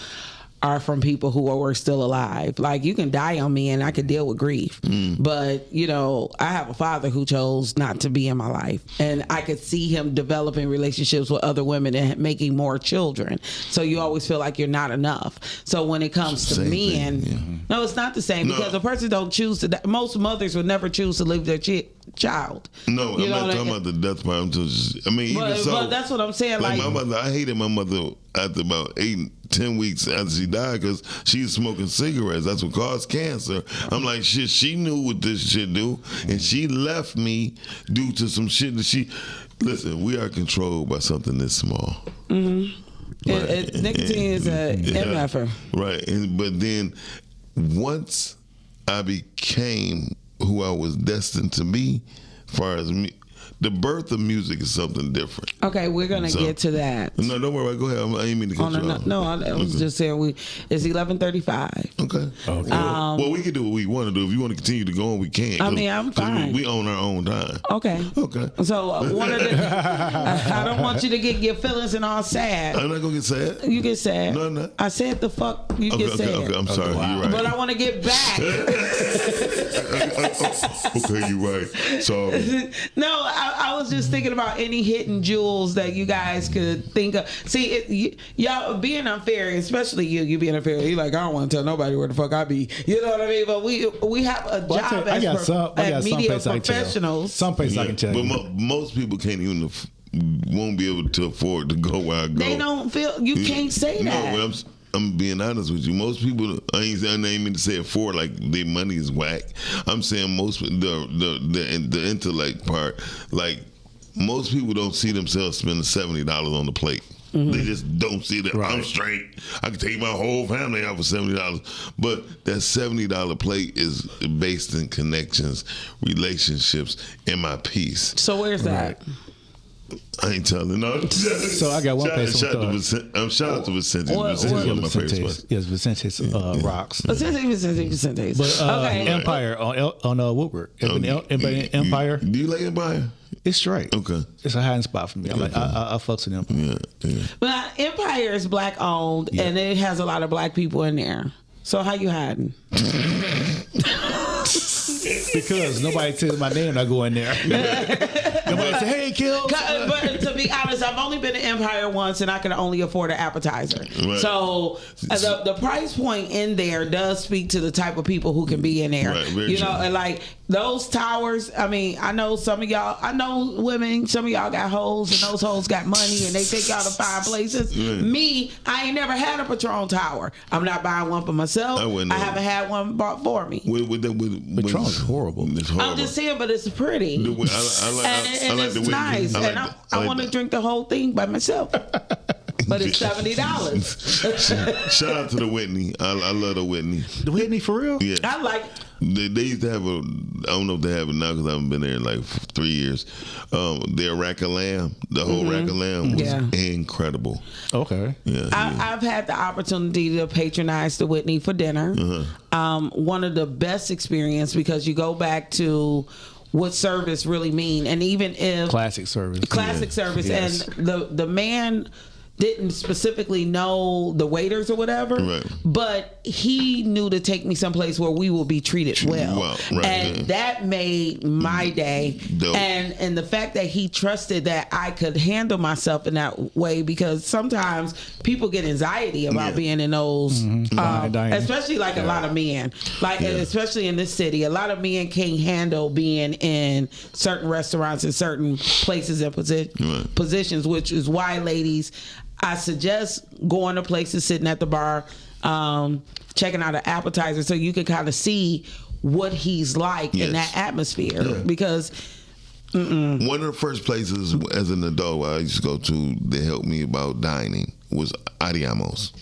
are from people who were still alive. Like, you can die on me and I can deal with grief. But, you know, I have a father who chose not to be in my life. And I could see him developing relationships with other women and making more children. So you always feel like you're not enough. So when it comes to men, no, it's not the same because a person don't choose to die. Most mothers would never choose to leave their child. No, I'm not talking about the death part. I mean, but that's what I'm saying. Like my mother, I hated my mother after about 8-10 weeks after she died because she was smoking cigarettes. That's what caused cancer. I'm like, shit, she knew what this shit do, and she left me due to some shit that she. Listen, we are controlled by something this small. Right. Nicotine is a MFer. Right, but then once I became who I was destined to be, as far as me. The birth of music is something different. Okay, we're gonna get to that. No, don't worry. Go ahead. I didn't mean to cut you off. No, I was just saying it's 11:35. Okay. Well, we can do what we want to do. If you want to continue to go on, we can. I mean, I'm fine. We own our own time. Okay. So I don't want you to get your feelings and all sad. I'm not gonna get sad. You get sad. No, I'm not. I said the fuck. You get sad. Okay. I'm sorry. You're right. But I want to get back. Okay, you're right. So no. I was just thinking about any hidden jewels that you guys could think of. See, y'all being unfair, especially you being unfair. You like, I don't want to tell nobody where the fuck I be. You know what I mean? But we have a job as media professionals. Some places I can tell you. But most people can't even won't be able to afford to go where I go. They don't feel you can't say that. No, I'm being honest with you. Most people, I ain't mean to say afford like their money is whack. I'm saying most the intellect part, like most people don't see themselves spending $70 on the plate. They just don't see that. Right. I'm straight. I can take my whole family out for $70. But that $70 plate is based in connections, relationships, and my peace. So where's that? I ain't telling no. So I got one place. Shout out to Vicente. Vicente on my favorite. Yes, Vicente's rocks. Vicente. But Okay. Empire on Woodward. Empire. Do you like Empire? It's straight. Okay. It's a hiding spot for me. I fucks with Empire. Yeah. But Empire is black owned, and it has a lot of black people in there. So how you hiding? Because nobody tells my name, I go in there. Nobody say, "Hey, Kill." But to be honest, I've only been to Empire once, and I can only afford an appetizer. Right. So the price point in there does speak to the type of people who can be in there. Right, very you know, true. and like those towers. I mean, I know some of y'all. I know women. Some of y'all got hoes, and those hoes got money, and they take y'all to fine places. Right. Me, I ain't never had a Patron tower. I'm not buying one for myself. I haven't had one bought for me. Patron's horrible. It's horrible. I'm just saying, but it's pretty. I like and the it's Whitney. nice. I like And that. I want to drink the whole thing by myself. But it's $70. Shout out to the Whitney. I love the Whitney. The Whitney for real? Yeah. I like. They used to have I don't know if they have it now because I haven't been there in like 3 years. Their rack of lamb, the whole rack of lamb was incredible. Okay. Yeah. I've had the opportunity to patronize the Whitney for dinner. Uh-huh. One of the best experience because you go back to what service really mean, and even if classic service, yes. And the man didn't specifically know the waiters or whatever, right. but he knew to take me someplace where we will be treated well. Right, and that made my day. Dope. And the fact that he trusted that I could handle myself in that way, because sometimes people get anxiety about being in those, especially like a lot of men, especially in this city, a lot of men can't handle being in certain restaurants and certain places and positions, which is why, ladies, I suggest going to places, sitting at the bar, checking out an appetizer so you can kind of see what he's like in that atmosphere. Yeah. Because one of the first places as an adult I used to go to that helped me about dining was Ariamos.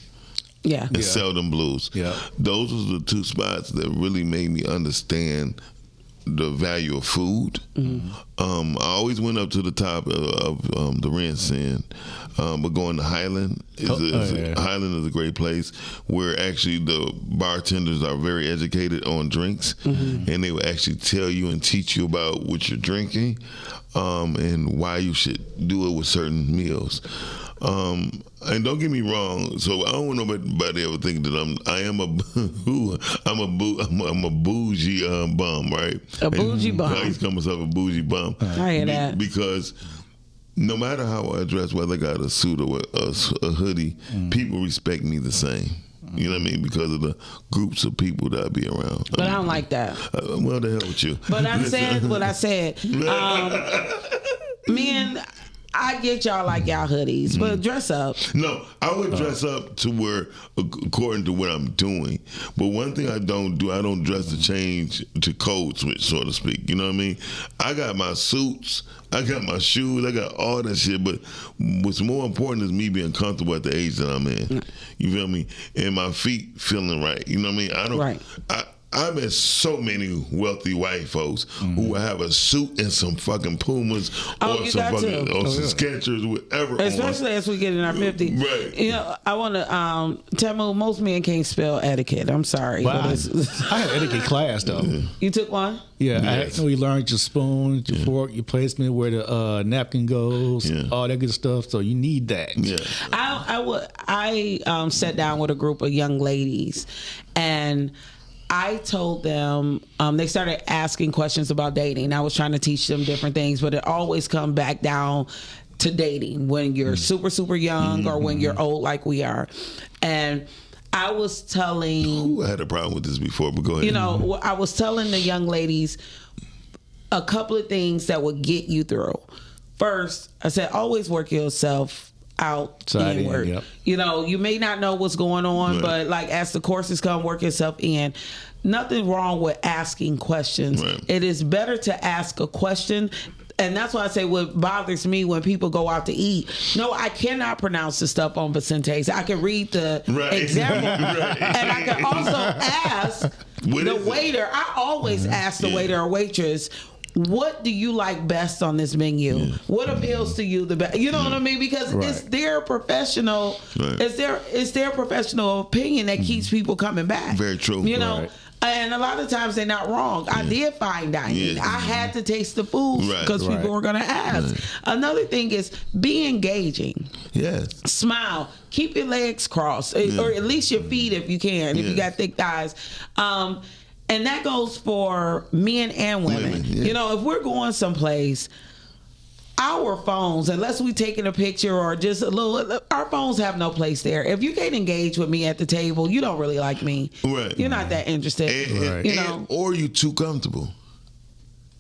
Yeah. And Seldom Blues. Yeah. Those were the two spots that really made me understand the value of food. I always went up to the top of the Rinse Inn, but going to Highland Highland is a great place where actually the bartenders are very educated on drinks, and they will actually tell you and teach you about what you're drinking, and why you should do it with certain meals. And don't get me wrong. So I don't want nobody ever think that I'm a bougie bum, right? A bougie bum. I used to call myself a bougie bum. I hear that. Because no matter how I dress, whether I got a suit or a hoodie, people respect me the same. You know what I mean? Because of the groups of people that I be around. But I don't like that. Well, the hell with you. But I'm saying what I said. Men, I get y'all like y'all hoodies, but dress up. No, I would dress up to where, according to what I'm doing. But one thing I don't do, I don't dress to change to code switch, so to speak. You know what I mean? I got my suits, I got my shoes, I got all that shit. But what's more important is me being comfortable at the age that I'm in. You feel me? And my feet feeling right. You know what I mean? I met so many wealthy white folks who have a suit and some fucking Pumas or some Skechers, whatever. Especially as we get in our 50s. Right. You know, I want to, Tamu, most men can't spell etiquette. I'm sorry. Well, I had etiquette class, though. You took one? Yeah, yes. I know you learned your spoon, your fork, your placement, where the napkin goes, all that good stuff. So you need that. Yeah. I sat down with a group of young ladies, and I told them, they started asking questions about dating. I was trying to teach them different things, but it always come back down to dating when you're super, super young or when you're old like we are. And I was telling... I had a problem with this before, but go ahead. You know, I was telling the young ladies a couple of things that would get you through. First, I said, always work yourself outside inward. Yep. You know, you may not know what's going on, but like as the courses come, work yourself in. Nothing wrong with asking questions. It is better to ask a question. And that's why I say what bothers me when people go out to eat. No, I cannot pronounce the stuff on Vicente's. I can read the example. And I can also ask the waiter. I always ask the waiter or waitress, what do you like best on this menu? What appeals to you the best? You know what I mean? Because it's their professional, it's their professional opinion that keeps people coming back. Very true. You know. And a lot of times they're not wrong. I did fine dining. I had to taste the food because people were going to ask. Another thing is be engaging. Yes. Smile. Keep your legs crossed, or at least your feet if you can, if you got thick thighs. And that goes for men and women. You know, if we're going someplace, our phones, unless we taking a picture or just a little, our phones have no place there. If you can't engage with me at the table, you don't really like me. Right. You're not that interested. You know, or you too comfortable.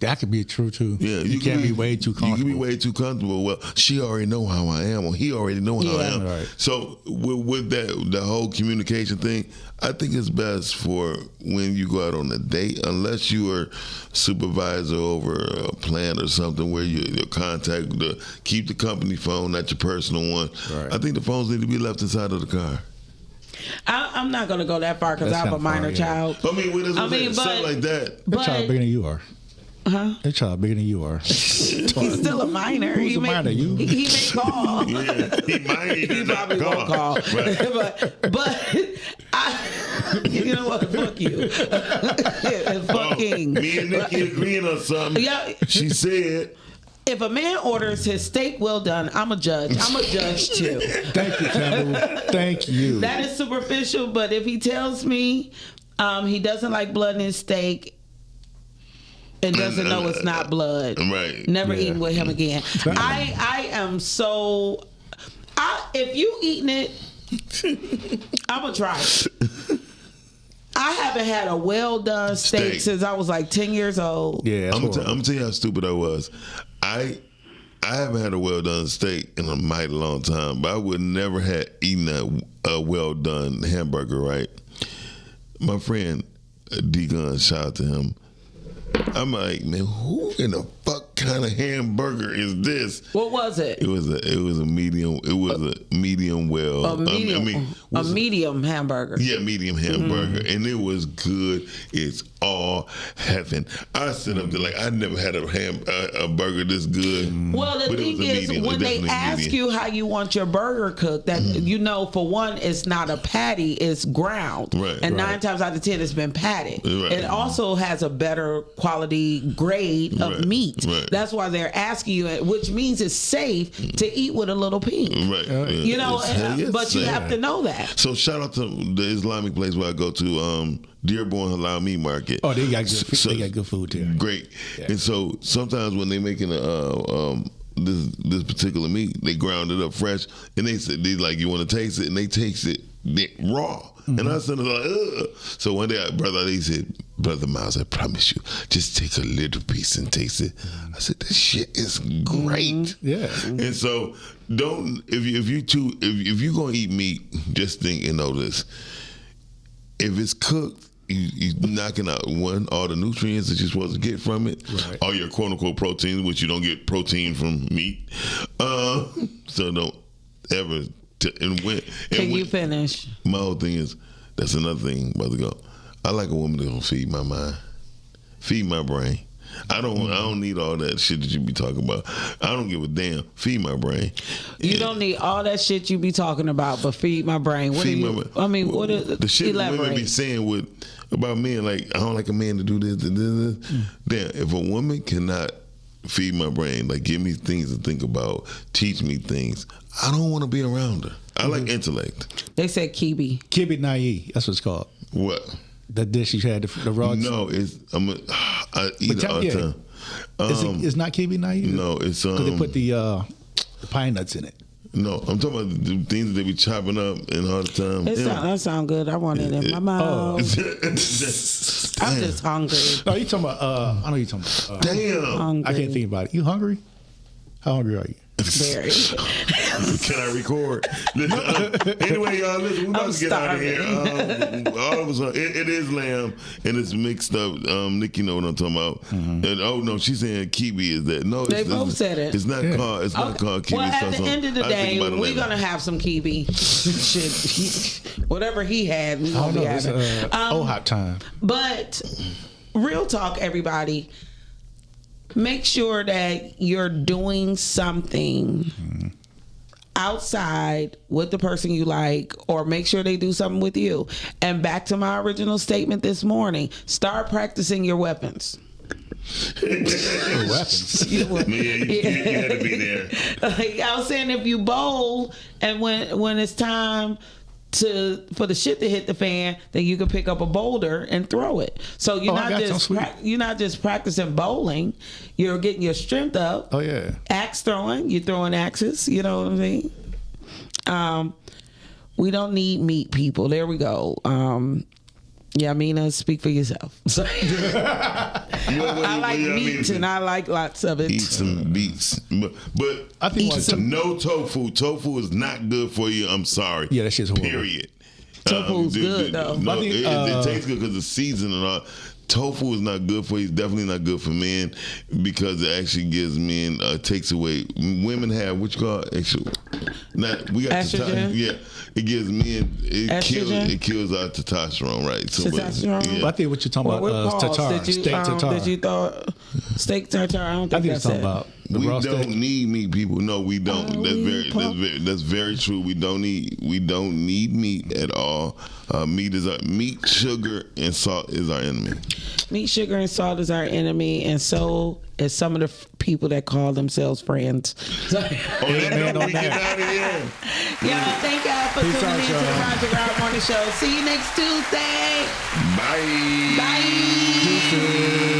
That could be true too. Yeah, you can't be way too comfortable. You can be way too comfortable. Well, she already know how I am, or he already know how I am. Right. So with that, the whole communication thing, I think it's best for when you go out on a date, unless you are supervisor over a plant or something where you contact keep the company phone, not your personal one. Right. I think the phones need to be left inside of the car. I'm not going to go that far because I have a minor child. I mean, something like that. That child bigger than you are. Huh? That child bigger than you are. He's still a minor. Who's a minor? You? He may call. Yeah, he might. He probably won't call. Right. but you know what? Fuck you. Fucking. Me and Nikki agreeing on something. Yeah. She said. If a man orders his steak well done, I'm a judge. I'm a judge too. Thank you, Campbell. Thank you. That is superficial, but if he tells me he doesn't like blood in his steak and doesn't know it's not blood, never eating with him again. I am so. If you eating it, I'm gonna try it. I haven't had a well done steak since I was like 10 years old. Yeah, I'm gonna tell you how stupid I was. I haven't had a well done steak in a mighty long time, but I would never have eaten a well done hamburger. Right, my friend D Gun, shout out to him. I'm like, man, who in the fuck kind of hamburger is this? What was it? It was a medium. It was a medium well. A medium hamburger. Yeah, medium hamburger, and it was good. It's all heaven. I sit up there like I never had a burger this good. Well, the thing is, when they ask you how you want your burger cooked, that you know, for one, it's not a patty; it's ground, and 9 times out of 10, it's been patted. It also has a better quality grade of meat. That's why they're asking you, which means it's safe to eat with a little pink. You know, but you have to know that. So shout out to the Islamic place where I go to, Dearborn Halal Meat Market. Oh, they got good food there. Great. Yeah. And so sometimes when they making this particular meat, they ground it up fresh, and they said you want to taste it, and they taste it raw. And I said, ugh. So one day, Brother Ali said, Brother Miles, I promise you, just take a little piece and taste it. I said, this shit is great. Yeah. And so if you gonna eat meat, just think and know this: if it's cooked, you're knocking out all the nutrients that you're supposed to get from it, all your quote unquote proteins, which you don't get protein from meat. So don't ever. Can you finish? My whole thing is, that's another thing, brother. Go. I like a woman that will feed my mind, feed my brain. I don't need all that shit that you be talking about. I don't give a damn. Feed my brain. You don't need all that shit you be talking about, but feed my brain. What is the shit women be saying about men? Like, I don't like a man to do this and this. Damn, if a woman cannot feed my brain, like give me things to think about, teach me things, I don't want to be around her. I like intellect. They said kibbeh. Kibbeh nai. That's what it's called. What? The dish you had, the raw. No, I eat it all the time. It's not kibbeh nai. No, it's because they put the pine nuts in it. No, I'm talking about the things that they be chopping up and all the time. That sound good. I want it in my mouth. I'm just hungry. No, you talking about? I know you talking about. Damn, I can't think about it. You hungry? How hungry are you? Very. Can I record? Anyway, y'all, listen, we're about to get out of here. All of us, it is lamb, and it's mixed up. Nikki know what I'm talking about. And she's saying kibbeh is that. No, they both said it. It's not called. It's not called kibbeh. Well, at the end of the day, we're gonna have some kibbeh. Shit, whatever he had, we gonna be having. Hot time. But real talk, everybody. make sure that you're doing something outside with the person you like, or make sure they do something with you. And back to my original statement this morning, start practicing your weapons. Weapons. Man, you had to be there. Like I was saying, if you bowl and when it's time for the shit to hit the fan, then you can pick up a boulder and throw it. So you're not just practicing bowling, you're getting your strength up. Oh yeah. Axe throwing, you're throwing axes, you know what I mean? We don't need meat people. There we go. Yamina, speak for yourself. I like meat and I like lots of it. Eat some beets. But I think no tofu. Tofu is not good for you. I'm sorry. Yeah, that shit's horrible. Period. Tofu's good though. No, it tastes good because the seasoning and all. Tofu is not good for you. It's definitely not good for men because it actually gives men takes away. Women have what you call estrogen. Yeah, it gives men it kills our testosterone, right? So, testosterone. I think what you're talking about tartar, steak tartar. Did you thought steak tartar? I don't think that's talking about. We don't need meat, people. No, we don't. That's very true. We don't need meat at all. Meat, sugar, and salt is our enemy. Meat, sugar, and salt is our enemy, and so is some of the people that call themselves friends. Get out of here. Y'all, thank y'all for tuning in to the Roger Rob Morning Show. See you next Tuesday. Bye. Bye.